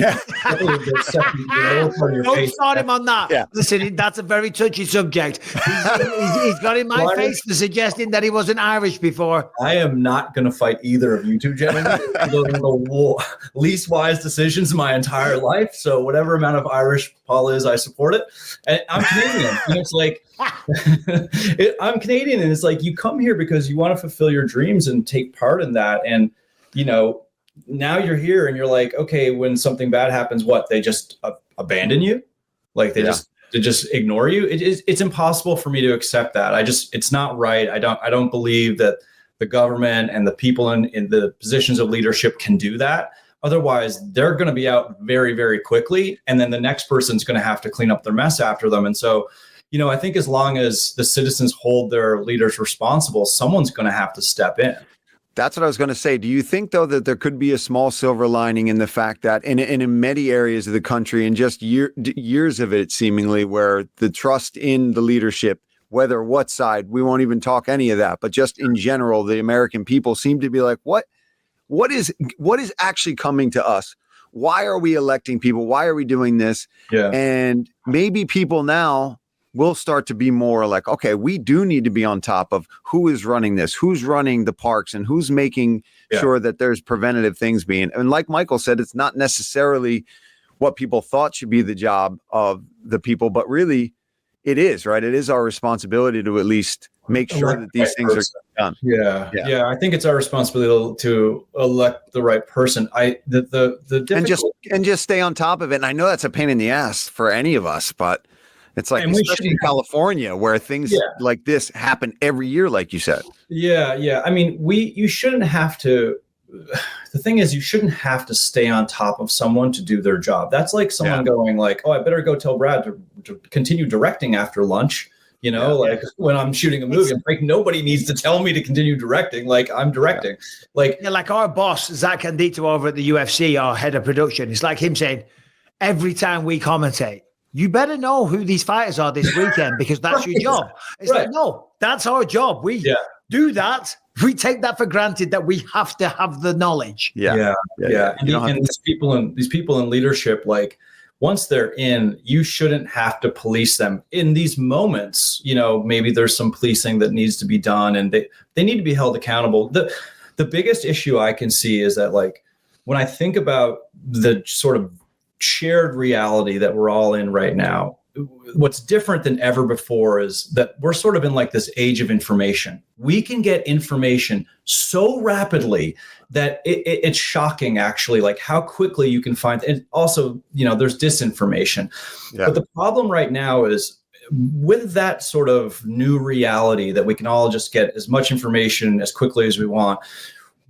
start him on that. Yeah. Listen, that's a very touchy subject. He's got in my face for suggesting that he wasn't Irish before. I am not going to fight either of you two gentlemen. The least wise decisions in my entire life. So whatever amount of Irish Paul is, I support it. And I'm Canadian. And it's like, I'm Canadian. And it's like, you come here because you want to fulfill your dreams and take part in that. And, now you're here and you're like, okay, when something bad happens, what, they just abandon you? Like they just ignore you. It's impossible for me to accept that. It's not right. I don't believe that the government and the people in the positions of leadership can do that. Otherwise they're going to be out very, very quickly. And then the next person's going to have to clean up their mess after them. And so, I think as long as the citizens hold their leaders responsible, someone's going to have to step in. That's what I was going to say. Do you think, though, that there could be a small silver lining in the fact that in many areas of the country, and just years of it seemingly, where the trust in the leadership, whether what side, we won't even talk any of that, but just in general, the American people seem to be like, what is actually coming to us? Why are we electing people? Why are we doing this? Yeah. And maybe people now will start to be more like, okay, we do need to be on top of who is running this, who's running the parks, and who's making sure that there's preventative things being. And like Michael said, it's not necessarily what people thought should be the job of the people, but really it is, right? It is our responsibility to at least make sure that these things are done. Yeah. I think it's our responsibility to elect the right person. The and just stay on top of it. And I know that's a pain in the ass for any of us, but It's like, especially in California, where things like this happen every year, like you said. Yeah. I mean, you shouldn't have to. The thing is, you shouldn't have to stay on top of someone to do their job. That's like someone going like, "Oh, I better go tell Brad to continue directing after lunch." When I'm shooting a movie, I'm like, nobody needs to tell me to continue directing. Like, I'm directing. Like our boss, Zach Candito over at the UFC, our head of production. It's like him saying, every time we commentate, you better know who these fighters are this weekend because that's your job. It's like, no, that's our job. We do that. We take that for granted that we have to have the knowledge. Yeah. And these people in leadership, like, once they're in, you shouldn't have to police them in these moments. Maybe there's some policing that needs to be done, and they need to be held accountable. The biggest issue I can see is that, like, when I think about the sort of shared reality that we're all in right now, what's different than ever before is that we're sort of in like this age of information. We can get information so rapidly that it's shocking, actually, like how quickly you can find. And also, there's disinformation. But the problem right now is with that sort of new reality that we can all just get as much information as quickly as we want,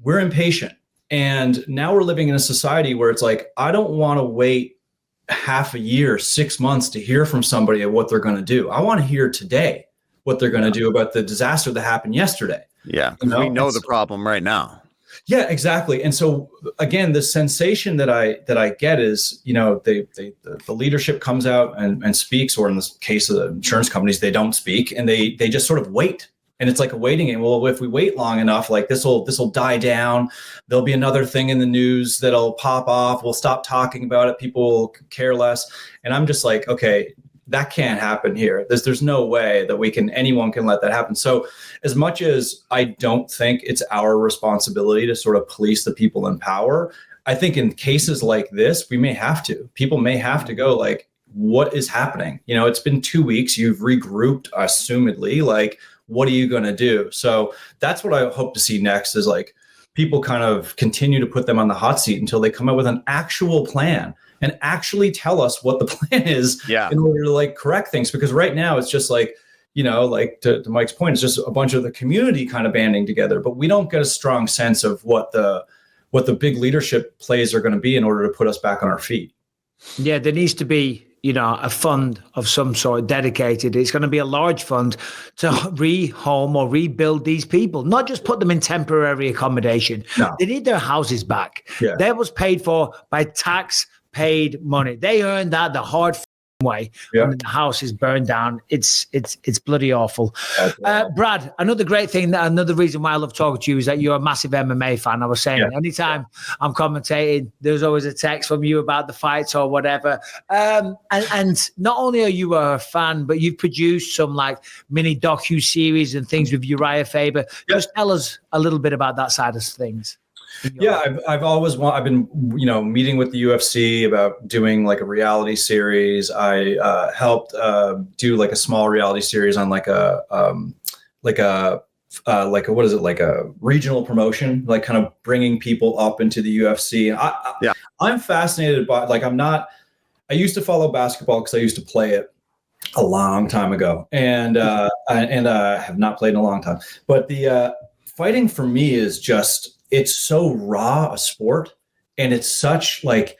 we're impatient. And now we're living in a society where it's like, I don't want to wait half a year, 6 months to hear from somebody of what they're going to do. I want to hear today what they're going to do about the disaster that happened yesterday. Yeah, because we know the problem right now. Yeah, exactly. And so again, the sensation that I get is, the leadership comes out and speaks, or in this case of the insurance companies, they don't speak, and they just sort of wait. And it's like a waiting game. Well, if we wait long enough, like this will die down. There'll be another thing in the news that'll pop off. We'll stop talking about it. People will care less. And I'm just like, okay, that can't happen here. There's no way that anyone can let that happen. So as much as I don't think it's our responsibility to sort of police the people in power, I think in cases like this, we may have to. People may have to go like, what is happening? It's been 2 weeks. You've regrouped, assumedly, like, what are you going to do? So that's what I hope to see next, is like people kind of continue to put them on the hot seat until they come up with an actual plan and actually tell us what the plan is in order to like correct things. Because right now it's just like, like to Mike's point, it's just a bunch of the community kind of banding together, but we don't get a strong sense of what the big leadership plays are going to be in order to put us back on our feet. Yeah, there needs to be, a fund of some sort dedicated. It's going to be a large fund to rehome or rebuild these people, not just put them in temporary accommodation. No. They need their houses back. Yeah. That was paid for by tax-paid money. They earned that the hard way. When the house is burned down. It's bloody awful. Brad, another great thing, another reason why I love talking to you is that you're a massive MMA fan. I was saying anytime I'm commentating, there's always a text from you about the fights or whatever. And not only are you a fan, but you've produced some like mini docu-series and things with Uriah Faber. Just tell us a little bit about that side of things. Yeah, I've been meeting with the UFC about doing like a reality series. I helped do like a small reality series on like a regional promotion, like kind of bringing people up into the UFC. And I'm fascinated by, like, I used to follow basketball because I used to play it a long time ago, and I have not played in a long time. But the fighting for me is just, it's so raw a sport, and it's such like,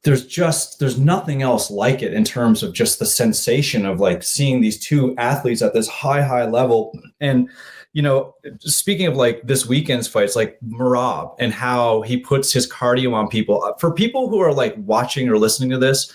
there's nothing else like it in terms of just the sensation of like seeing these two athletes at this high level. And, speaking of like this weekend's fights, like Merab and how he puts his cardio on people. For people who are like watching or listening to this,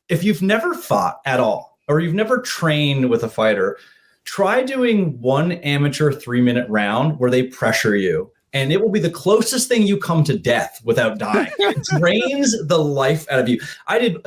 if you've never fought at all, or you've never trained with a fighter, try doing one amateur 3-minute round where they pressure you. And it will be the closest thing you come to death without dying. It drains the life out of you.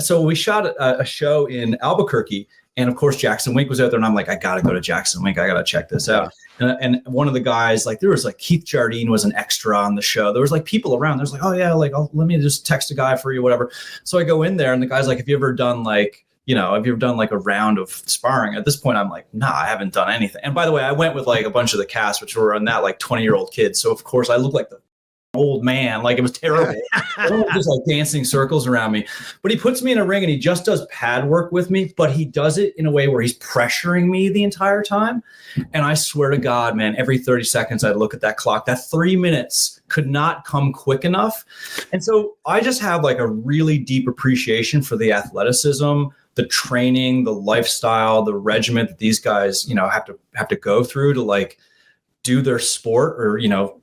So we shot a show in Albuquerque, and of course Jackson Wink was out there, and I'm like, I gotta go to Jackson Wink. I gotta check this out. And one of the guys, like, there was like Keith Jardine was an extra on the show. There was like people around. There's like, oh yeah, like, let me just text a guy for you, whatever. So I go in there, and the guy's like, have you ever done like a round of sparring? At this point, I'm like, nah, I haven't done anything. And by the way, I went with like a bunch of the cast, which were on that like 20-year-old kids. So of course I look like the old man. Like, it was terrible. Everyone was just like dancing circles around me. But he puts me in a ring and he just does pad work with me, but he does it in a way where he's pressuring me the entire time. And I swear to God, man, every 30 seconds I'd look at that clock. That 3 minutes could not come quick enough. And so I just have like a really deep appreciation for the athleticism, the training, the lifestyle, the regiment that these guys, you know, have to go through to like do their sport or, you know,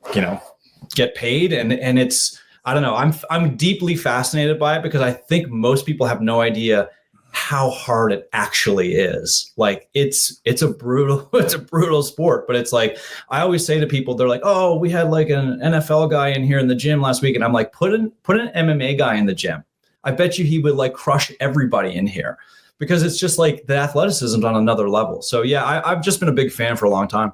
get paid. And it's, I don't know, I'm deeply fascinated by it because I think most people have no idea how hard it actually is. Like it's a brutal sport, but it's like, I always say to people, they're like, oh, we had like an NFL guy in here in the gym last week. And I'm like, put an MMA guy in the gym. I bet you he would like crush everybody in here because it's just like the athleticism's on another level. So yeah, I've just been a big fan for a long time.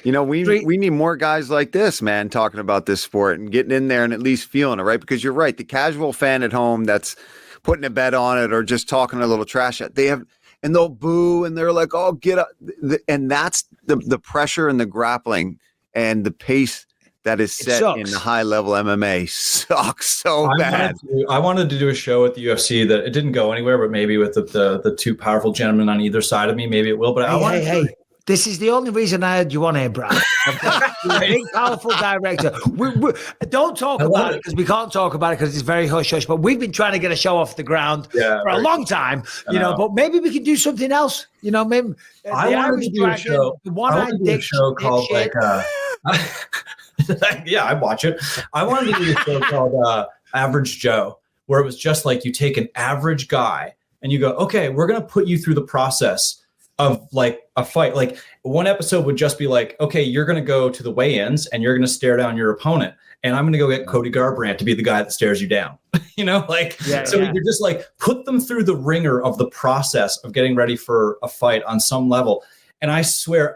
You know, we need more guys like this, man, talking about this sport and getting in there and at least feeling it, right? Because you're right. The casual fan at home that's putting a bet on it or just talking a little trash, and they'll boo and they're like, oh, get up. And that's the pressure and the grappling and the pace that is set in the high level MMA sucks so bad. I wanted to do a show at the UFC that it didn't go anywhere, but maybe with the two powerful gentlemen on either side of me, maybe it will. But hey, this is the only reason I had you on here, Brad. You're a big, powerful director. Don't talk about it because we can't talk about it because it's very hush-hush. But we've been trying to get a show off the ground for a long time, you know. But maybe we can do something else, you know. Maybe I wanted to do a show. Called like. Yeah, I watch it. I wanted to do a show called Average Joe, where it was just like you take an average guy and you go, okay, we're going to put you through the process of like a fight. Like one episode would just be like, okay, you're going to go to the weigh-ins and you're going to stare down your opponent. And I'm going to go get Cody Garbrandt to be the guy that stares you down. You know, like, you're just like, put them through the ringer of the process of getting ready for a fight on some level. And I swear,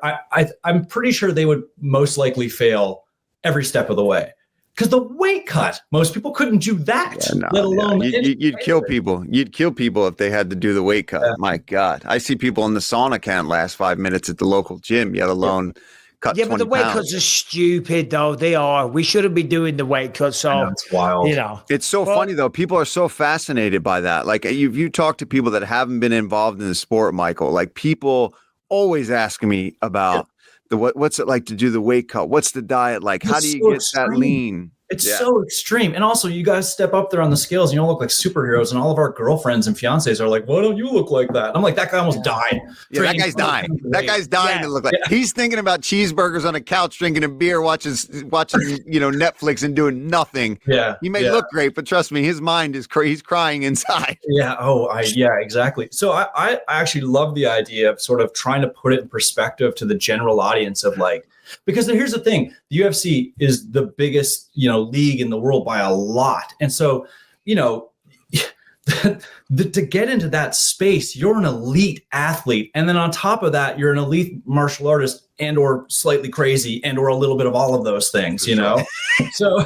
I'm pretty sure they would most likely fail every step of the way. Because the weight cut, most people couldn't do that, let alone you'd kill people. You'd kill people if they had to do the weight cut. Yeah. My God, I see people in the sauna can't last 5 minutes at the local gym, yet alone cut 20 but the weight cuts are stupid, though. They are. We shouldn't be doing the weight cuts. So it's wild. You know, it's so funny though. People are so fascinated by that. Like you talk to people that haven't been involved in the sport, Michael. Like people always asking me about. What's it like to do the weight cut? What's the diet like? How do you get that lean? It's so extreme. And also you guys step up there on the scales and you all look like superheroes. And all of our girlfriends and fiancés are like, why don't you look like that? And I'm like, that guy almost died. Yeah, that guy's dying. That guy's dying to look like. He's thinking about cheeseburgers on a couch, drinking a beer, watching Netflix and doing nothing. Yeah. He may look great, but trust me, his mind is he's crying inside. Yeah. Exactly. So I actually love the idea of sort of trying to put it in perspective to the general audience of like, because here's the thing, the UFC is the biggest, league in the world by a lot. And so, to get into that space, you're an elite athlete. And then on top of that, you're an elite martial artist and or slightly crazy and or a little bit of all of those things, So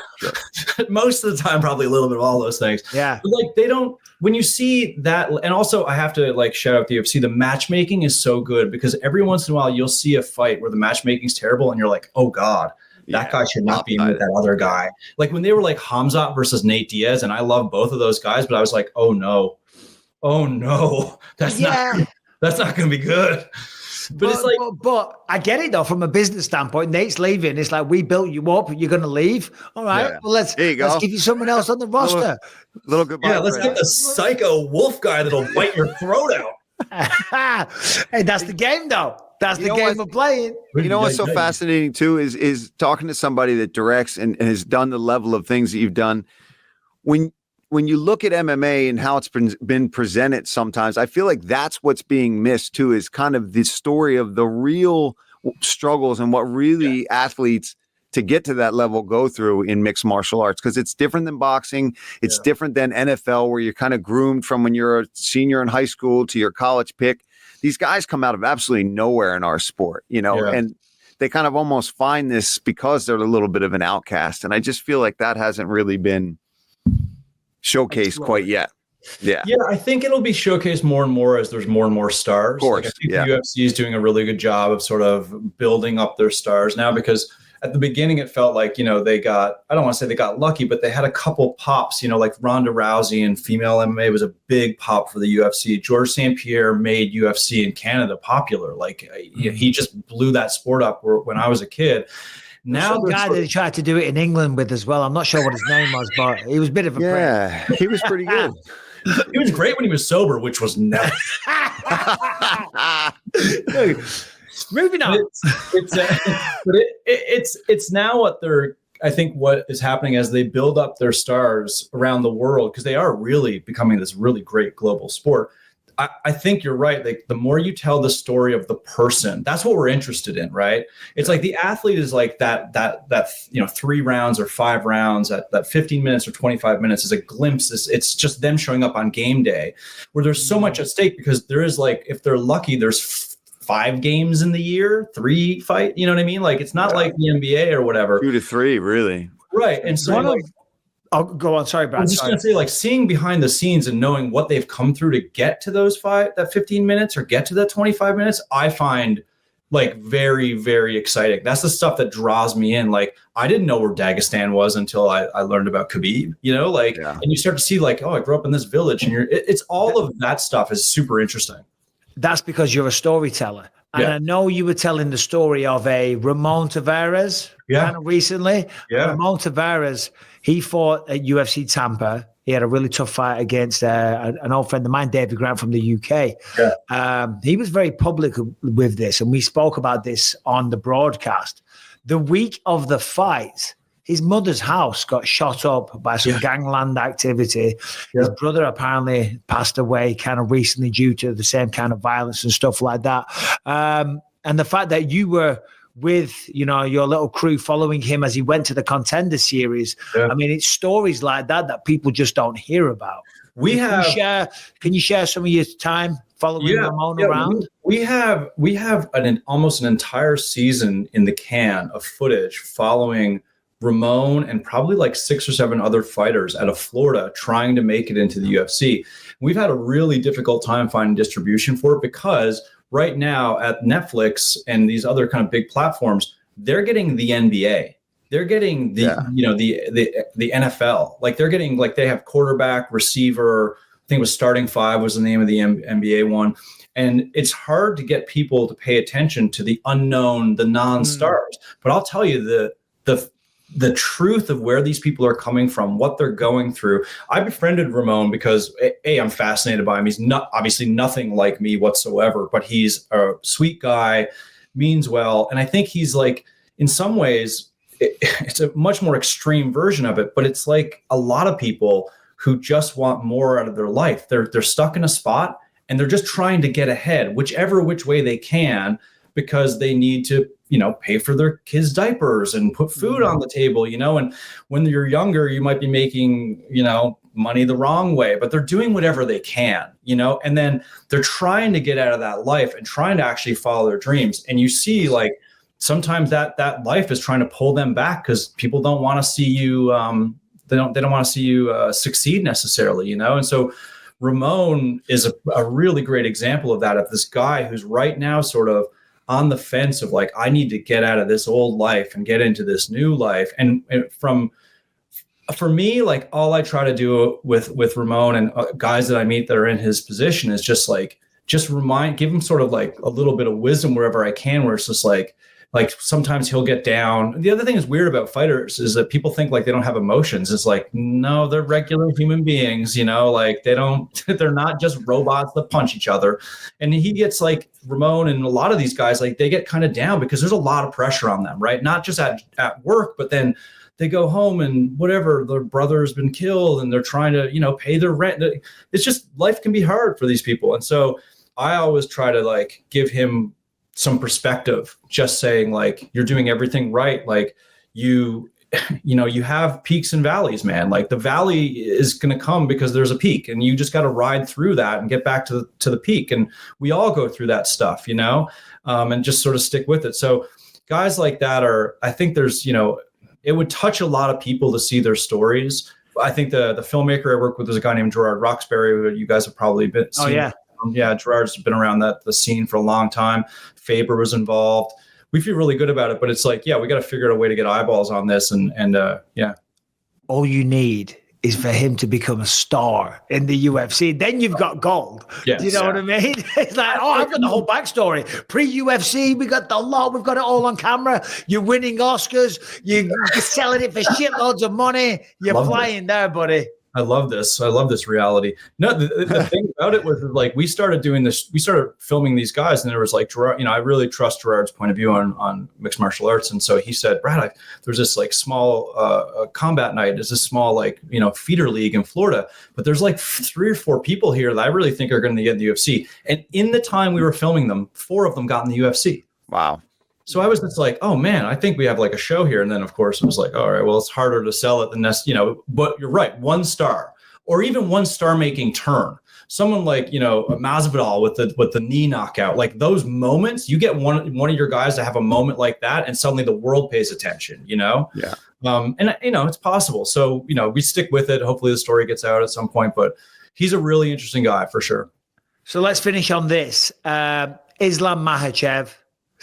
most of the time, probably a little bit of all those things. Yeah. But like they don't, when you see that, and also I have to like shout out the UFC, the matchmaking is so good because every once in a while you'll see a fight where the matchmaking is terrible and you're like, oh God, that guy should not be with that other guy. Like when they were like Hamzat versus Nate Diaz, and I love both of those guys, but I was like, oh no, that's not going to be good. But it's like, but I get it though from a business standpoint. Nate's leaving. It's like we built you up. You're going to leave. All right. Yeah. Well, let's give you someone else on the roster. Little goodbye. Yeah, let's get the psycho wolf guy that'll bite your throat out. Hey, that's the game though. That's the game we're playing. You know what's so fascinating too is talking to somebody that directs and has done the level of things that you've done. When you look at MMA and how it's been presented sometimes, I feel like that's what's being missed too, is kind of the story of the real struggles and what really athletes to get to that level go through in mixed martial arts. Because it's different than boxing. It's different than NFL where you're kind of groomed from when you're a senior in high school to your college pick. These guys come out of absolutely nowhere in our sport, and they kind of almost find this because they're a little bit of an outcast. And I just feel like that hasn't really been showcased quite yet. Yeah, I think it'll be showcased more and more as there's more and more stars. Of course, I think the UFC is doing a really good job of sort of building up their stars now because at the beginning, it felt like, I don't want to say they got lucky, but they had a couple pops, like Ronda Rousey and female MMA was a big pop for the UFC. George St. Pierre made UFC in Canada popular. Like he just blew that sport up when I was a kid. Now the guy that he tried to do it in England with as well. I'm not sure what his name was, but he was a bit of a prick. He was pretty good. He was great when he was sober, which was never. Moving on. It's now what they're. I think what is happening as they build up their stars around the world, because they are really becoming this really great global sport. I think you're right. Like the more you tell the story of the person, that's what we're interested in, right? It's like the athlete is like that 3 rounds or 5 rounds, that 15 minutes or 25 minutes is a glimpse. It's just them showing up on game day, where there's so much at stake, because there is, like, if they're lucky, there's 5 games in the year, 3 fight. You know what I mean? Like it's not like the NBA or whatever. 2 to 3, really. Right. And so I'll go on. Sorry, Brad. I was just going to say, like, seeing behind the scenes and knowing what they've come through to get to that 15 minutes or get to that 25 minutes, I find like very, very exciting. That's the stuff that draws me in. Like, I didn't know where Dagestan was until I learned about Khabib, and you start to see like, oh, I grew up in this village, and it's all of that stuff is super interesting. That's because you're a storyteller. And I know you were telling the story of a Ramon Tavares kind of recently. Yeah. Ramon Tavares, he fought at UFC Tampa. He had a really tough fight against an old friend of mine, David Grant from the UK. Yeah. He was very public with this, and we spoke about this on the broadcast. The week of the fight, his mother's house got shot up by some gangland activity. His brother apparently passed away kind of recently due to the same kind of violence and stuff like that. And the fact that you were with, your little crew following him as he went to the Contender Series. I mean, it's stories like that people just don't hear about. Can you share some of your time following Ramon around? We have almost an entire season in the can of footage following Ramon and probably like 6 or 7 other fighters out of Florida trying to make it into the UFC. We've had a really difficult time finding distribution for it, because right now at Netflix and these other kind of big platforms, they're getting the NBA. They're getting the NFL. Like they're getting, like, they have quarterback, receiver. I think it was Starting Five was the name of the NBA one. And it's hard to get people to pay attention to the unknown, the non-stars. But I'll tell you, the truth of where these people are coming from, what they're going through. I befriended Ramon because I'm fascinated by him. He's not obviously nothing like me whatsoever, but he's a sweet guy, means well. And I think he's like, in some ways, it's a much more extreme version of it, but it's like a lot of people who just want more out of their life. They're stuck in a spot and they're just trying to get ahead, which way they can, because they need to, pay for their kids' diapers and put food on the table, and when you're younger, you might be making, money the wrong way, but they're doing whatever they can, and then they're trying to get out of that life and trying to actually follow their dreams. And you see, like, sometimes that life is trying to pull them back because people don't want to see you, they don't want to see you succeed necessarily, and so Ramon is a really great example of that, of this guy who's right now sort of on the fence of like, I need to get out of this old life and get into this new life. And for me, like, all I try to do with Ramon and guys that I meet that are in his position is just give him sort of like a little bit of wisdom wherever I can, where it's just like sometimes he'll get down. The other thing is weird about fighters is that people think like they don't have emotions. It's like, no, they're regular human beings, like they're not just robots that punch each other. And he gets, like, Ramon and a lot of these guys, like, they get kind of down because there's a lot of pressure on them, right? Not just at work, but then they go home and whatever, their brother's been killed and they're trying to, pay their rent. It's just, life can be hard for these people. And so I always try to, like, give him some perspective, just saying, like, you're doing everything right. Like, you have peaks and valleys, man. Like, the valley is going to come because there's a peak, and you just got to ride through that and get back to the peak. And we all go through that stuff, and just sort of stick with it. So guys like that I think there's, it would touch a lot of people to see their stories. I think the filmmaker I work with is a guy named Gerard Roxbury, who you guys have probably been seen. Oh, yeah. Yeah, Gerard's been around the scene for a long time. Faber was involved. we feel really good about it, but it's like, yeah, we got to figure out a way to get eyeballs on this. And yeah. All you need is for him to become a star in the UFC. Then you've got gold. Yes, do you know what I mean? It's like, oh, I've got the whole backstory. Pre-UFC, we got the lot. We've got it all on camera. You're winning Oscars. You're selling it for shitloads of money. You're flying there, buddy. I love this. I love this reality. No, the thing about it was like we started doing this. We started filming these guys, and there was like Gerard. I really trust Gerard's point of view on mixed martial arts, and so he said, "Brad, there's this like small combat night. There's this small like feeder league in Florida, but there's like 3 or 4 people here that I really think are going to get in the UFC." And in the time we were filming them, 4 of them got in the UFC. Wow. So I was just like, oh man, I think we have like a show here. And then of course it was like, all right, well, it's harder to sell it than this, but you're right. 1 star or even 1 star making turn. Someone like, Masvidal with the knee knockout, like those moments, you get one of your guys to have a moment like that. And suddenly the world pays attention, Yeah. And it's possible. So, we stick with it. Hopefully the story gets out at some point, but he's a really interesting guy for sure. So let's finish on this. Islam Makhachev.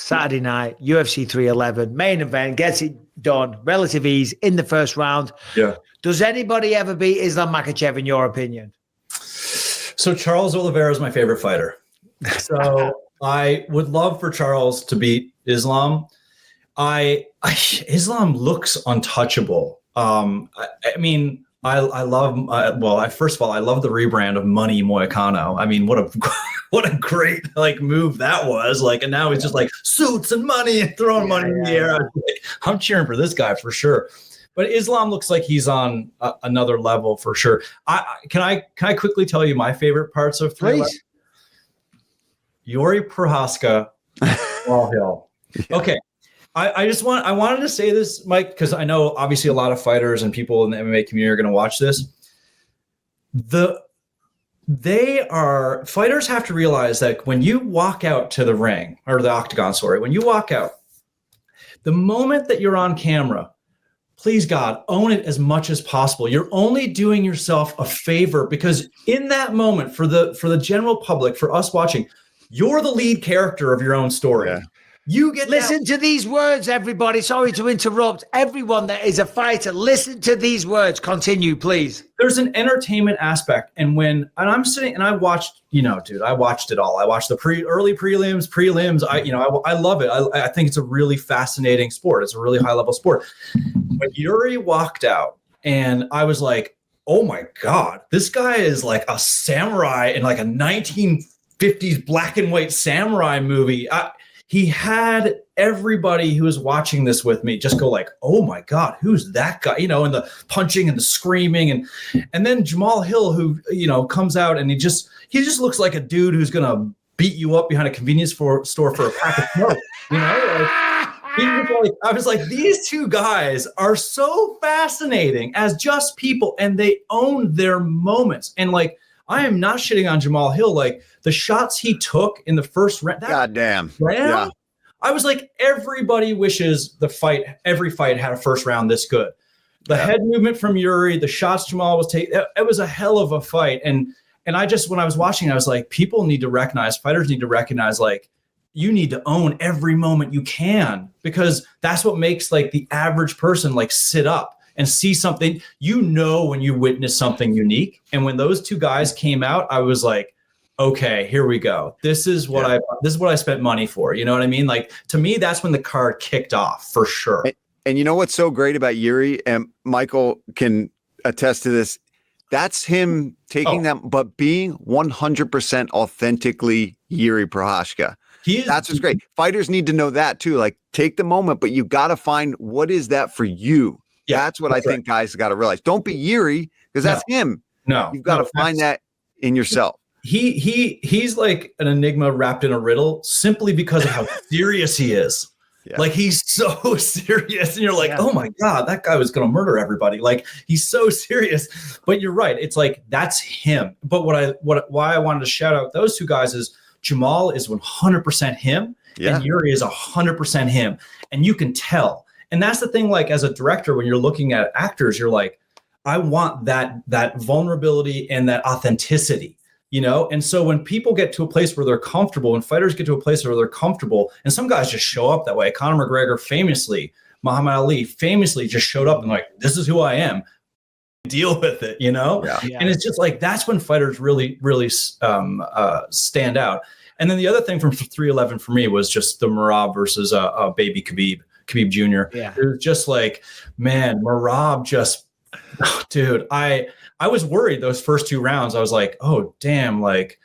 Saturday night, UFC 311, main event, gets it done, relative ease in the first round. Yeah. Does anybody ever beat Islam Makhachev in your opinion? So Charles Oliveira is my favorite fighter. So I would love for Charles to beat Islam. Islam looks untouchable. I love, first of all, I love the rebrand of Money Moicano. I mean, what a great move that was. And now he's just like suits and money and throwing money in the air. I'm cheering for this guy for sure. But Islam looks like he's on another level for sure. Can I quickly tell you my favorite parts of 311? Please. Jiri Prochazka, Jamahal Hill. Okay. I wanted to say this, Mike, because I know obviously a lot of fighters and people in the MMA community are going to watch this. Fighters have to realize that when you walk out to the ring or the octagon, when you walk out, the moment that you're on camera, please God, own it as much as possible. You're only doing yourself a favor because in that moment, for the general public, for us watching, you're the lead character of your own story. Yeah. You get listen to these words, everybody. Sorry to interrupt. Everyone that is a fighter, listen to these words. Continue, please. There's an entertainment aspect, and I'm sitting and I watched, I watched it all. I watched the early prelims. I love it. I think it's a really fascinating sport. It's a really high level sport. When Jiri walked out, and I was like, oh my God, this guy is like a samurai in like a 1950s black and white samurai movie. He had everybody who was watching this with me just go like, oh my God, who's that guy? And the punching and the screaming. And then Jamahal Hill, who, comes out and he just looks like a dude who's going to beat you up behind a convenience store for a pack of smoke. I was like, these 2 guys are so fascinating as just people and they own their moments. And I am not shitting on Jamahal Hill. The shots he took in the first round. Goddamn. Yeah. I was like, everybody wishes every fight had a first round this good. The head movement from Jiri, the shots Jamahal was taking, it was a hell of a fight. And I just, when I was watching, I was like, fighters need to recognize, you need to own every moment you can, because that's what makes the average person sit up and see something, when you witness something unique. And when those 2 guys came out, I was like, okay, here we go. This is what I spent money for. You know what I mean? To me, that's when the card kicked off for sure. And you know what's so great about Jiri, and Michael can attest to this, that's him taking them, but being 100% authentically Jiri Prochazka. That's what's great. Fighters need to know that too. Take the moment, but you got to find what is that for you. Yeah, that's what I think guys got to realize. Don't be Jiri, because that's him. No, you've got to find that in yourself. He's like an enigma wrapped in a riddle simply because of how serious he is. Yeah. He's so serious, and you're like, oh my God, that guy was going to murder everybody. He's so serious. But you're right. It's that's him. But why I wanted to shout out those 2 guys is Jamahal is 100% him, and Jiri is 100% him, and you can tell. And that's the thing, as a director, when you're looking at actors, you're like, I want that vulnerability and that authenticity. you know? And so when people get to a place where they're comfortable, when fighters get to a place where they're comfortable, and some guys just show up that way. Conor McGregor famously, Muhammad Ali famously just showed up and like, this is who I am. Deal with it, you know? Yeah. And it's just like, that's when fighters really, really stand out. And then the other thing from 311 for me was just the Merab versus baby Khabib Jr. Yeah. It was just like, man, Merab just, dude, I was worried those first 2 rounds. I was like, oh, damn, like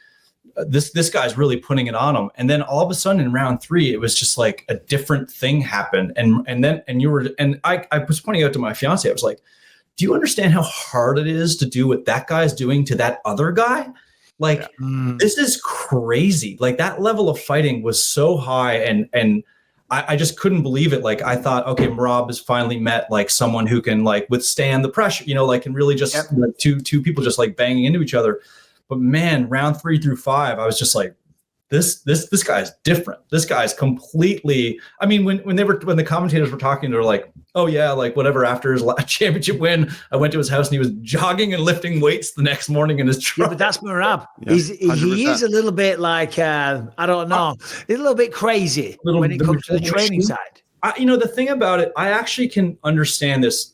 this guy's really putting it on him. And then all of a sudden in round 3, it was just like a different thing happened. And I was pointing out to my fiance, I was like, do you understand how hard it is to do what that guy's doing to that other guy? Like, this is crazy. Like, that level of fighting was so high, and I just couldn't believe it. Like, I thought, okay, Merab has finally met like someone who can like withstand the pressure, you know, like, and really just like, two people just like banging into each other. But man, round 3 through 5, I was just like, this guy's different. This guy's completely. I mean, when the commentators were talking, they were like, oh yeah, like whatever. After his championship win, I went to his house and he was jogging and lifting weights the next morning in his truck. Yeah, but that's Merab. Yeah, he is a little bit like I don't know, he's a little bit crazy when it comes to the training side. The thing about it, I actually can understand this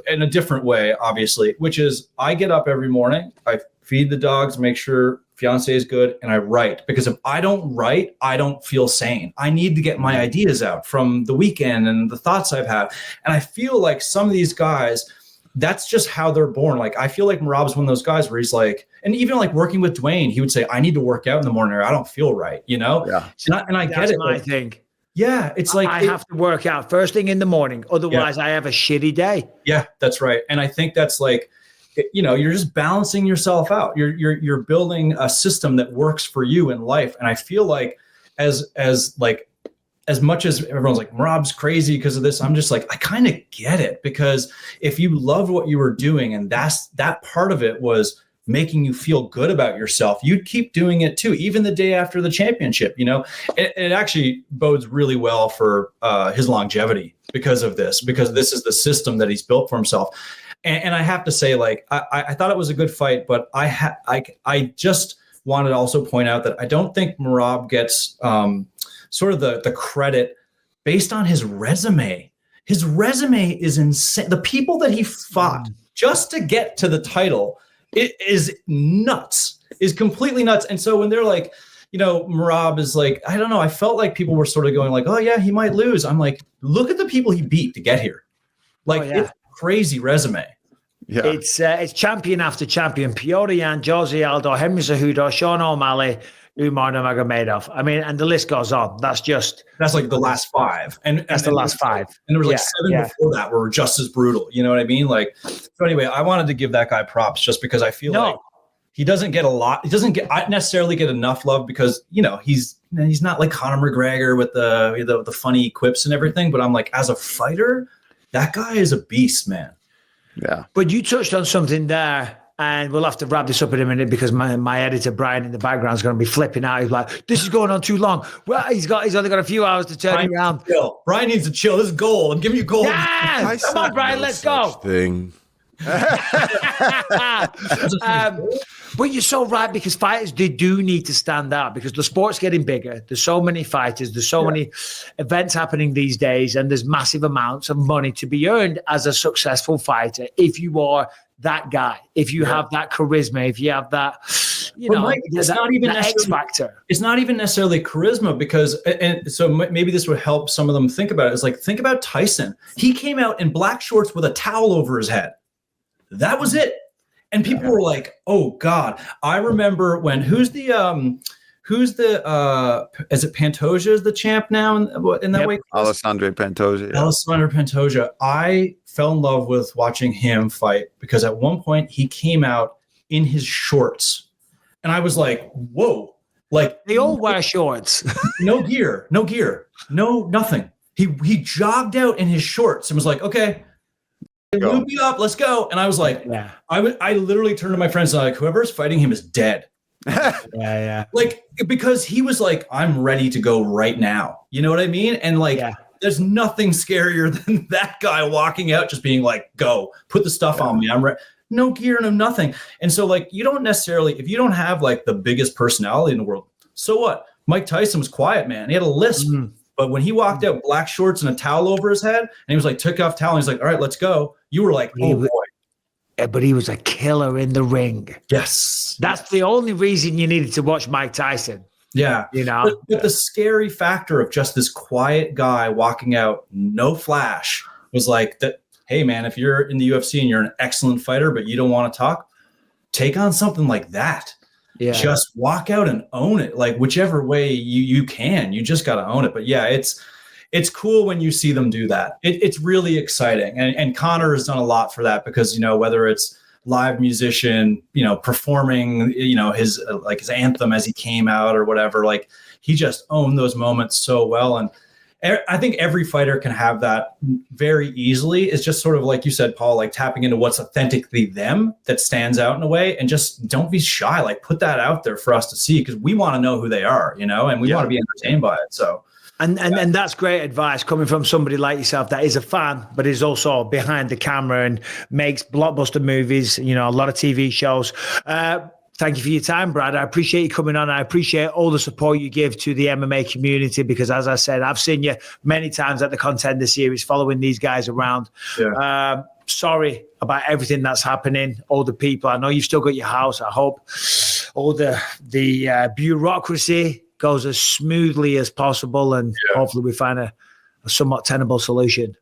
in a different way, obviously, which is I get up every morning, I feed the dogs, make sure fiance is good, and I write, because if I don't write, I don't feel sane. I need to get my ideas out from the weekend and the thoughts I've had. And I feel like some of these guys, that's just how they're born. Like, I feel like Merab's one of those guys where he's like, and even like working with Dwayne, he would say, I need to work out in the morning or I don't feel right, you know? Yeah. And I get it. I think. Yeah, it's like I have to work out first thing in the morning. Otherwise, I have a shitty day. Yeah, that's right. And I think that's like, you know, you're just balancing yourself out. You're building a system that works for you in life. And I feel like as much as everyone's like, Merab's crazy because of this, I'm just like, I kind of get it, because if you loved what you were doing and that part of it was making you feel good about yourself, you'd keep doing it too, even the day after the championship. You know, it actually bodes really well for his longevity because of this, because this is the system that he's built for himself. And I have to say, like, I thought it was a good fight, but I just wanted to also point out that I don't think Merab gets sort of the credit based on his resume. His resume is insane. The people that he fought just to get to the title, it is nuts, is completely nuts. And so when they're like, you know, Merab is like, I don't know, I felt like people were sort of going like, oh yeah, he might lose. I'm like, look at the people he beat to get here. Like, it's crazy resume. Yeah, it's champion after champion: Piotr Jan, Jose Aldo, Henry Cejudo, Sean O'Malley, Umar Nurmagomedov. I mean, and the list goes on. That's like the last 5, and that's the last 5. And there was like 7 before that were just as brutal. You know what I mean? Like, so anyway, I wanted to give that guy props just because I feel like he doesn't get a lot. He doesn't necessarily get enough love because, you know, he's not like Conor McGregor with the funny quips and everything. But I'm like, as a fighter, that guy is a beast, man. Yeah. But you touched on something there, and we'll have to wrap this up in a minute because my editor, Brian, in the background is going to be flipping out. He's like, this is going on too long. Well, he's only got a few hours to turn around. Brian needs to chill. This is gold. I'm giving you gold. Yeah! Come on, Brian, let's go. Thing. But you're so right, because fighters, they do need to stand out because the sport's getting bigger. There's so many fighters. There's so many events happening these days, and there's massive amounts of money to be earned as a successful fighter if you are that guy, if you have that charisma, if you have that, Mike, it's not even that X factor. It's not even necessarily charisma, because, and so maybe this would help some of them think about it. It's like, think about Tyson. He came out in black shorts with a towel over his head. That was it. And people were like, oh God. I remember when, is it Pantoja is the champ now in that way? Alessandro Pantoja. Yeah. Alessandro Pantoja. I fell in love with watching him fight because at one point he came out in his shorts and I was like, whoa, like they all wear shorts, no gear, no, nothing. He jogged out in his shorts and was like, okay, loop me up, let's go. And I was like, I literally turned to my friends and I'm like, whoever's fighting him is dead. Like, because he was like, I'm ready to go right now. You know what I mean? And like, there's nothing scarier than that guy walking out, just being like, go, put the stuff on me. I'm ready. no gear, no nothing. And so like, you don't necessarily, if you don't have like the biggest personality in the world, so what? Mike Tyson was quiet, man. He had a lisp, but when he walked out, black shorts and a towel over his head, and he was like, took off towel, and he's like, all right, let's go. You were like, oh boy. But he was a killer in the ring. Yes. That's the only reason you needed to watch Mike Tyson. Yeah. You know, but the scary factor of just this quiet guy walking out, no flash, was like that. Hey man, if you're in the UFC and you're an excellent fighter, but you don't want to talk, take on something like that. Yeah. Just walk out and own it. Like whichever way you can, you just got to own it. But yeah, it's cool when you see them do that. It's really exciting. And Connor has done a lot for that because, you know, whether it's live musician, you know, performing, you know, his anthem as he came out or whatever, like he just owned those moments so well. And I think every fighter can have that very easily. It's just sort of like you said, Paul, like tapping into what's authentically them that stands out in a way, and just don't be shy. Like put that out there for us to see, because we want to know who they are, you know, and we want to be entertained by it. So. And that's great advice coming from somebody like yourself that is a fan, but is also behind the camera and makes blockbuster movies, you know, a lot of TV shows. Thank you for your time, Brad. I appreciate you coming on. I appreciate all the support you give to the MMA community because, as I said, I've seen you many times at the Contender Series following these guys around. Yeah. Sorry about everything that's happening, all the people. I know you've still got your house. I hope all the bureaucracy goes as smoothly as possible, and hopefully we find a somewhat tenable solution.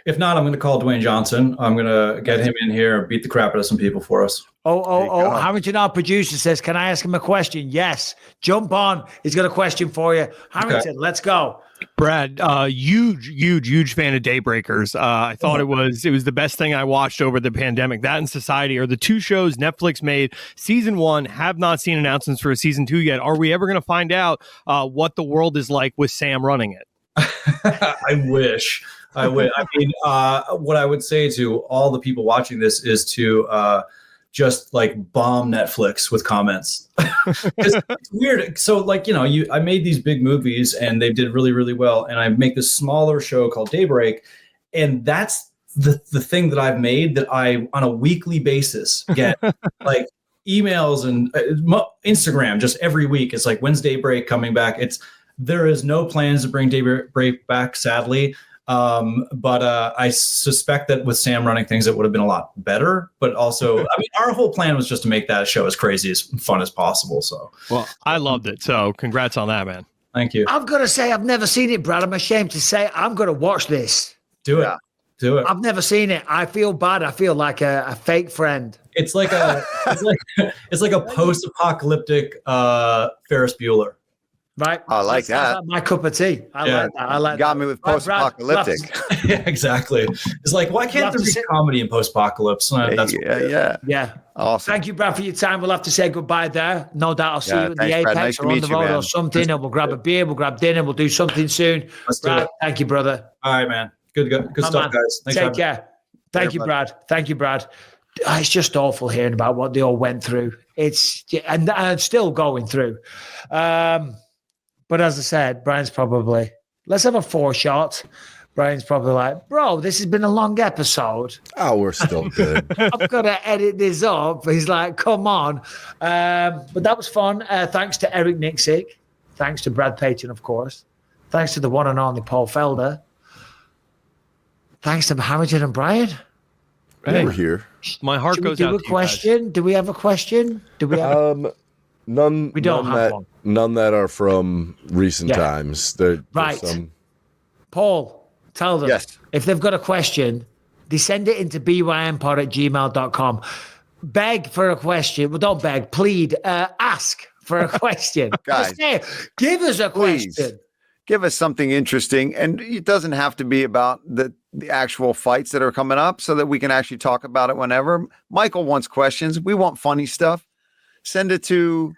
If not, I'm going to call Dwayne Johnson. I'm going to get him in here and beat the crap out of some people for us. Harrington, our producer, says, can I ask him a question? Yes. Jump on. He's got a question for you. Harrington, let's go. Brad, huge fan of Daybreakers. I thought it was the best thing I watched over the pandemic. That and Society are the two shows Netflix made. Season 1, have not seen announcements for a season 2 yet. Are we ever going to find out what the world is like with Sam running it? I wish. I would. I mean, what I would say to all the people watching this is to just like bomb Netflix with comments. It's weird. So like, you know, I made these big movies and they did really, really well. And I make this smaller show called Daybreak. And that's the thing that I've made that I, on a weekly basis, get like emails and Instagram just every week. It's like, when's Daybreak coming back? There is no plans to bring Daybreak back, sadly. But I suspect that with Sam running things, it would have been a lot better. But also, I mean, our whole plan was just to make that show as crazy as fun as possible. So, well, I loved it. So congrats on that, man. Thank you. I've got to say, I've never seen it, Brad. I'm ashamed to say I'm going to watch this. Do it. I've never seen it. I feel bad. I feel like a fake friend. It's like it's like a post-apocalyptic Ferris Bueller. Right. I like that. Like my cup of tea. I like that. Got me with post-apocalyptic. Yeah, exactly. It's like, why can't there be comedy in post-apocalypse? Yeah. Awesome. Thank you, Brad, for your time. We'll have to say goodbye there. No doubt I'll see you in the Apex Nice or on the road or something, and we'll grab a beer, we'll grab dinner, we'll do something soon. Brad, thank you, brother. All right, man. Good stuff, man. guys. Thanks. Take care. Thank you, Brad. Thank you, Brad. It's just awful hearing about what they all went through. And still going through. But as I said, Brian's probably, let's have a 4 shot. Brian's probably like, bro, this has been a long episode. Oh, we're still good. I've got to edit this up. He's like, come on. But that was fun. Thanks to Erick Nicksik. Thanks to Brad Peyton, of course. Thanks to the one and only Paul Felder. Thanks to Harrington and Brian. Hey, we're here. My heart goes out to you guys. Do we have a question? Do we have none? We don't have one. None that are from recent times. Right. Paul, tell them if they've got a question, they send it into bympod@gmail.com. Beg for a question. Well, don't beg. Plead. Ask for a question. Guys, give us a question. Give us something interesting. And it doesn't have to be about the actual fights that are coming up so that we can actually talk about it whenever. Michael wants questions. We want funny stuff. Send it to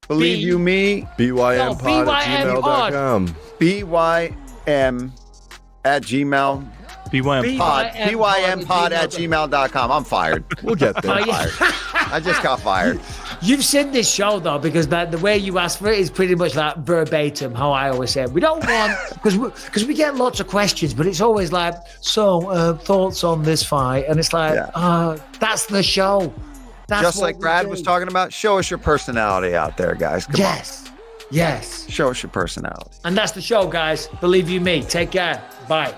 Believe You Me. BYMpod@gmail.com. BYM@gmail. BYMpod@gmail.com. I'm fired. We'll get there. I just got fired. You've seen this show though, because the way you ask for it is pretty much like verbatim how I always say it. We don't want, because we get lots of questions, but it's always like, thoughts on this fight, and it's like, that's the show. That's just like Brad was talking about. Show us your personality out there, guys. Come on. Yes. Show us your personality. And that's the show, guys. Believe you me. Take care. Bye.